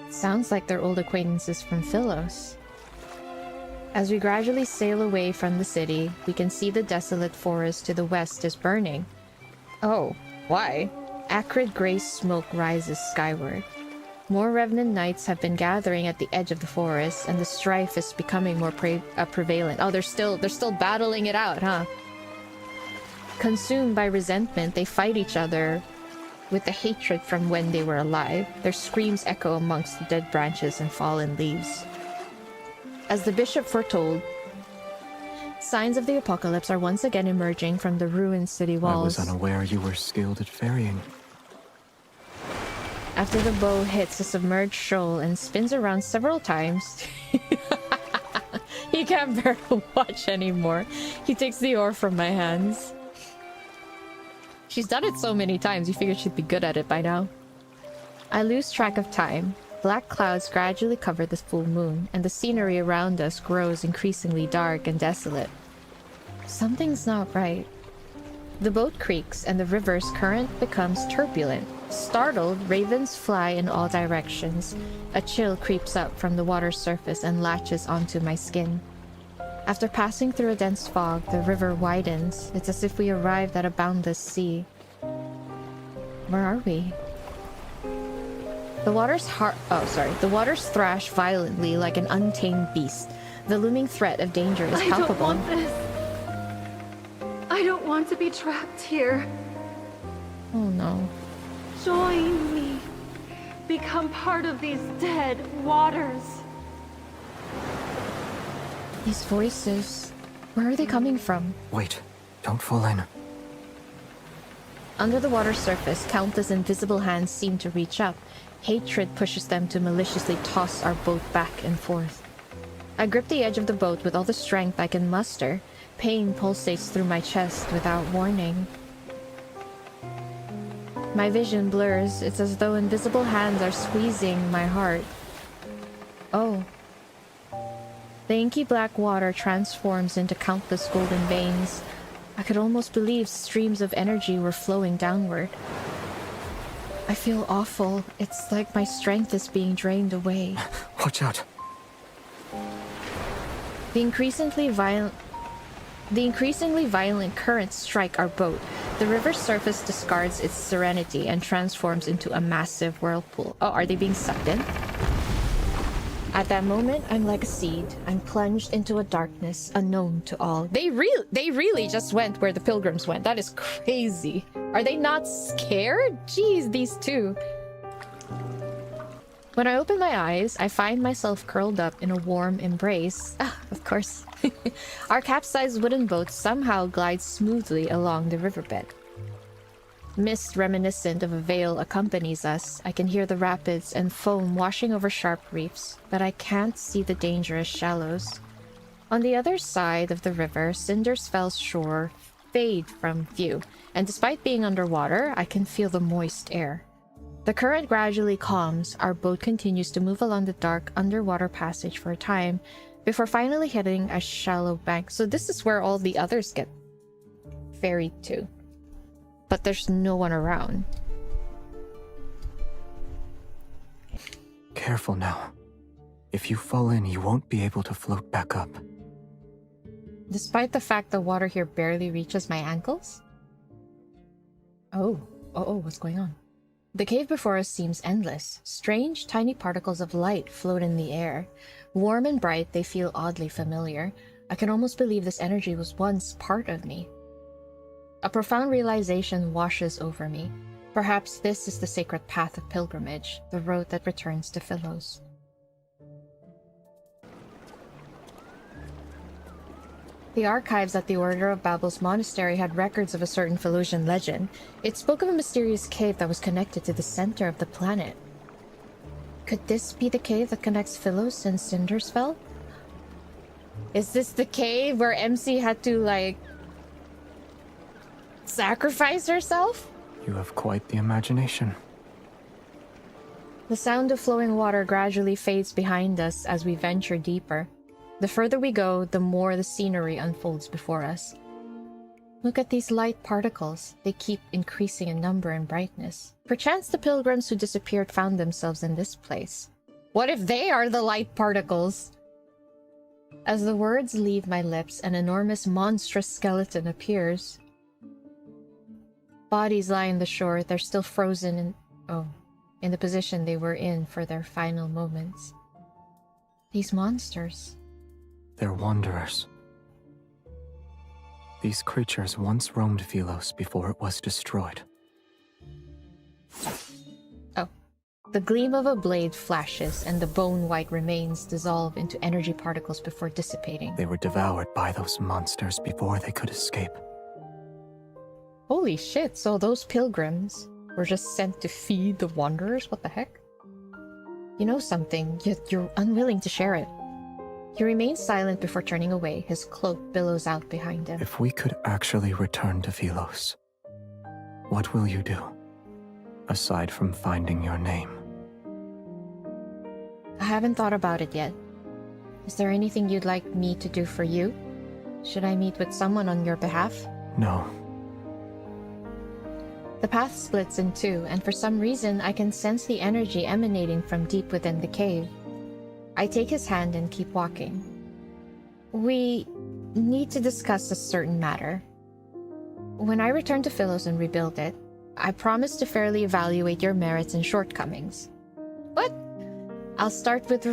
Sounds like they're old acquaintances from Philos. As we gradually sail away from the city, we can see the desolate forest to the west is burning. Oh, why? Acrid gray smoke rises skyward. More revenant knights have been gathering at the edge of the forest, and the strife is becoming more prevalent. Oh, they're still battling it out, huh? Consumed by resentment, they fight each other with the hatred from when they were alive. Their screams echo amongst the dead branches and fallen leaves. As the bishop foretold, signs of the apocalypse are once again emerging from the ruined city walls. I was unaware you were skilled at ferrying. After the bow hits a submerged shoal and spins around several times, he can't bear to watch anymore. He takes the oar from my hands. She's done it so many times, you figured she'd be good at it by now. I lose track of time. Black clouds gradually cover the full moon, and the scenery around us grows increasingly dark and desolate. Something's not right. The boat creaks and the river's current becomes turbulent. Startled, ravens fly in all directions. A chill creeps up from the water's surface and latches onto my skin. After passing through a dense fog, the river widens. It's as if we arrived at a boundless sea. Where are we? The waters thrash violently like an untamed beast. The looming threat of danger is palpable. I don't want this. I don't want to be trapped here. Oh no. Join me. Become part of these dead waters. These voices, where are they coming from? Wait, don't fall in. Under the water's surface, countless invisible hands seem to reach up. Hatred pushes them to maliciously toss our boat back and forth. I grip the edge of the boat with all the strength I can muster. Pain pulsates through my chest without warning. My vision blurs. It's as though invisible hands are squeezing my heart. Oh. The inky black water transforms into countless golden veins. I could almost believe streams of energy were flowing downward. I feel awful. It's like my strength is being drained away. Watch out. The increasingly violent currents strike our boat. The river's surface discards its serenity and transforms into a massive whirlpool. Oh, are they being sucked in? At that moment, I'm like a seed. I'm plunged into a darkness unknown to all. They really just went where the pilgrims went. That is crazy. Are they not scared? Jeez, these two. When I open my eyes, I find myself curled up in a warm embrace. Ah, of course. Our capsized wooden boat somehow glides smoothly along the riverbed. Mist reminiscent of a veil accompanies us. I can hear the rapids and foam washing over sharp reefs, but I can't see the dangerous shallows. On the other side of the river, Cindersfell's shore fade from view, and despite being underwater, I can feel the moist air. The current gradually calms. Our boat continues to move along the dark underwater passage for a time, before finally hitting a shallow bank. So this is where all the others get ferried to. But there's no one around. Careful now. If you fall in, you won't be able to float back up. Despite the fact the water here barely reaches my ankles? Oh, what's going on? The cave before us seems endless. Strange, tiny particles of light float in the air. Warm and bright, they feel oddly familiar. I can almost believe this energy was once part of me. A profound realization washes over me. Perhaps this is the sacred path of pilgrimage, the road that returns to Philos. The archives at the Order of Babel's monastery had records of a certain Philosian legend. It spoke of a mysterious cave that was connected to the center of the planet. Could this be the cave that connects Philos and Cindersfell? Is this the cave where MC had to, like, sacrifice herself? You have quite the imagination. The sound of flowing water gradually fades behind us as we venture deeper. The further we go, the more the scenery unfolds before us. Look at these light particles. They keep increasing in number and brightness. Perchance the pilgrims who disappeared found themselves in this place. What if they are the light particles? As the words leave my lips, an enormous monstrous skeleton appears. Bodies lie on the shore. They're still frozen in the position they were in for their final moments. These monsters. They're wanderers. These creatures once roamed Philos before it was destroyed. Oh. The gleam of a blade flashes, and the bone-white remains dissolve into energy particles before dissipating. They were devoured by those monsters before they could escape. Holy shit, so those pilgrims were just sent to feed the wanderers? What the heck? You know something, yet you're unwilling to share it. He remains silent before turning away. His cloak billows out behind him. If we could actually return to Philos, what will you do? Aside from finding your name. I haven't thought about it yet. Is there anything you'd like me to do for you? Should I meet with someone on your behalf? No. The path splits in two, and for some reason I can sense the energy emanating from deep within the cave. I take his hand and keep walking. We need to discuss a certain matter. When I return to Philos and rebuild it, I promise to fairly evaluate your merits and shortcomings. But I'll start with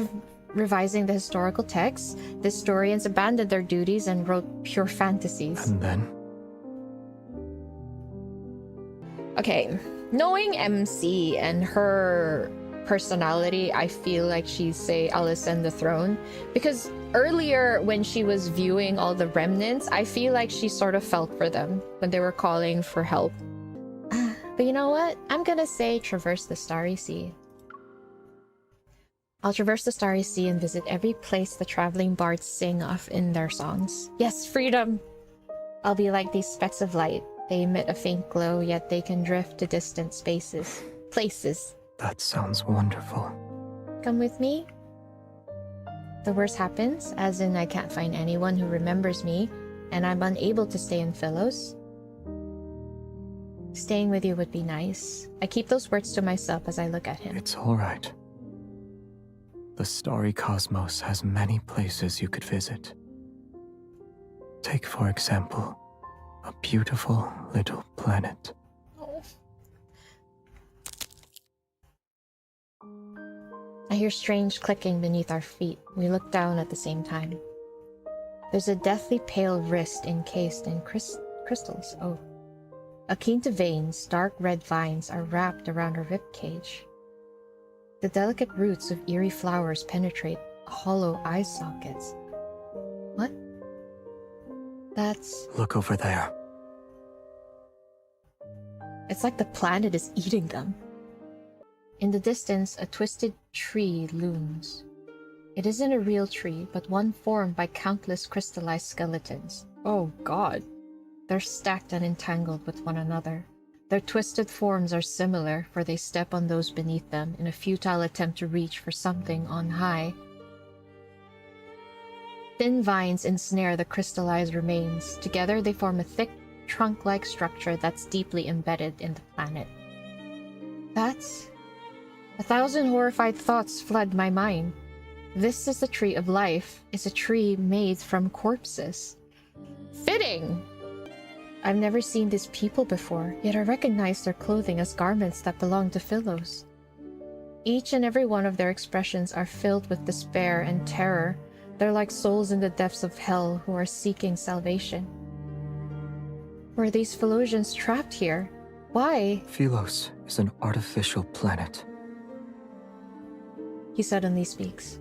revising the historical texts. The historians abandoned their duties and wrote pure fantasies. And then? Okay, knowing MC and her personality, I feel like she's, say, Alysanne the Throne. Because earlier, when she was viewing all the remnants, I feel like she sort of felt for them when they were calling for help. But you know what? I'm gonna say traverse the Starry Sea. I'll traverse the Starry Sea and visit every place the traveling bards sing of in their songs. Yes, freedom! I'll be like these specks of light. They emit a faint glow, yet they can drift to distant spaces. Places. That sounds wonderful. Come with me? The worst happens, as in I can't find anyone who remembers me, and I'm unable to stay in Philos. Staying with you would be nice. I keep those words to myself as I look at him. It's all right. The starry cosmos has many places you could visit. Take, for example, a beautiful little planet. Oh. I hear strange clicking beneath our feet. We look down at the same time. There's a deathly pale wrist encased in crystals. Oh. Akin to veins, dark red vines are wrapped around her ribcage. The delicate roots of eerie flowers penetrate hollow eye sockets. What? That's... Look over there. It's like the planet is eating them. In the distance, a twisted tree looms. It isn't a real tree, but one formed by countless crystallized skeletons. Oh god. They're stacked and entangled with one another. Their twisted forms are similar, for they step on those beneath them in a futile attempt to reach for something on high. Thin vines ensnare the crystallized remains. Together they form a thick, trunk-like structure that's deeply embedded in the planet. That's... 1,000 horrified thoughts flood my mind. This is the tree of life, is a tree made from corpses. Fitting! I've never seen these people before, yet I recognize their clothing as garments that belong to Philos. Each and every one of their expressions are filled with despair and terror. They're like souls in the depths of hell who are seeking salvation. Were these Philosians trapped here? Why? Philos is an artificial planet. He suddenly speaks.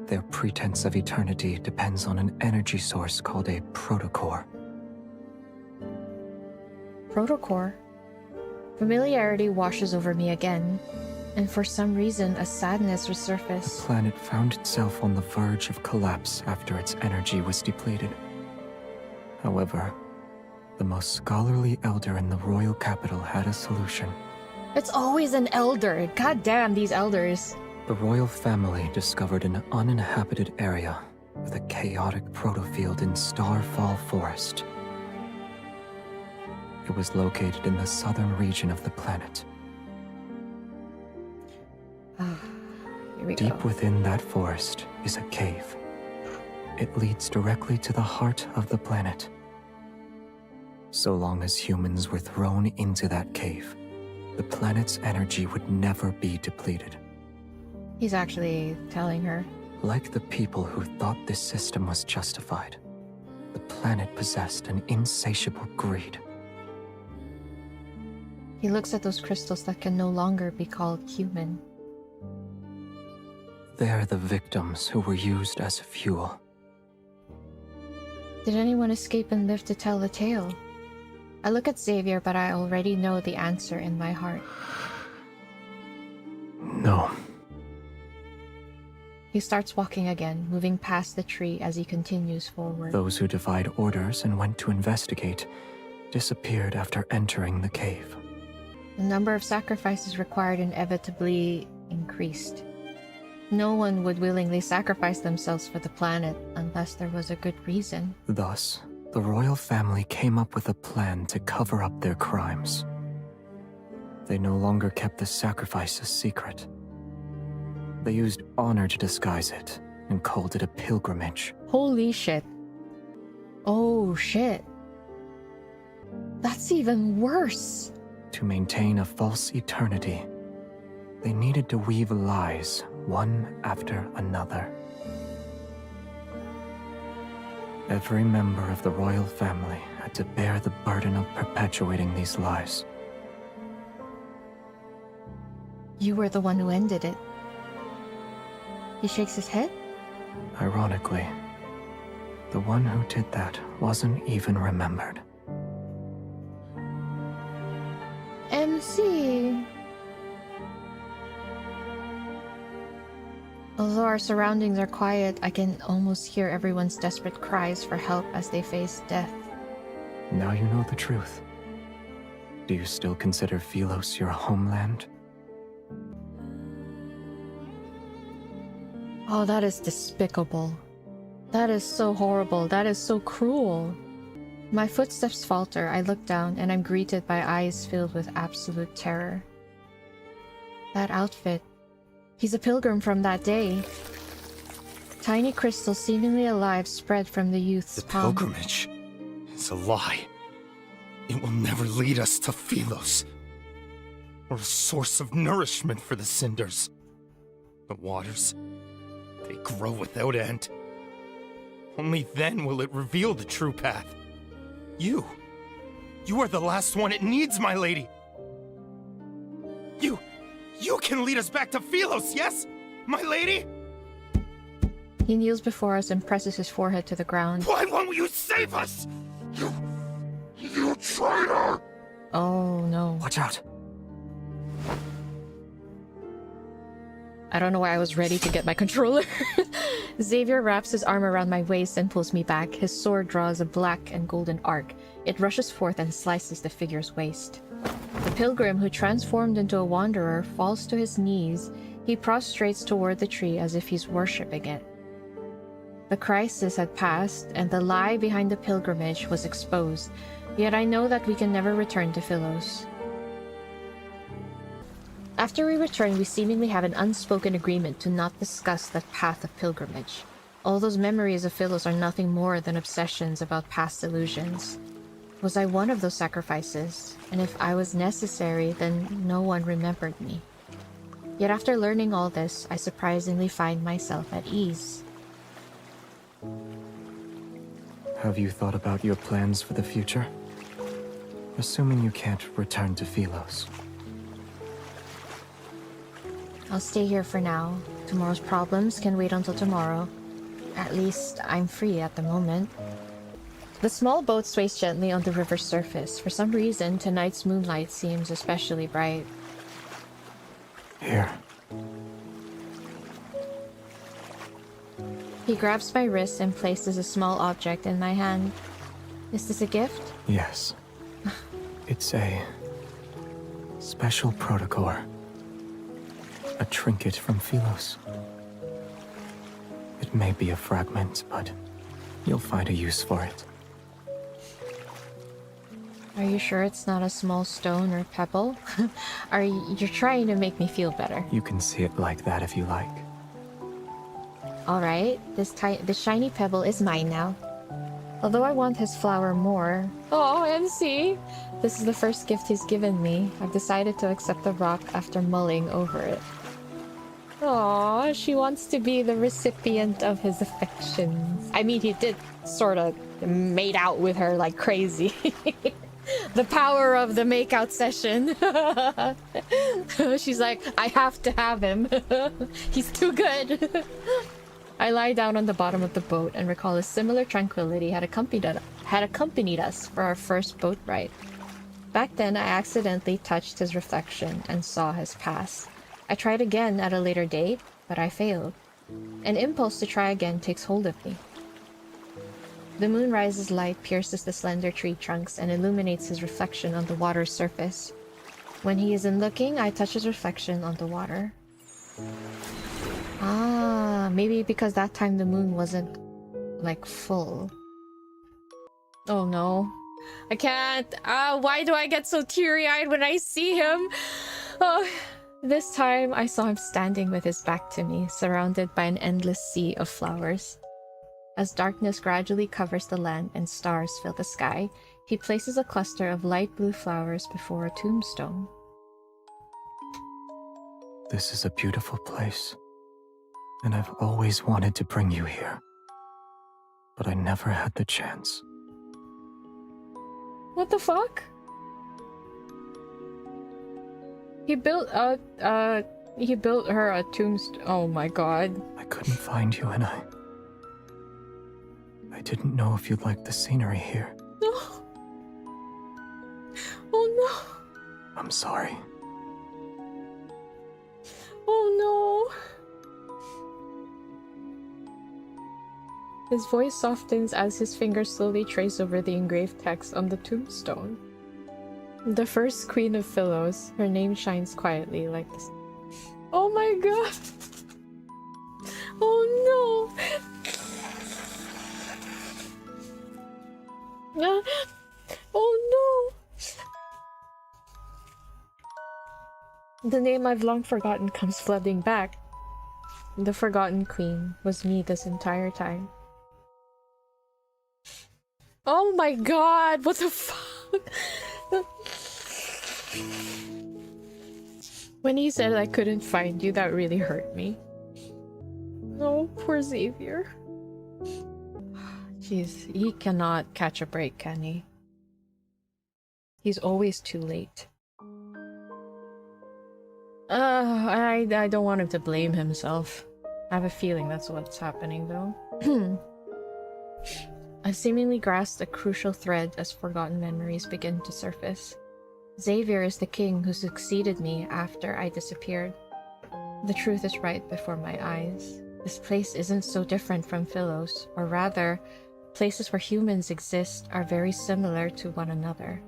Their pretense of eternity depends on an energy source called a protocore. Protocore? Familiarity washes over me again, and for some reason a sadness resurfaced. The planet found itself on the verge of collapse after its energy was depleted. However, the most scholarly elder in the royal capital had a solution. It's always an elder! God damn these elders! The royal family discovered an uninhabited area with a chaotic protofield in Starfall Forest. It was located in the southern region of the planet. Here we Deep go. within that forest is a cave. It leads directly to the heart of the planet. So long as humans were thrown into that cave, the planet's energy would never be depleted. He's actually telling her. Like the people who thought this system was justified, the planet possessed an insatiable greed. He looks at those crystals that can no longer be called human. They're the victims who were used as fuel. Did anyone escape and live to tell the tale? I look at Xavier, but I already know the answer in my heart. No. He starts walking again, moving past the tree as he continues forward. Those who defied orders and went to investigate disappeared after entering the cave. The number of sacrifices required inevitably increased. No one would willingly sacrifice themselves for the planet unless there was a good reason. Thus, The royal family came up with a plan to cover up their crimes. They no longer kept the sacrifice a secret. They used honor to disguise it and called it a pilgrimage. Holy shit. Oh shit. That's even worse. To maintain a false eternity, they needed to weave lies one after another. Every member of the royal family had to bear the burden of perpetuating these lies. You were the one who ended it. He shakes his head? Ironically, the one who did that wasn't even remembered. MC. Although our surroundings are quiet, I can almost hear everyone's desperate cries for help as they face death. Now you know the truth. Do you still consider Philos your homeland? Oh, that is despicable. That is so horrible. That is so cruel. My footsteps falter. I look down and I'm greeted by eyes filled with absolute terror. That outfit. He's a pilgrim from that day. Tiny crystals seemingly alive spread from the youth's palm. The pilgrimage is a lie. It will never lead us to Philos, or a source of nourishment for the cinders. The waters, they grow without end. Only then will it reveal the true path. You are the last one it needs, my lady. You can lead us back to Philos, yes, my lady? He kneels before us and presses his forehead to the ground. Why won't you save us? You traitor! Oh no. Watch out. I don't know why I was ready to get my controller. Xavier wraps his arm around my waist and pulls me back. His sword draws a black and golden arc. It rushes forth and slices the figure's waist. The pilgrim, who transformed into a wanderer, falls to his knees. He prostrates toward the tree as if he's worshipping it. The crisis had passed, and the lie behind the pilgrimage was exposed. Yet I know that we can never return to Philos. After we return, we seemingly have an unspoken agreement to not discuss that path of pilgrimage. All those memories of Philos are nothing more than obsessions about past illusions. Was I one of those sacrifices? And if I was necessary, then no one remembered me. Yet after learning all this, I surprisingly find myself at ease. Have you thought about your plans for the future? Assuming you can't return to Philos. I'll stay here for now. Tomorrow's problems can wait until tomorrow. At least, I'm free at the moment. The small boat sways gently on the river's surface. For some reason, tonight's moonlight seems especially bright. Here. He grabs my wrist and places a small object in my hand. Is this a gift? Yes. It's a special protocore. A trinket from Philos. It may be a fragment, but you'll find a use for it. Are you sure it's not a small stone or pebble? You're trying to make me feel better. You can see it like that if you like. Alright, this shiny pebble is mine now. Although I want his flower more... Oh, MC! This is the first gift he's given me. I've decided to accept the rock after mulling over it. Aw, she wants to be the recipient of his affections. I mean, he did sort of made out with her like crazy. The power of the makeout session. She's like, I have to have him. He's too good. I lie down on the bottom of the boat and recall a similar tranquility had accompanied us for our first boat ride. Back then, I accidentally touched his reflection and saw his past. I tried again at a later date, but I failed. An impulse to try again takes hold of me. The moonrise's light pierces the slender tree trunks and illuminates his reflection on the water's surface. When he isn't looking, I touch his reflection on the water. Ah, maybe because that time the moon wasn't, like, full. Oh no. I can't. Why do I get so teary-eyed when I see him? Oh, this time I saw him standing with his back to me, surrounded by an endless sea of flowers. As darkness gradually covers the land and stars fill the sky, he places a cluster of light blue flowers before a tombstone. This is a beautiful place, and I've always wanted to bring you here, but I never had the chance. What the fuck? He built her a tombstone. Oh my god. I couldn't find you, and I didn't know if you'd like the scenery here. No. Oh no. I'm sorry. Oh no. His voice softens as his fingers slowly trace over the engraved text on the tombstone. The first queen of Phyllos, her name shines quietly like this. Oh my god! Oh no! Oh no! The name I've long forgotten comes flooding back. The forgotten queen was me this entire time. Oh my god, what the fuck? When he said I couldn't find you, that really hurt me. Oh, poor Xavier. Jeez, he cannot catch a break, can he? He's always too late. I don't want him to blame himself. I have a feeling that's what's happening, though. I seemingly grasped a crucial thread as forgotten memories begin to surface. Xavier is the king who succeeded me after I disappeared. The truth is right before my eyes. This place isn't so different from Phyllos, or rather, places where humans exist are very similar to one another.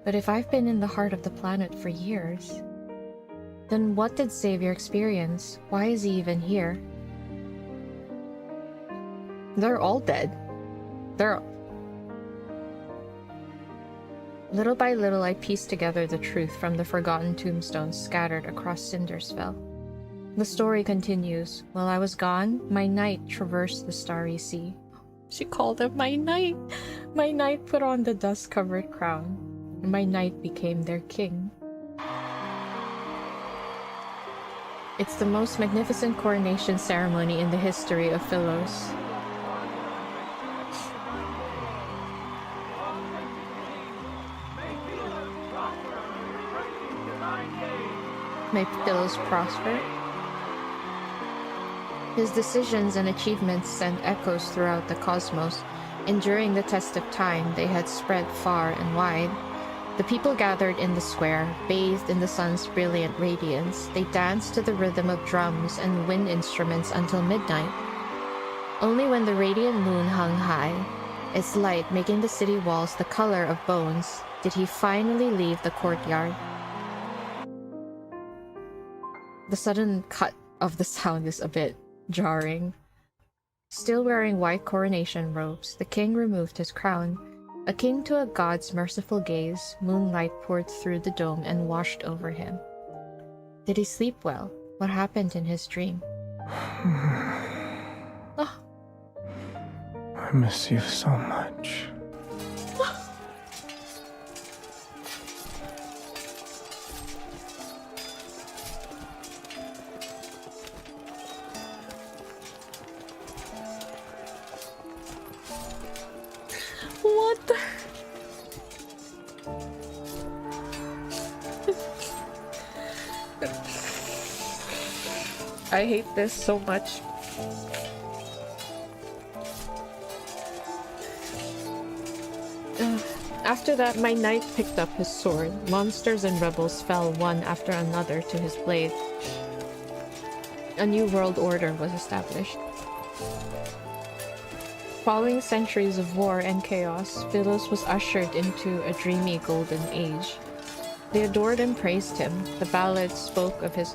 But if I've been in the heart of the planet for years, then what did Xavier experience? Why is he even here? They're all dead. Little by little, I pieced together the truth from the forgotten tombstones scattered across Cindersfell. The story continues. While I was gone, my knight traversed the starry sea. She called him my knight. My knight put on the dust-covered crown, and my knight became their king. It's the most magnificent coronation ceremony in the history of Phyllos. May Phyllos prosper. His decisions and achievements sent echoes throughout the cosmos, and during the test of time they had spread far and wide. The people gathered in the square, bathed in the sun's brilliant radiance. They danced to the rhythm of drums and wind instruments until midnight. Only when the radiant moon hung high, its light making the city walls the color of bones, did he finally leave the courtyard. The sudden cut of the sound is a bit jarring. Still wearing white coronation robes, the king removed his crown. Akin to a god's merciful gaze, moonlight poured through the dome and washed over him. Did he sleep well? What happened in his dream? Oh. I miss you so much. What the... I hate this so much. After that, my knight picked up his sword. Monsters and rebels fell one after another to his blade. A new world order was established. Following centuries of war and chaos, Phyllos was ushered into a dreamy golden age. They adored and praised him. The ballads spoke of his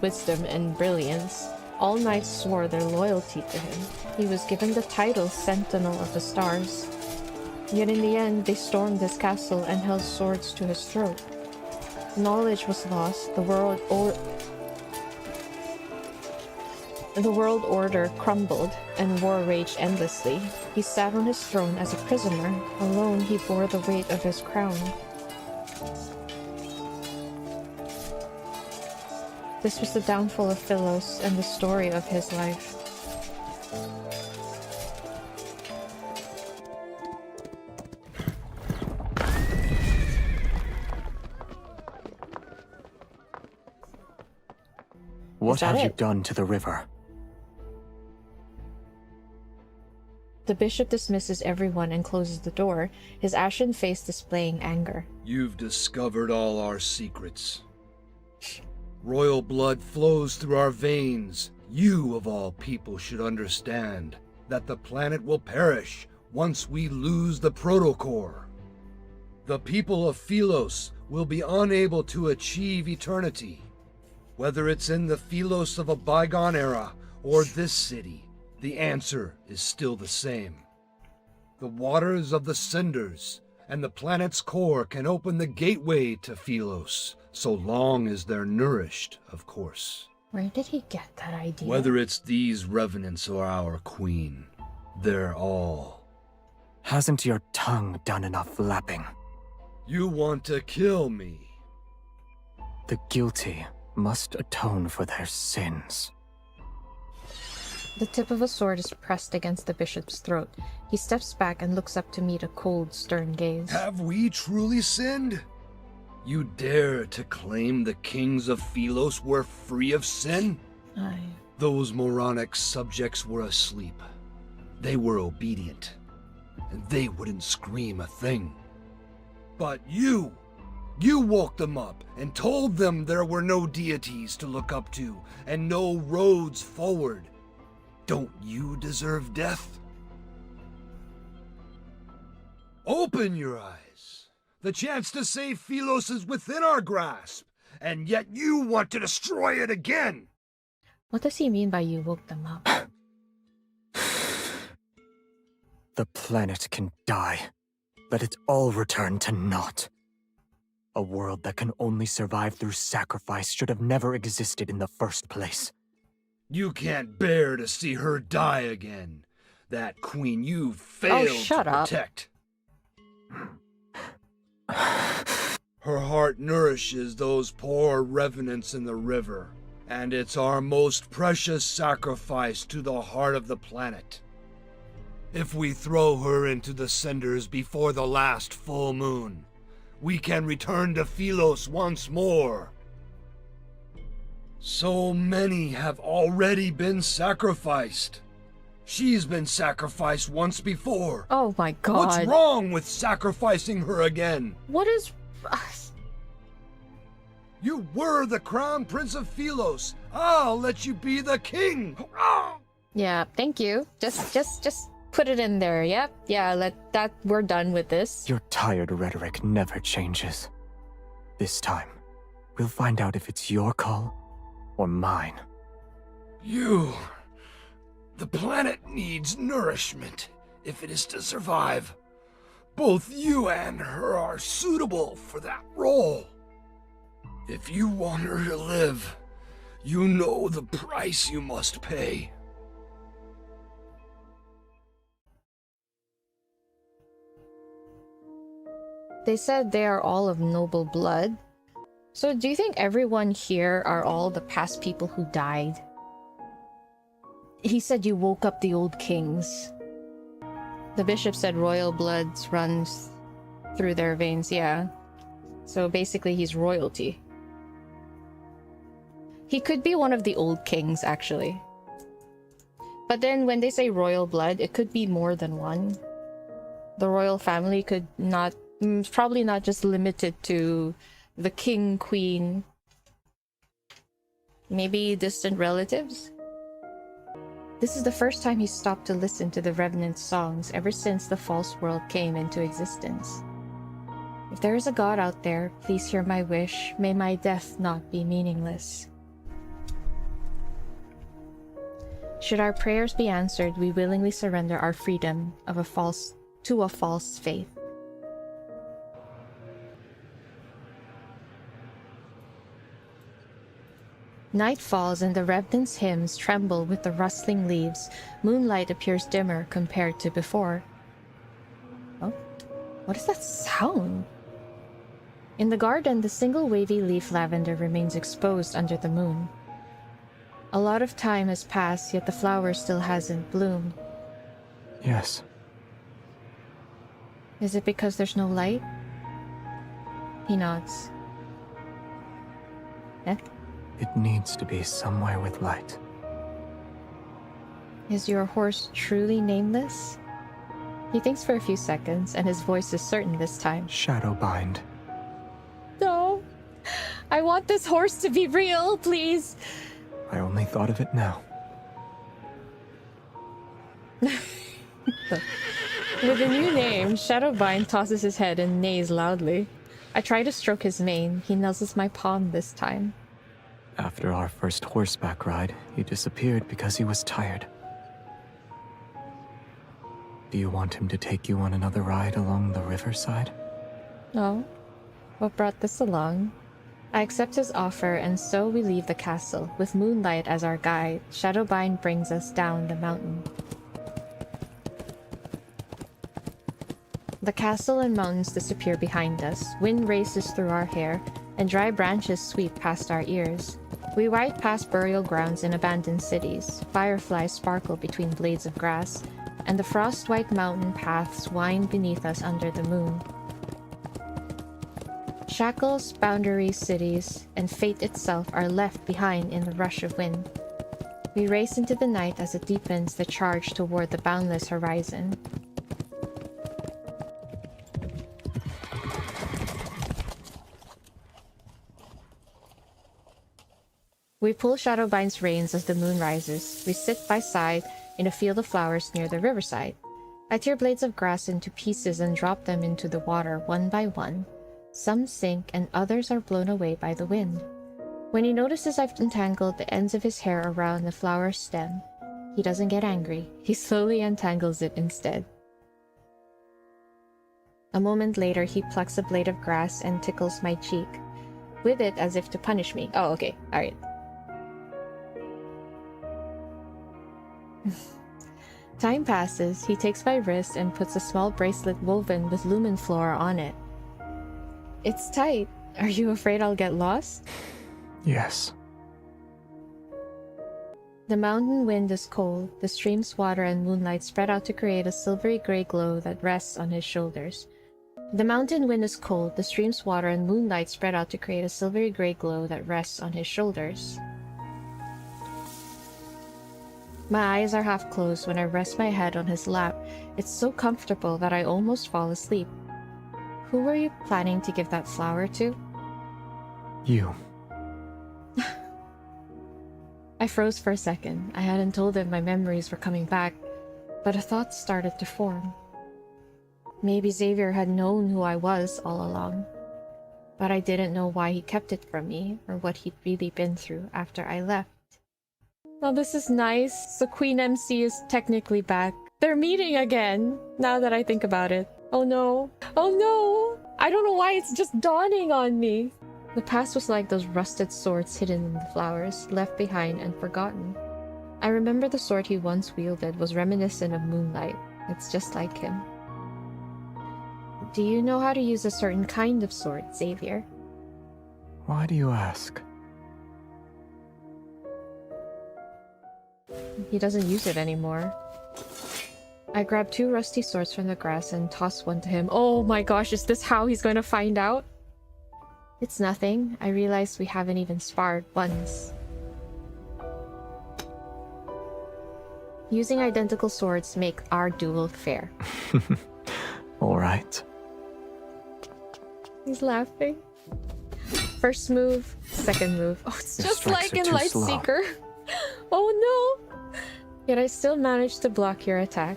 wisdom and brilliance. All knights swore their loyalty to him. He was given the title Sentinel of the Stars. Yet in the end, they stormed his castle and held swords to his throat. Knowledge was lost, the world order crumbled, and war raged endlessly. He sat on his throne as a prisoner. Alone, he bore the weight of his crown. This was the downfall of Philos and the story of his life. What have you done to the river? The bishop dismisses everyone and closes the door, his ashen face displaying anger. You've discovered all our secrets. Royal blood flows through our veins. You, of all people, should understand that the planet will perish once we lose the protocore. The people of Philos will be unable to achieve eternity. Whether it's in the Philos of a bygone era or this city, the answer is still the same. The waters of the cinders and the planet's core can open the gateway to Philos, so long as they're nourished, of course. Where did he get that idea? Whether it's these revenants or our queen, they're all... Hasn't your tongue done enough lapping? You want to kill me? The guilty must atone for their sins. The tip of a sword is pressed against the bishop's throat. He steps back and looks up to meet a cold, stern gaze. Have we truly sinned? You dare to claim the kings of Philos were free of sin? Aye. Those moronic subjects were asleep. They were obedient, and they wouldn't scream a thing. But you woke them up and told them there were no deities to look up to and no roads forward. Don't you deserve death? Open your eyes. The chance to save Philos is within our grasp, and yet you want to destroy it again! What does he mean by you woke them up? The planet can die. Let it all return to naught. A world that can only survive through sacrifice should have never existed in the first place. You can't bear to see her die again. That queen you failed to protect. Her heart nourishes those poor revenants in the river, and it's our most precious sacrifice to the heart of the planet. If we throw her into the cinders before the last full moon, we can return to Philos once more. So many have already been sacrificed. She's been sacrificed once before. Oh my god. What's wrong with sacrificing her again? What is... You were the crown prince of Philos. I'll let you be the king. Yeah, thank you. Just put it in there, yep. Yeah, we're done with this. Your tired rhetoric never changes. This time, we'll find out if it's your call or mine. The planet needs nourishment if it is to survive. Both you and her are suitable for that role. If you want her to live, you know the price you must pay. They said they are all of noble blood. So do you think everyone here are all the past people who died? He said you woke up the old kings. The bishop said royal blood runs through their veins, yeah. So basically he's royalty. He could be one of the old kings, actually. But then when they say royal blood, it could be more than one. The royal family could not... probably not just limited to the king, queen. Maybe distant relatives? This is the first time he stopped to listen to the Revenant's songs ever since the false world came into existence. If there is a god out there, please hear my wish. May my death not be meaningless. Should our prayers be answered, we willingly surrender our freedom to a false faith. Night falls and the revenant's hymns tremble with the rustling leaves. Moonlight appears dimmer compared to before. Oh, what is that sound? In the garden, the single wavy leaf lavender remains exposed under the moon. A lot of time has passed, yet the flower still hasn't bloomed. Yes. Is it because there's no light? He nods. Eh? It needs to be somewhere with light. Is your horse truly nameless? He thinks for a few seconds, and his voice is certain this time. Shadowbind. No! I want this horse to be real, please! I only thought of it now. With a new name, Shadowbind tosses his head and neighs loudly. I try to stroke his mane. He nuzzles my palm this time. After our first horseback ride, he disappeared because he was tired. Do you want him to take you on another ride along the riverside? Oh? What brought this along? I accept his offer, and so we leave the castle. With moonlight as our guide, Shadowbind brings us down the mountain. The castle and mountains disappear behind us. Wind races through our hair, and dry branches sweep past our ears. We ride past burial grounds and abandoned cities. Fireflies sparkle between blades of grass, and the frost-white mountain paths wind beneath us under the moon. Shackles, boundaries, cities, and fate itself are left behind in the rush of wind. We race into the night as it deepens the charge toward the boundless horizon. We pull Shadowbind's reins as the moon rises. We sit by side in a field of flowers near the riverside. I tear blades of grass into pieces and drop them into the water one by one. Some sink and others are blown away by the wind. When he notices I've entangled the ends of his hair around the flower stem, he doesn't get angry. He slowly untangles it instead. A moment later, he plucks a blade of grass and tickles my cheek, with it as if to punish me. Oh, okay. Alright. Time passes. He takes my wrist and puts a small bracelet woven with lumen flora on it. It's tight. Are you afraid I'll get lost? Yes. The mountain wind is cold. The stream's water and moonlight spread out to create a silvery gray glow that rests on his shoulders. The mountain wind is cold. The stream's water and moonlight spread out to create a silvery gray glow that rests on his shoulders. My eyes are half closed when I rest my head on his lap. It's so comfortable that I almost fall asleep. Who were you planning to give that flower to? You. I froze for a second. I hadn't told him my memories were coming back, but a thought started to form. Maybe Xavier had known who I was all along, but I didn't know why he kept it from me or what he'd really been through after I left. Well, this is nice. The Queen MC is technically back. They're meeting again, now that I think about it. Oh no. Oh no! I don't know why it's just dawning on me. The past was like those rusted swords hidden in the flowers, left behind and forgotten. I remember the sword he once wielded was reminiscent of moonlight. It's just like him. Do you know how to use a certain kind of sword, Xavier? Why do you ask? He doesn't use it anymore. I grab 2 rusty swords from the grass and toss one to him. Oh my gosh, is this how he's going to find out? It's nothing. I realize we haven't even sparred once. Using identical swords make our duel fair. Alright. He's laughing. First move, second move. Oh, it's just like in Lightseeker. Oh no! Yet I still managed to block your attack.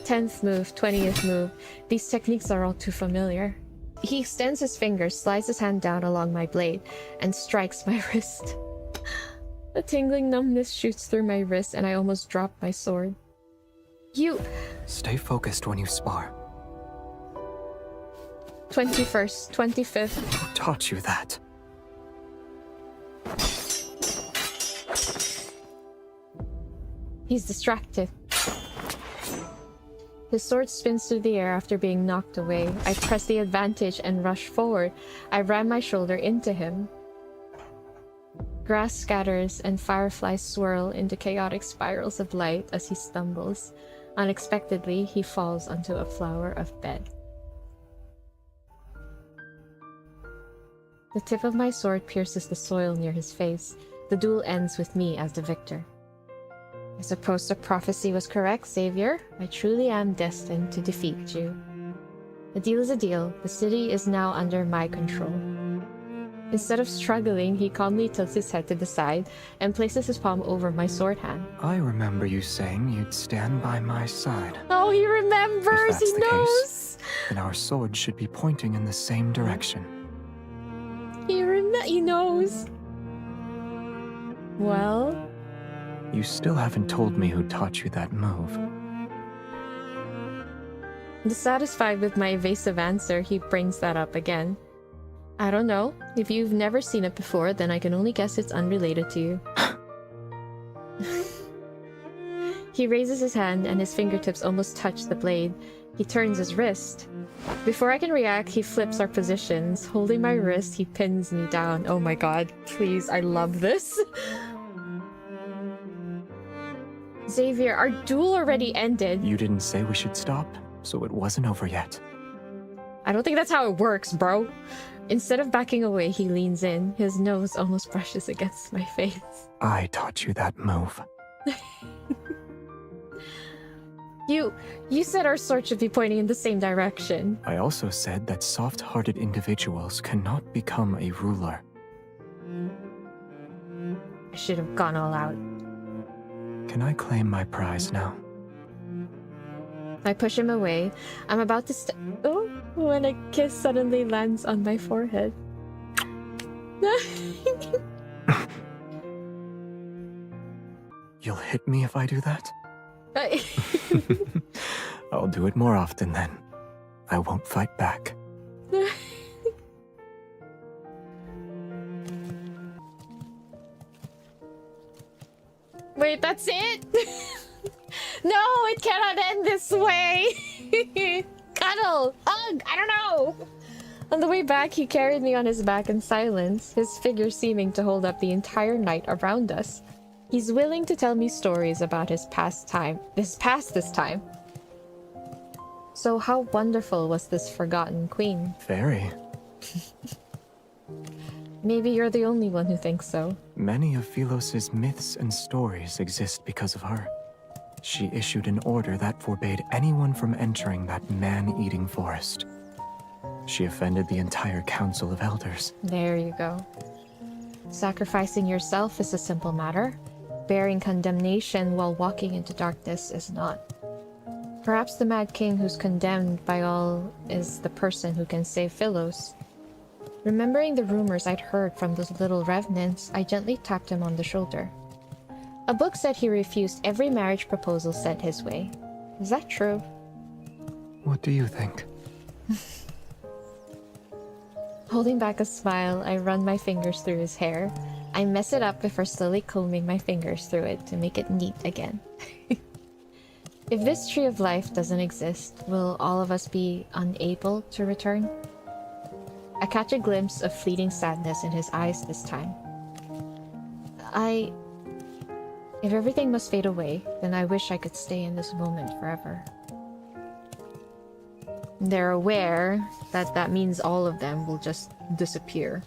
10th move, 20th move. These techniques are all too familiar. He extends his fingers, slides his hand down along my blade, and strikes my wrist. A tingling numbness shoots through my wrist and I almost drop my sword. You... Stay focused when you spar. 21st, 25th. Who taught you that? He's distracted. His sword spins through the air after being knocked away. I press the advantage and rush forward. I ram my shoulder into him. Grass scatters and fireflies swirl into chaotic spirals of light as he stumbles. Unexpectedly, he falls onto a flower of bed. The tip of my sword pierces the soil near his face. The duel ends with me as the victor. I suppose the prophecy was correct, Xavier. I truly am destined to defeat you. The deal is a deal. The city is now under my control. Instead of struggling, he calmly tilts his head to the side and places his palm over my sword hand. I remember you saying you'd stand by my side. Oh, he remembers! If that's He the knows! case, then our swords should be pointing in the same direction. He knows. Well... You still haven't told me who taught you that move. Dissatisfied with my evasive answer, he brings that up again. I don't know. If you've never seen it before, then I can only guess it's unrelated to you. He raises his hand and his fingertips almost touch the blade. He turns his wrist. Before I can react, he flips our positions. Holding my wrist, he pins me down. Oh my god, please, I love this. Xavier, our duel already ended. You didn't say we should stop, so it wasn't over yet. I don't think that's how it works, bro. Instead of backing away, he leans in. His nose almost brushes against my face. I taught you that move. You said our sword should be pointing in the same direction. I also said that soft-hearted individuals cannot become a ruler. I should have gone all out. Can I claim my prize now? I push him away. I'm about to oh, when a kiss suddenly lands on my forehead. You'll hit me if I do that? I'll do it more often then. I won't fight back. Wait, that's it? No, it cannot end this way! Cuddle! Ugh, I don't know! On the way back, he carried me on his back in silence, his figure seeming to hold up the entire night around us. He's willing to tell me stories about his past this time. So how wonderful was this forgotten queen? Very. Maybe you're the only one who thinks so. Many of Philos's myths and stories exist because of her. She issued an order that forbade anyone from entering that man-eating forest. She offended the entire Council of Elders. There you go. Sacrificing yourself is a simple matter. Bearing condemnation while walking into darkness is not. Perhaps the Mad King who's condemned by all is the person who can save Philos. Remembering the rumors I'd heard from those little revenants, I gently tapped him on the shoulder. A book said he refused every marriage proposal sent his way. Is that true? What do you think? Holding back a smile, I run my fingers through his hair. I mess it up before slowly combing my fingers through it to make it neat again. If this tree of life doesn't exist, will all of us be unable to return? I catch a glimpse of fleeting sadness in his eyes this time. If everything must fade away, then I wish I could stay in this moment forever. They're aware that that means all of them will just disappear.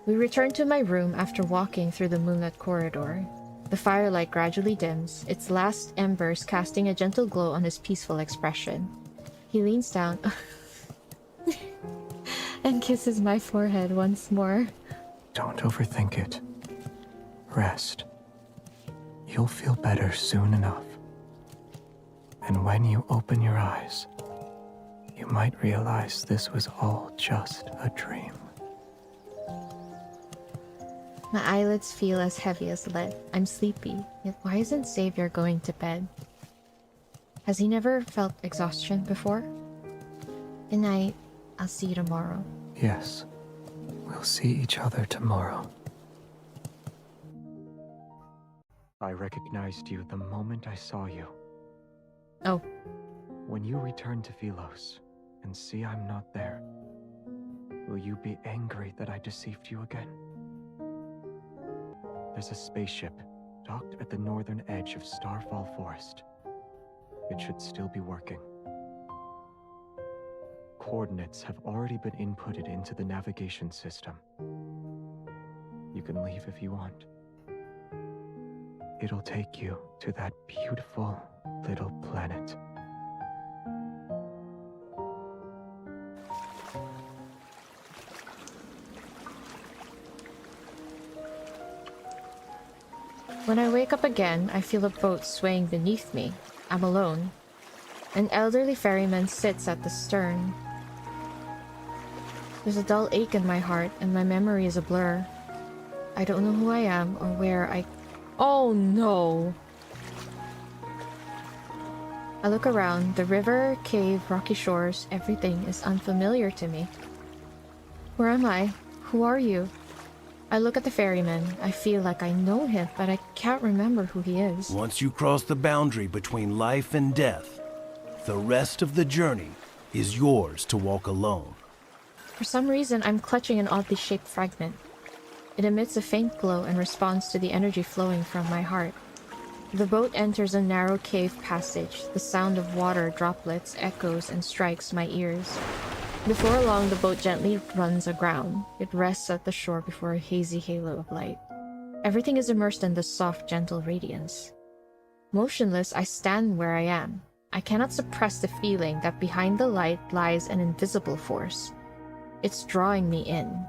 We return to my room after walking through the moonlit corridor. The firelight gradually dims, its last embers casting a gentle glow on his peaceful expression. He leans down and kisses my forehead once more. Don't overthink it. Rest. You'll feel better soon enough. And when you open your eyes, you might realize this was all just a dream. My eyelids feel as heavy as lead. I'm sleepy, yet why isn't Xavier going to bed? Has he never felt exhaustion before? Good night. I'll see you tomorrow. Yes. We'll see each other tomorrow. I recognized you the moment I saw you. Oh. When you return to Philos and see I'm not there, will you be angry that I deceived you again? There's a spaceship docked at the northern edge of Starfall Forest. It should still be working. Coordinates have already been inputted into the navigation system. You can leave if you want. It'll take you to that beautiful little planet. When I wake up again, I feel a boat swaying beneath me. I'm alone. An elderly ferryman sits at the stern. There's a dull ache in my heart, and my memory is a blur. I don't know who I am or where I... Oh no! I look around. The river, cave, rocky shores, everything is unfamiliar to me. Where am I? Who are you? I look at the ferryman. I feel like I know him, but I can't remember who he is. Once you cross the boundary between life and death, the rest of the journey is yours to walk alone. For some reason, I'm clutching an oddly shaped fragment. It emits a faint glow and responds to the energy flowing from my heart. The boat enters a narrow cave passage. The sound of water droplets echoes and strikes my ears. Before long, the boat gently runs aground. It rests at the shore before a hazy halo of light. Everything is immersed in the soft, gentle radiance. Motionless, I stand where I am. I cannot suppress the feeling that behind the light lies an invisible force. It's drawing me in.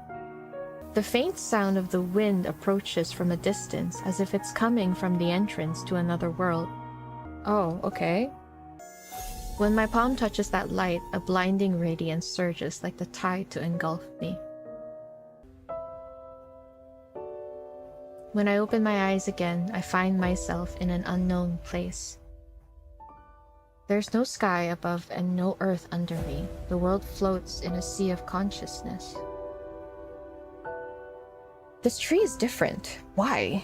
The faint sound of the wind approaches from a distance, as if it's coming from the entrance to another world. Oh, okay. When my palm touches that light, a blinding radiance surges like the tide to engulf me. When I open my eyes again, I find myself in an unknown place. There's no sky above and no earth under me. The world floats in a sea of consciousness. This tree is different. Why?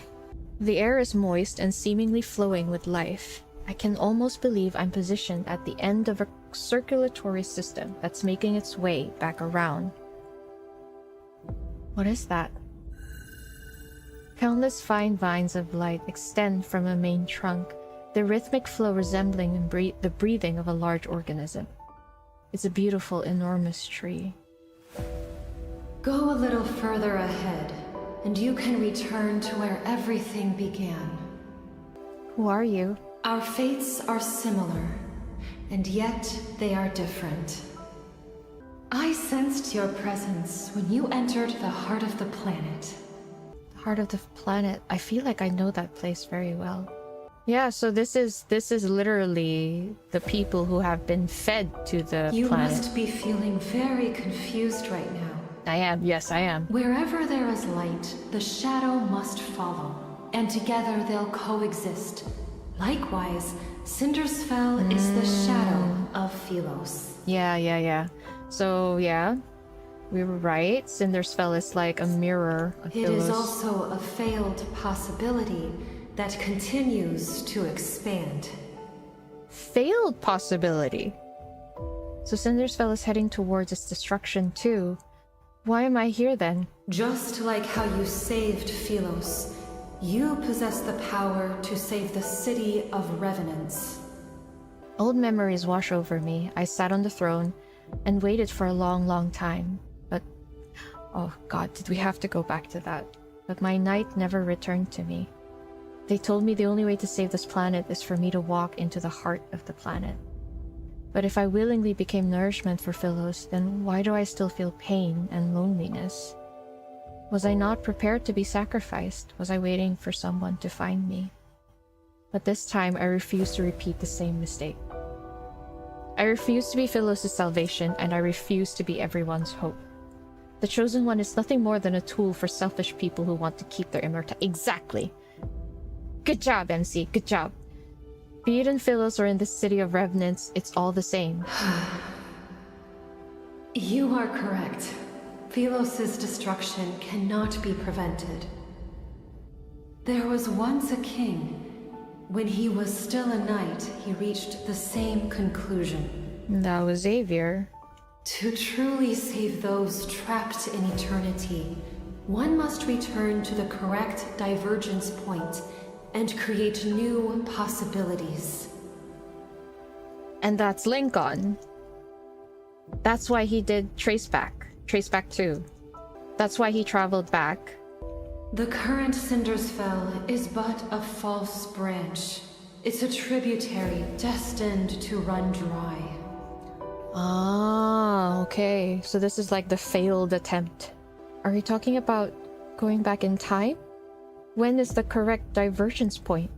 The air is moist and seemingly flowing with life. I can almost believe I'm positioned at the end of a circulatory system that's making its way back around. What is that? Countless fine vines of light extend from a main trunk, the rhythmic flow resembling the breathing of a large organism. It's a beautiful, enormous tree. Go a little further ahead, and you can return to where everything began. Who are you? Our fates are similar, and yet they are different. I sensed your presence when you entered the heart of the planet. The heart of the planet? I feel like I know that place very well. Yeah, so this is literally the people who have been fed to the planet. You must be feeling very confused right now. I am, yes, I am. Wherever there is light, the shadow must follow, and together they'll coexist. Likewise, Cindersfell is the shadow of Philos. Yeah. So, yeah, we were right. Cindersfell is like a mirror of Philos. It is also a failed possibility that continues to expand. Failed possibility? So Cindersfell is heading towards its destruction too. Why am I here then? Just like how you saved Philos, you possess the power to save the city of Revenants. Old memories wash over me. I sat on the throne and waited for a long time. But, oh god, did we have to go back to that? But my knight never returned to me. They told me the only way to save this planet is for me to walk into the heart of the planet. But if I willingly became nourishment for Philos, then why do I still feel pain and loneliness? Was I not prepared to be sacrificed? Was I waiting for someone to find me? But this time, I refuse to repeat the same mistake. I refuse to be Philos' salvation, and I refuse to be everyone's hope. The Chosen One is nothing more than a tool for selfish people who want to keep their immortality. Exactly. Good job, MC. Good job. Be it in Philos or in the city of Revenants, it's all the same. You are correct. Philos' destruction cannot be prevented. There was once a king. When he was still a knight, he reached the same conclusion. That was Xavier. To truly save those trapped in eternity, one must return to the correct divergence point and create new possibilities. And that's Lincoln. That's why he did Traceback 2. That's why he traveled back. The current Cindersfell is but a false branch. It's a tributary destined to run dry. Ah, okay. So this is like the failed attempt. Are you talking about going back in time? When is the correct divergence point?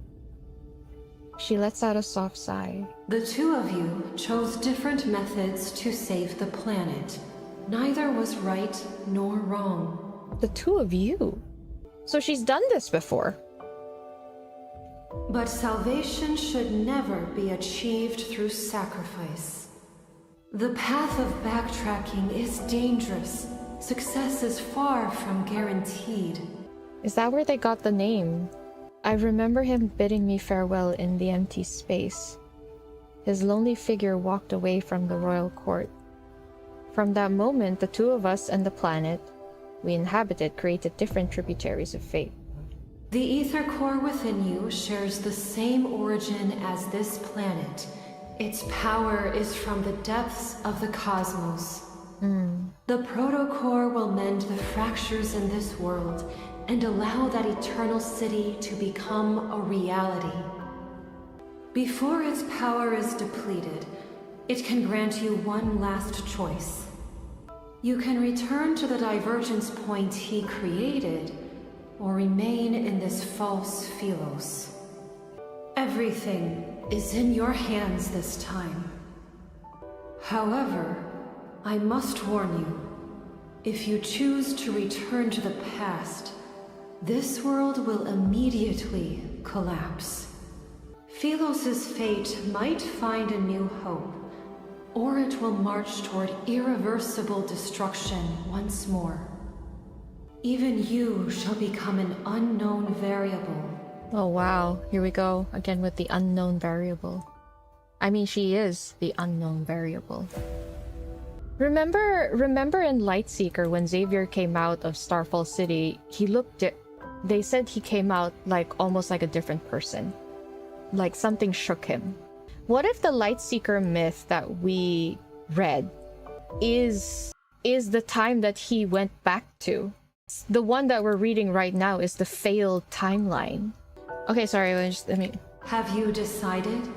She lets out a soft sigh. The two of you chose different methods to save the planet. Neither was right nor wrong. The two of you? So she's done this before. But salvation should never be achieved through sacrifice. The path of backtracking is dangerous. Success is far from guaranteed. Is that where they got the name? I remember him bidding me farewell in the empty space. His lonely figure walked away from the royal court. From that moment, the two of us and the planet we inhabited created different tributaries of fate. The ether core within you shares the same origin as this planet. Its power is from the depths of the cosmos. The protocore will mend the fractures in this world and allow that eternal city to become a reality. Before its power is depleted, it can grant you one last choice. You can return to the divergence point he created, or remain in this false Philos. Everything is in your hands this time. However, I must warn you, if you choose to return to the past, this world will immediately collapse. Philos' fate might find a new hope, or it will march toward irreversible destruction once more. Even you shall become an unknown variable. Oh wow, here we go again with the unknown variable. I mean, she is the unknown variable. Remember in Lightseeker when Xavier came out of Starfall City, they said he came out like almost like a different person. Like something shook him. What if the Lightseeker myth that we read is the time that he went back to? The one that we're reading right now is the failed timeline. Okay, sorry, let me... Have you decided?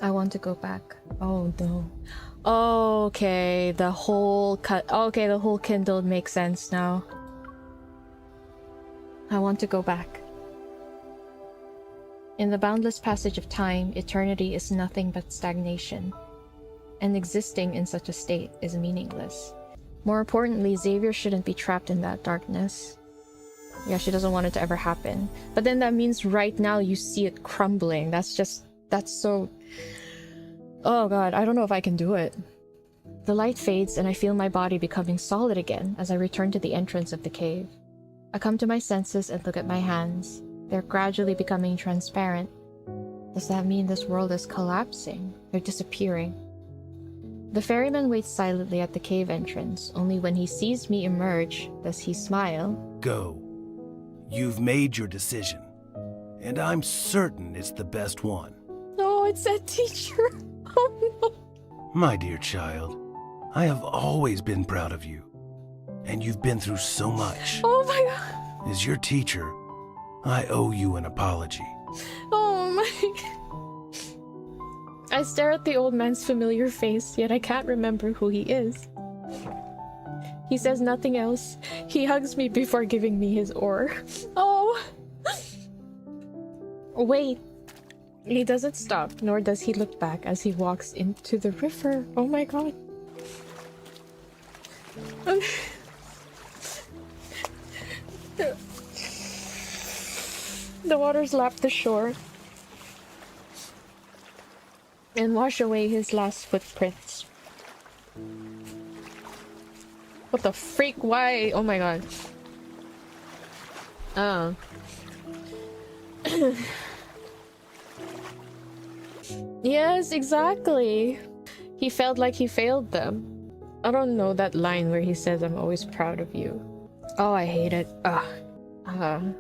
I want to go back. Oh no. Okay, the whole Kindled makes sense now. I want to go back. In the boundless passage of time, eternity is nothing but stagnation, and existing in such a state is meaningless. More importantly, Xavier shouldn't be trapped in that darkness. Yeah, she doesn't want it to ever happen. But then that means right now you see it crumbling. That's so... Oh god, I don't know if I can do it. The light fades and I feel my body becoming solid again as I return to the entrance of the cave. I come to my senses and look at my hands. They're gradually becoming transparent. Does that mean this world is collapsing? They're disappearing. The ferryman waits silently at the cave entrance. Only when he sees me emerge does he smile. Go. You've made your decision, and I'm certain it's the best one. Oh, it's that teacher. Oh no. My dear child, I have always been proud of you, and you've been through so much. Oh my god. As your teacher, I owe you an apology. Oh my... I stare at the old man's familiar face, yet I can't remember who he is. He says nothing else. He hugs me before giving me his oar. Oh! Wait. He doesn't stop, nor does he look back as he walks into the river. Oh my god. The waters lap the shore and wash away his last footprints. What the freak? Why? Oh my god. Oh. Yes, exactly. He felt like he failed them. I don't know that line where he says, "I'm always proud of you." Oh, I hate it. Ugh.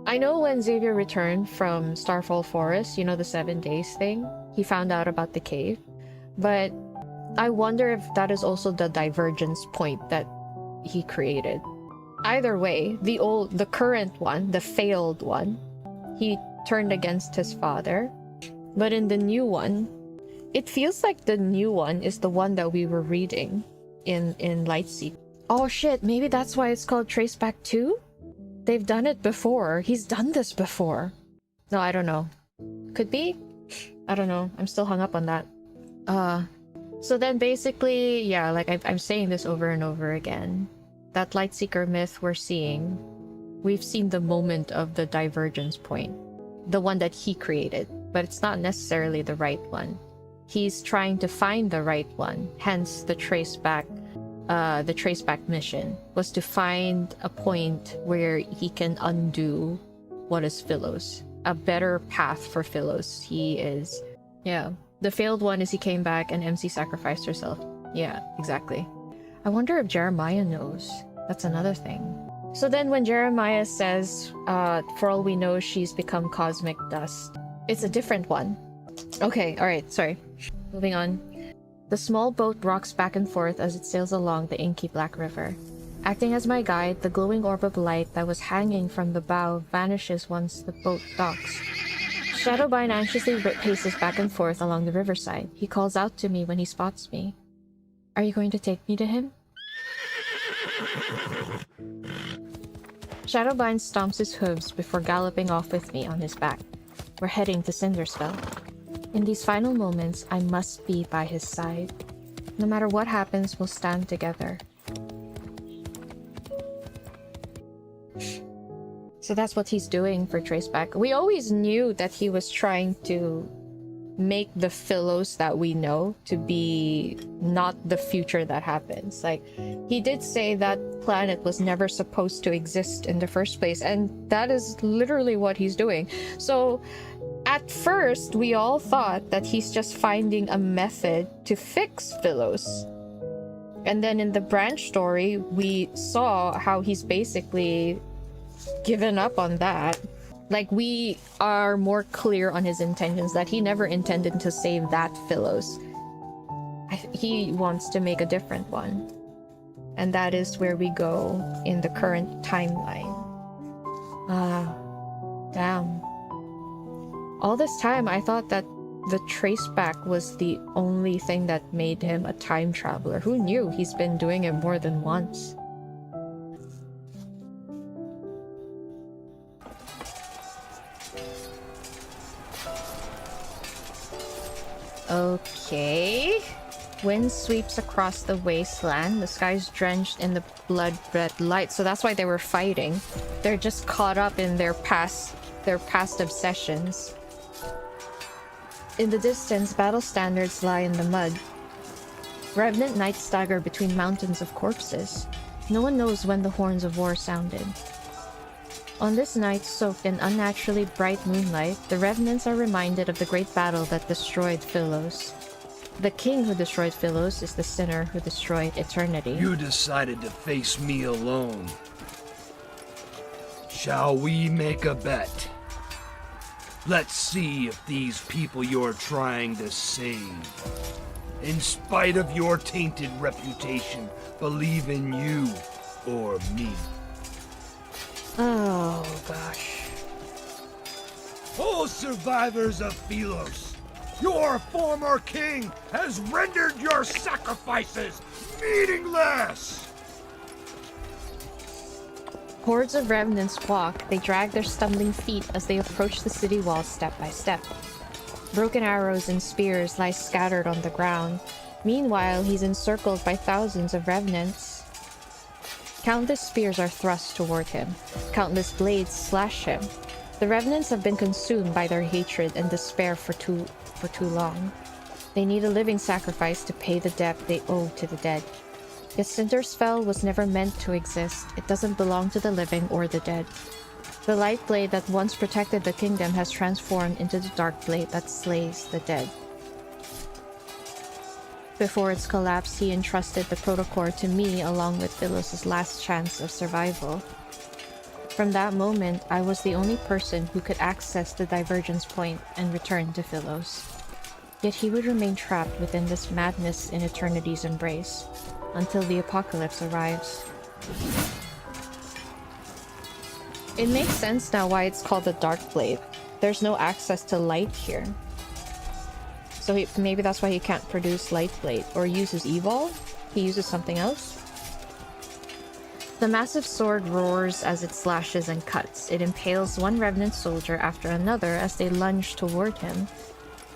I know when Xavier returned from Starfall Forest, you know, the 7 days thing, he found out about the cave. But I wonder if that is also the divergence point that he created. Either way, the current one, the failed one, he turned against his father. But in the new one, it feels like the new one is the one that we were reading in Lightseek. Oh shit, maybe that's why it's called Traceback 2? They've done it before. He's done this before. No, I don't know. Could be? I don't know. I'm still hung up on that. So then basically, yeah, like I'm saying this over and over again. That Lightseeker myth we're seeing, we've seen the moment of the divergence point. The one that he created. But it's not necessarily the right one. He's trying to find the right one. Hence the traceback mission was to find a point where he can undo what is Philos. A better path for Philos. He is... Yeah. The failed one is he came back and MC sacrificed herself. Yeah, exactly. I wonder if Jeremiah knows. That's another thing. So then when Jeremiah says, for all we know, she's become cosmic dust, it's a different one. Okay, alright, sorry. Moving on. The small boat rocks back and forth as it sails along the inky black river. Acting as my guide, the glowing orb of light that was hanging from the bow vanishes once the boat docks. Shadowbind anxiously paces back and forth along the riverside. He calls out to me when he spots me. Are you going to take me to him? Shadowbind stomps his hooves before galloping off with me on his back. We're heading to Cinderspell. In these final moments, I must be by his side. No matter what happens, we'll stand together. So that's what he's doing for Traceback. We always knew that he was trying to make the Philos that we know to be not the future that happens. Like, he did say that planet was never supposed to exist in the first place, and that is literally what he's doing. So at first, we all thought that he's just finding a method to fix Philos. And then in the branch story, we saw how he's basically given up on that. Like, we are more clear on his intentions, that he never intended to save that Philos. He wants to make a different one. And that is where we go in the current timeline. Damn. All this time, I thought that the Traceback was the only thing that made him a time traveler. Who knew? He's been doing it more than once. Okay. Wind sweeps across the wasteland. The sky's drenched in the blood-red light. So that's why they were fighting. They're just caught up in their past obsessions. In the distance, battle standards lie in the mud. Revenant knights stagger between mountains of corpses. No one knows when the horns of war sounded. On this night, soaked in unnaturally bright moonlight, the Revenants are reminded of the great battle that destroyed Philos. The king who destroyed Philos is the sinner who destroyed eternity. You decided to face me alone. Shall we make a bet? Let's see if these people you're trying to save, in spite of your tainted reputation, believe in you or me. Oh, gosh. O survivors of Philos, your former king has rendered your sacrifices meaningless! Hordes of revenants walk. They drag their stumbling feet as they approach the city walls step by step. Broken arrows and spears lie scattered on the ground. Meanwhile, he's encircled by thousands of revenants. Countless spears are thrust toward him. Countless blades slash him. The revenants have been consumed by their hatred and despair for too long. They need a living sacrifice to pay the debt they owe to the dead. Yet Cinder's Fell was never meant to exist. It doesn't belong to the living or the dead. The light blade that once protected the kingdom has transformed into the dark blade that slays the dead. Before its collapse, he entrusted the protocol to me along with Phyllis' last chance of survival. From that moment, I was the only person who could access the divergence point and return to Philos. Yet he would remain trapped within this madness in eternity's embrace, until the apocalypse arrives. It makes sense now why it's called the Dark Blade. There's no access to light here. So maybe that's why he can't produce Light Blade, or uses Evolve? He uses something else? The massive sword roars as it slashes and cuts. It impales one revenant soldier after another as they lunge toward him.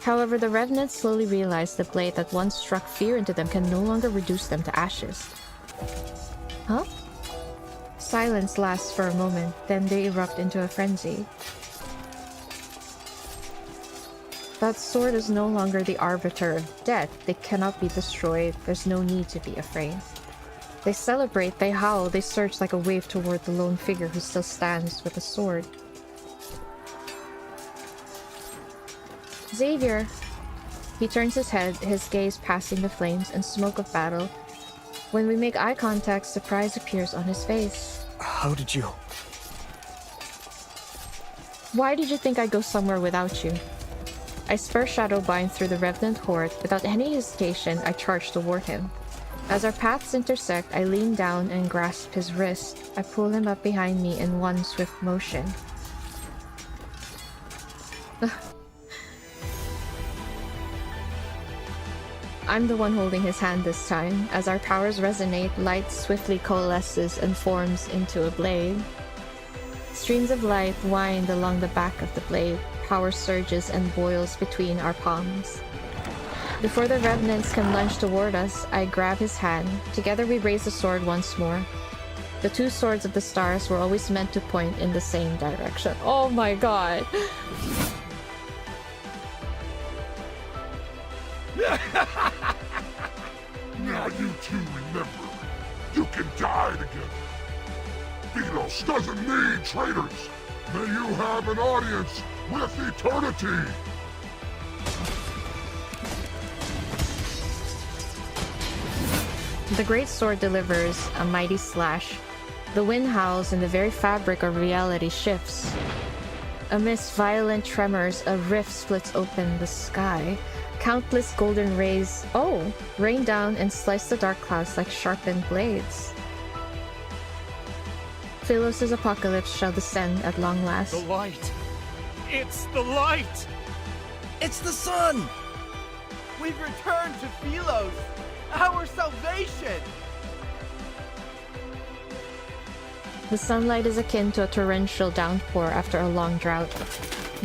However, the revenants slowly realize the blade that once struck fear into them can no longer reduce them to ashes. Huh? Silence lasts for a moment, then they erupt into a frenzy. That sword is no longer the arbiter of death. They cannot be destroyed. There's no need to be afraid. They celebrate, they howl, they surge like a wave toward the lone figure who still stands with a sword. Xavier! He turns his head, his gaze passing the flames and smoke of battle. When we make eye contact, surprise appears on his face. How did you... Why did you think I'd go somewhere without you? I spur Shadowbind through the revenant horde. Without any hesitation, I charge toward him. As our paths intersect, I lean down and grasp his wrist. I pull him up behind me in one swift motion. I'm the one holding his hand this time. As our powers resonate, light swiftly coalesces and forms into a blade. Streams of light wind along the back of the blade. Power surges and boils between our palms. Before the revenants can lunge toward us, I grab his hand. Together we raise the sword once more. The two swords of the stars were always meant to point in the same direction. Oh my god! Now you two remember, you can die together. Philos doesn't need traitors. May you have an audience with eternity! The great sword delivers a mighty slash. The wind howls and the very fabric of reality shifts. Amidst violent tremors, a rift splits open the sky. Countless golden rays, rain down and slice the dark clouds like sharpened blades. Philos' apocalypse shall descend at long last. The light! It's the light! It's the sun! We've returned to Philos! Our salvation! The sunlight is akin to a torrential downpour after a long drought.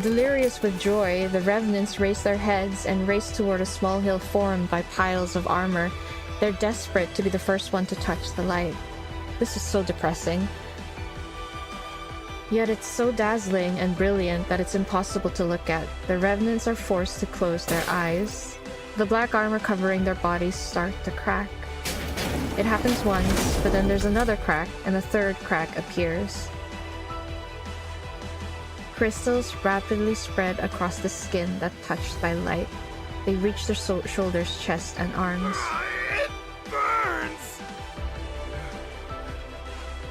Delirious with joy, the revenants raise their heads and race toward a small hill formed by piles of armor. They're desperate to be the first one to touch the light. This is so depressing. Yet it's so dazzling and brilliant that it's impossible to look at. The revenants are forced to close their eyes. The black armor covering their bodies start to crack. It happens once, but then there's another crack, and a third crack appears. Crystals rapidly spread across the skin that touched by light. They reach their shoulders, chest, and arms. It burns!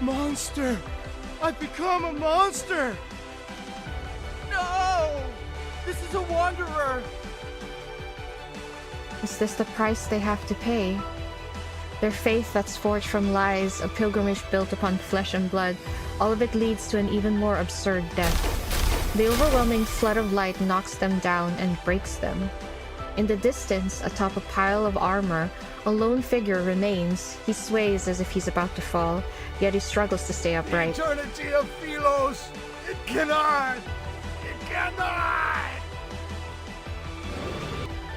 Monster! I've become a monster! No! This is a wanderer! Is this the price they have to pay? Their faith that's forged from lies, a pilgrimage built upon flesh and blood, all of it leads to an even more absurd death. The overwhelming flood of light knocks them down and breaks them. In the distance, atop a pile of armor, a lone figure remains. He sways as if he's about to fall, yet he struggles to stay upright. The eternity of Philos! It cannot! It cannot!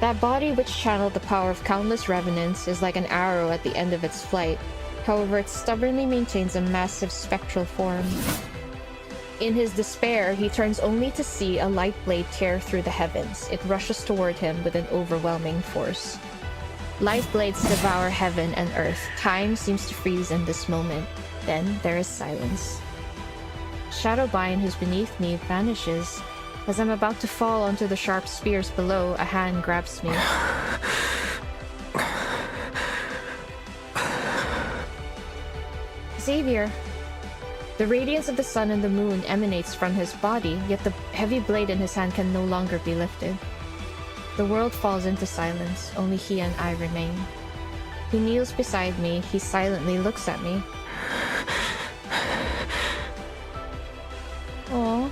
That body which channeled the power of countless revenants is like an arrow at the end of its flight. However, it stubbornly maintains a massive spectral form. In his despair, he turns only to see a light blade tear through the heavens. It rushes toward him with an overwhelming force. Light blades devour heaven and earth. Time seems to freeze in this moment. Then there is silence. Shadowbind, who's beneath me, vanishes. As I'm about to fall onto the sharp spears below, a hand grabs me. Xavier! The radiance of the sun and the moon emanates from his body, yet the heavy blade in his hand can no longer be lifted. The world falls into silence, only he and I remain. He kneels beside me, he silently looks at me. Aww.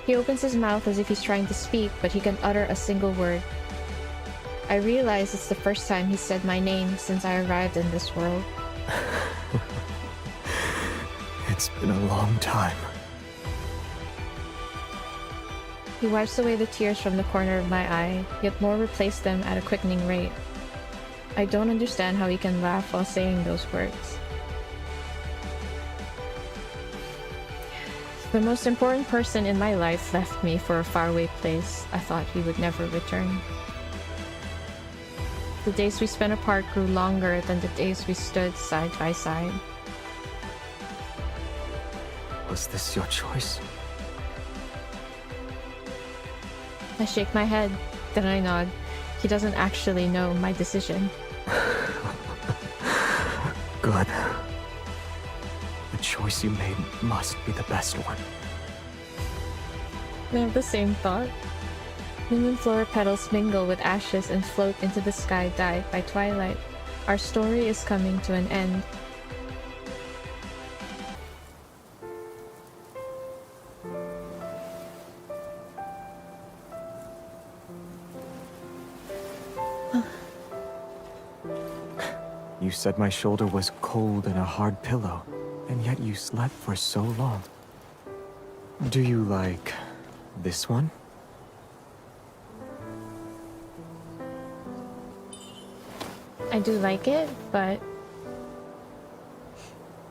He opens his mouth as if he's trying to speak, but he can utter a single word. I realize it's the first time he said my name since I arrived in this world. It's been a long time. He wipes away the tears from the corner of my eye, yet more replace them at a quickening rate. I don't understand how he can laugh while saying those words. The most important person in my life left me for a faraway place. I thought he would never return. The days we spent apart grew longer than the days we stood side by side. Was this your choice? I shake my head, then I nod. He doesn't actually know my decision. Good. The choice you made must be the best one. I have the same thought. Moon and flower petals mingle with ashes and float into the sky dyed by twilight. Our story is coming to an end. You said my shoulder was cold and a hard pillow, and yet you slept for so long. Do you like this one? I do like it, but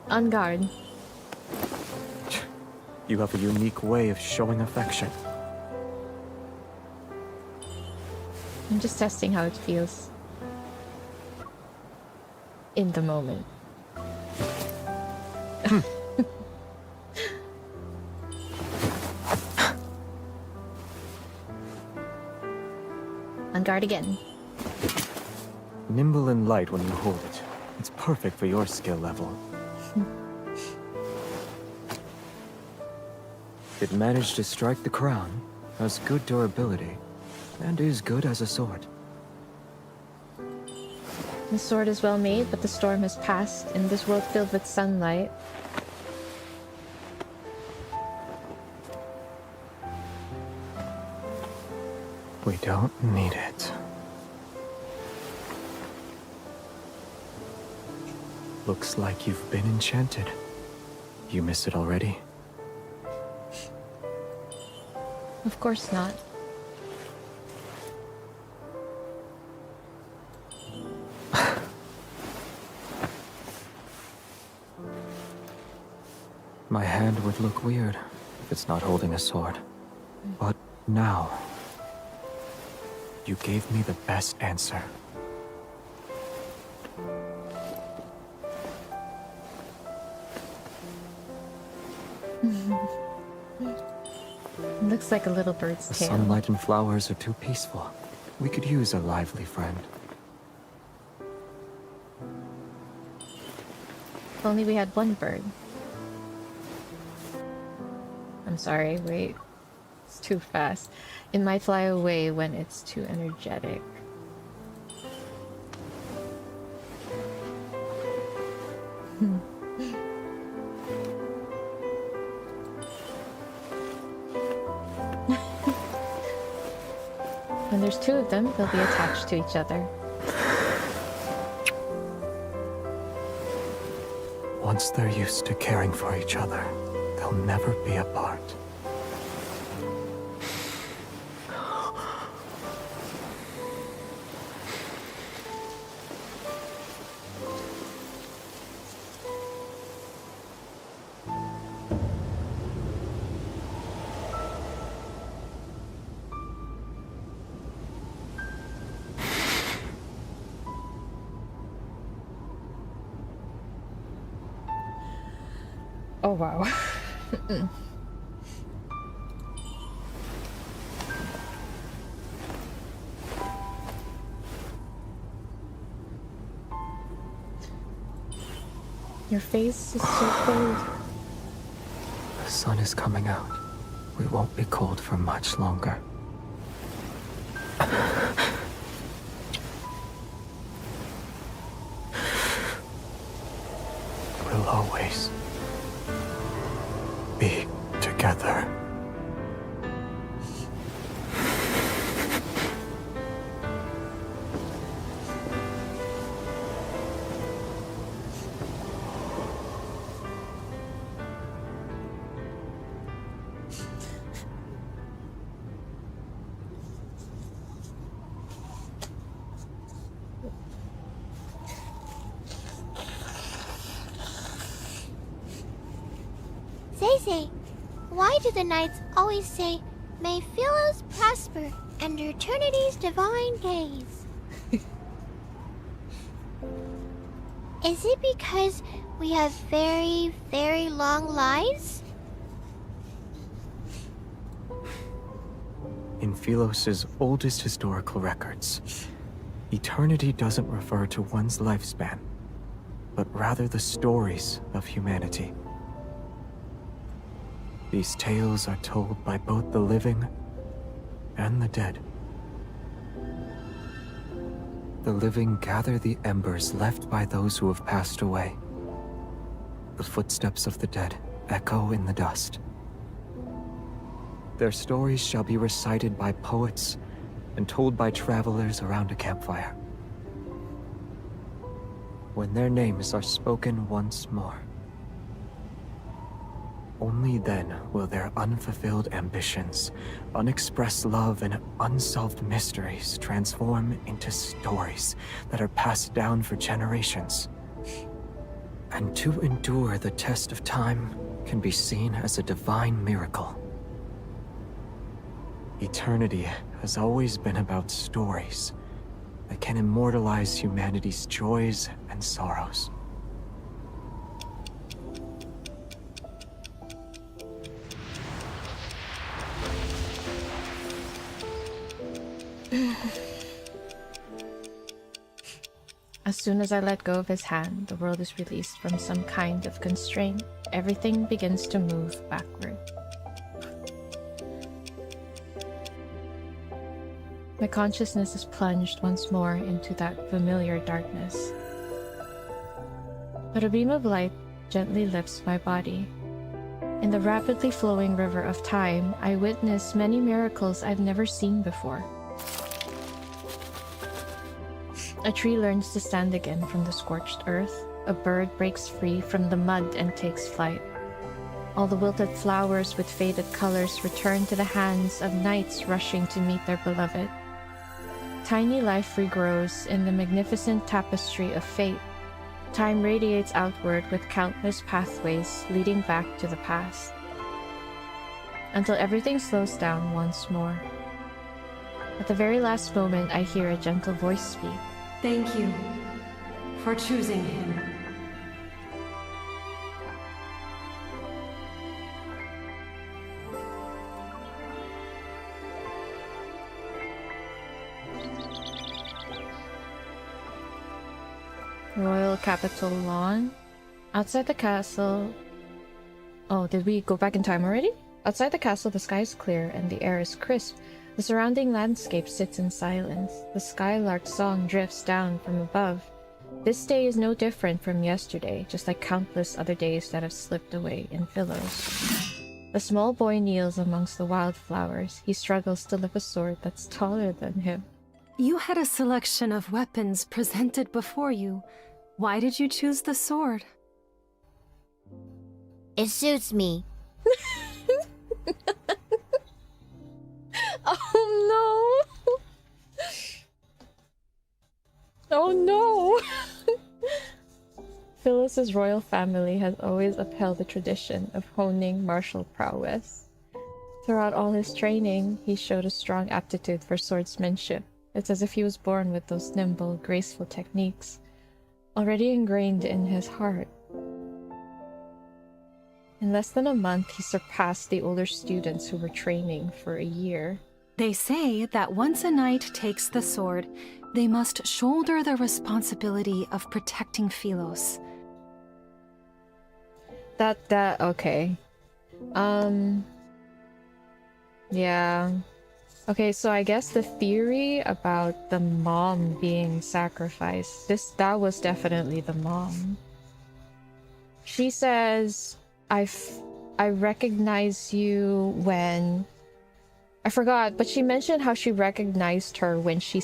on guard. You have a unique way of showing affection. I'm just testing how it feels. In the moment. On guard again. Nimble and light when you hold it. It's perfect for your skill level. It managed to strike the crown, has good durability, and is good as a sword. The sword is well made, but the storm has passed. In this world filled with sunlight, we don't need it. Looks like you've been enchanted. You miss it already? of course not. My hand would look weird if it's not holding a sword. But now, you gave me the best answer. It looks like a little bird's The tail. sunlight and flowers are too peaceful. We could use a lively friend. If only we had one bird. I'm sorry, wait. It's too fast. It might fly away when it's too energetic. When there's two of them, they'll be attached to each other. Once they're used to caring for each other, they'll never be apart. Oh wow. Your face is so cold. The sun is coming out. We won't be cold for much longer. We'll always be together. Zay, why do the knights always say, "May Philos prosper and eternity's divine gaze"? Is it because we have very, very long lives? In Philos' oldest historical records, eternity doesn't refer to one's lifespan, but rather the stories of humanity. These tales are told by both the living and the dead. The living gather the embers left by those who have passed away. The footsteps of the dead echo in the dust. Their stories shall be recited by poets and told by travelers around a campfire. When their names are spoken once more, only then will their unfulfilled ambitions, unexpressed love, and unsolved mysteries transform into stories that are passed down for generations. And to endure the test of time can be seen as a divine miracle. Eternity has always been about stories that can immortalize humanity's joys and sorrows. As soon as I let go of his hand, the world is released from some kind of constraint. Everything begins to move backward. My consciousness is plunged once more into that familiar darkness. But a beam of light gently lifts my body. In the rapidly flowing river of time, I witness many miracles I've never seen before. A tree learns to stand again from the scorched earth. A bird breaks free from the mud and takes flight. All the wilted flowers with faded colors return to the hands of knights rushing to meet their beloved. Tiny life regrows in the magnificent tapestry of fate. Time radiates outward with countless pathways leading back to the past, until everything slows down once more. At the very last moment, I hear a gentle voice speak. Thank you for choosing him. Royal Capital Lawn. Outside the castle... Oh, did we go back in time already? Outside the castle, the sky is clear and the air is crisp. The surrounding landscape sits in silence. The skylark's song drifts down from above. This day is no different from yesterday, just like countless other days that have slipped away in Philos. The small boy kneels amongst the wildflowers. He struggles to lift a sword that's taller than him. You had a selection of weapons presented before you. Why did you choose the sword? It suits me. Oh no! Oh no! Philos' royal family has always upheld the tradition of honing martial prowess. Throughout all his training, he showed a strong aptitude for swordsmanship. It's as if he was born with those nimble, graceful techniques, already ingrained in his heart. In less than a month, he surpassed the older students who were training for a year. They say that once a knight takes the sword, they must shoulder the responsibility of protecting Philos. Okay. Yeah. Okay, so I guess the theory about the mom being sacrificed, that was definitely the mom. She says, I recognize you when... I forgot, but she mentioned how she recognized her when she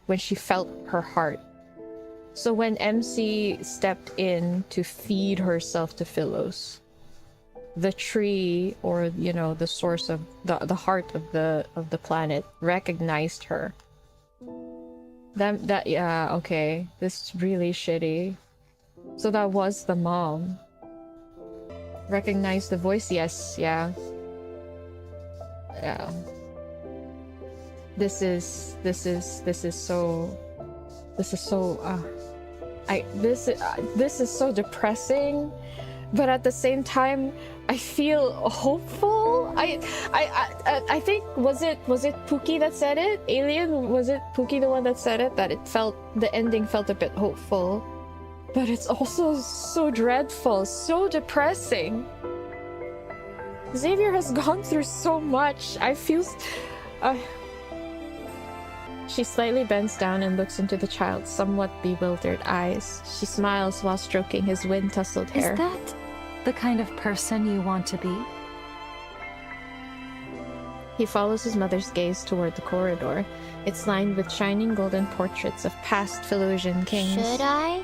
when she felt her heart. So when MC stepped in to feed herself to Philos, the tree, or the source of the heart of the planet, recognized her. Yeah, okay, this is really shitty. So that was the mom. Recognized the voice, yes, yeah. Yeah. This is so depressing, but at the same time I feel hopeful. I think was it Pookie that said it? Alien, was it Pookie the one that said it, that the ending felt a bit hopeful, but it's also so dreadful, so depressing. Xavier has gone through so much. I feel... She slightly bends down and looks into the child's somewhat bewildered eyes. She smiles while stroking his wind-tousled hair. Is that the kind of person you want to be? He follows his mother's gaze toward the corridor. It's lined with shining golden portraits of past Philosian kings. Should I?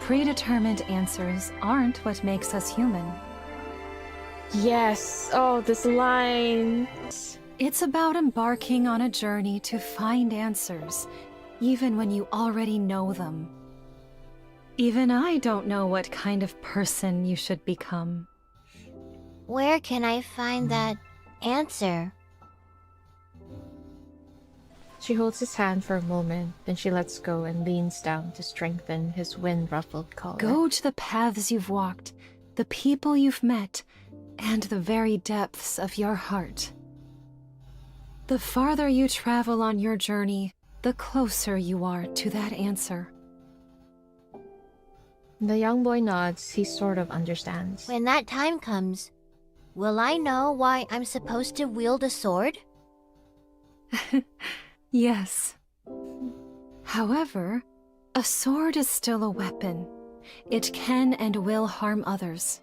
Predetermined answers aren't what makes us human. Yes. Oh, this line. It's about embarking on a journey to find answers, even when you already know them. Even I don't know what kind of person you should become. Where can I find that answer? She holds his hand for a moment, then she lets go and leans down to strengthen his wind-ruffled collar. Gauge the paths you've walked, the people you've met, and the very depths of your heart. The farther you travel on your journey, the closer you are to that answer. The young boy nods. He sort of understands. When that time comes, will I know why I'm supposed to wield a sword? Yes. However, a sword is still a weapon. It can and will harm others.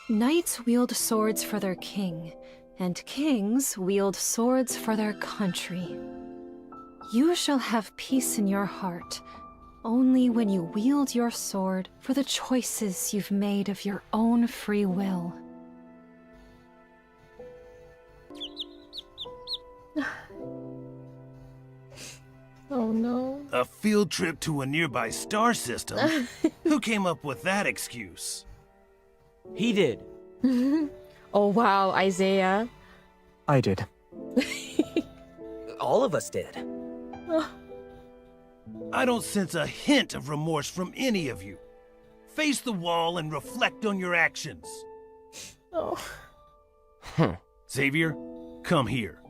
Knights wield swords for their king, and kings wield swords for their country. You shall have peace in your heart only when you wield your sword for the choices you've made of your own free will. Oh no. A field trip to a nearby star system? Who came up with that excuse? He did. Oh wow, Isaiah. I did. All of us did. I don't sense a hint of remorse from any of you. Face the wall and reflect on your actions. Oh. Xavier, come here.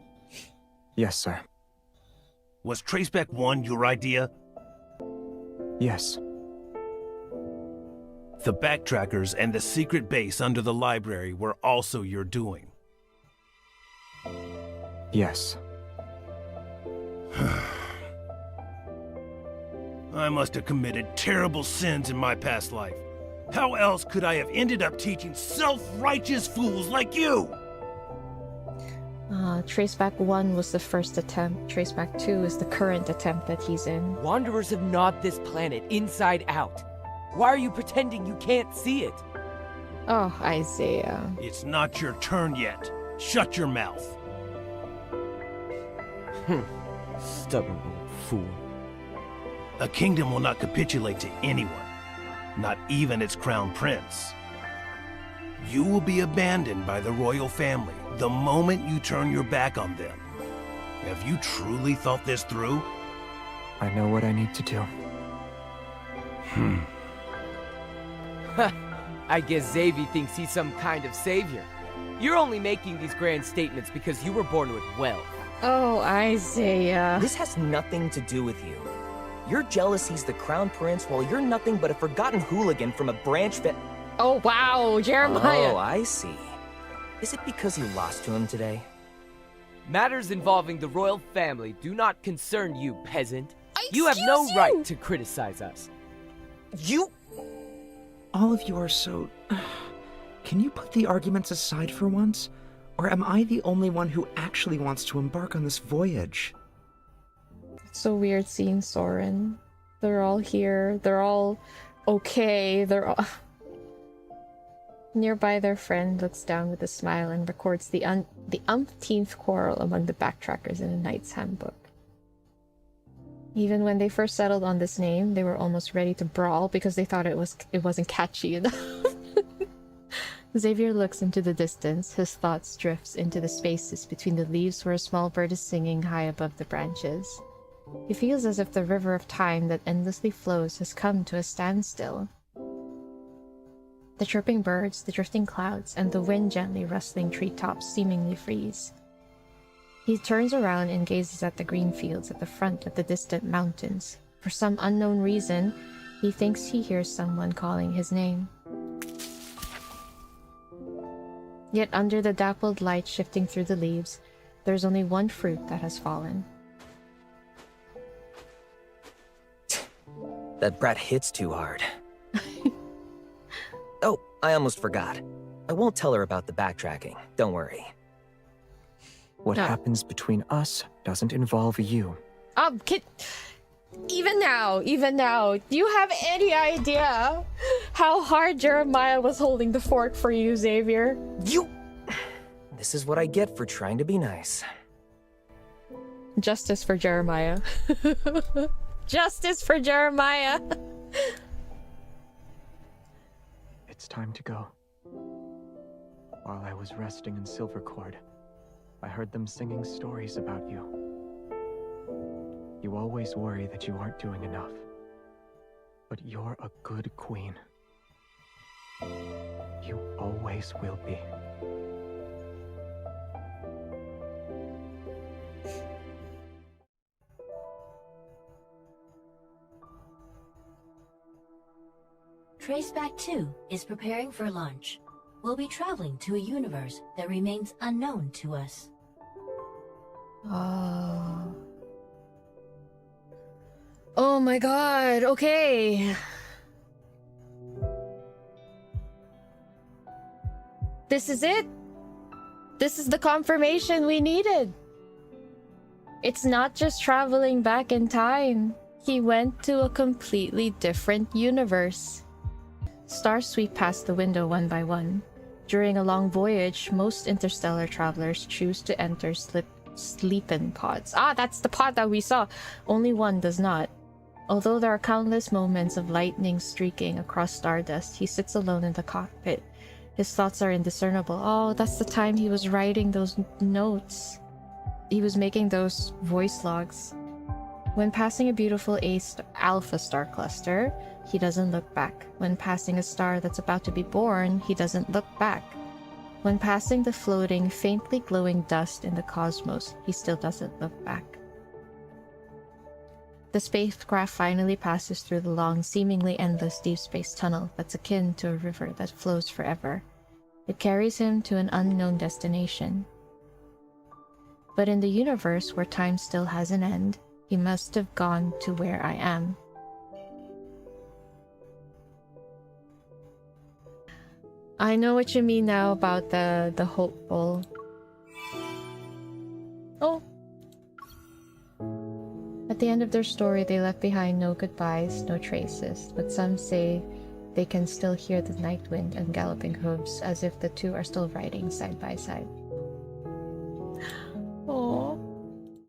Yes, sir. Was Traceback 1 your idea? Yes. The backtrackers and the secret base under the library were also your doing. Yes. I must have committed terrible sins in my past life. How else could I have ended up teaching self-righteous fools like you? Traceback 1 was the first attempt. Traceback 2 is the current attempt that he's in. Wanderers have gnawed this planet inside out. Why are you pretending you can't see it? Oh, Isaiah. It's not your turn yet. Shut your mouth. Stubborn old fool. A kingdom will not capitulate to anyone, not even its crown prince. You will be abandoned by the royal family the moment you turn your back on them. Have you truly thought this through? I know what I need to do. I guess Xavier thinks he's some kind of savior. You're only making these grand statements because you were born with wealth. Oh, Isaiah. This has nothing to do with you. You're jealous he's the crown prince while you're nothing but a forgotten hooligan from a branch that... Oh, wow, Jeremiah. Oh, I see. Is it because you lost to him today? Matters involving the royal family do not concern you, peasant. You have no right to criticize us. You... All of you are so... Can you put the arguments aside for once? Or am I the only one who actually wants to embark on this voyage? It's so weird seeing Soren. They're all here. They're all okay. They're all... Nearby, their friend looks down with a smile and records the umpteenth quarrel among the backtrackers in a knight's handbook. Even when they first settled on this name, they were almost ready to brawl because they thought it wasn't catchy enough. Xavier looks into the distance. His thoughts drifts into the spaces between the leaves where a small bird is singing high above the branches. He feels as if the river of time that endlessly flows has come to a standstill. The chirping birds, the drifting clouds, and the wind gently rustling treetops seemingly freeze. He turns around and gazes at the green fields at the front of the distant mountains. For some unknown reason, he thinks he hears someone calling his name. Yet under the dappled light shifting through the leaves, there's only one fruit that has fallen. That brat hits too hard. Oh, I almost forgot. I won't tell her about the backtracking. Don't worry. What happens between us doesn't involve you. Even now, do you have any idea how hard Jeremiah was holding the fort for you, Xavier? This is what I get for trying to be nice. Justice for Jeremiah. Justice for Jeremiah. It's time to go. While I was resting in Silvercord, I heard them singing stories about you. You always worry that you aren't doing enough. But you're a good queen. You always will be. Traceback 2 is preparing for launch. We'll be traveling to a universe that remains unknown to us. Oh my god, okay. This is it. This is the confirmation we needed. It's not just traveling back in time. He went to a completely different universe. Stars sweep past the window one by one. During a long voyage, most interstellar travelers choose to enter sleep-in pods. Ah, that's the pod that we saw. Only one does not. Although there are countless moments of lightning streaking across stardust, he sits alone in the cockpit. His thoughts are indiscernible. Oh, that's the time he was writing those notes. He was making those voice logs. When passing a beautiful alpha star cluster, he doesn't look back. When passing a star that's about to be born, he doesn't look back. When passing the floating, faintly glowing dust in the cosmos, he still doesn't look back. The spacecraft finally passes through the long, seemingly endless deep space tunnel that's akin to a river that flows forever. It carries him to an unknown destination. But in the universe where time still has an end, he must have gone to where I am. I know what you mean now about the hopeful. Oh. At the end of their story, they left behind no goodbyes, no traces, but some say they can still hear the night wind and galloping hooves as if the two are still riding side by side.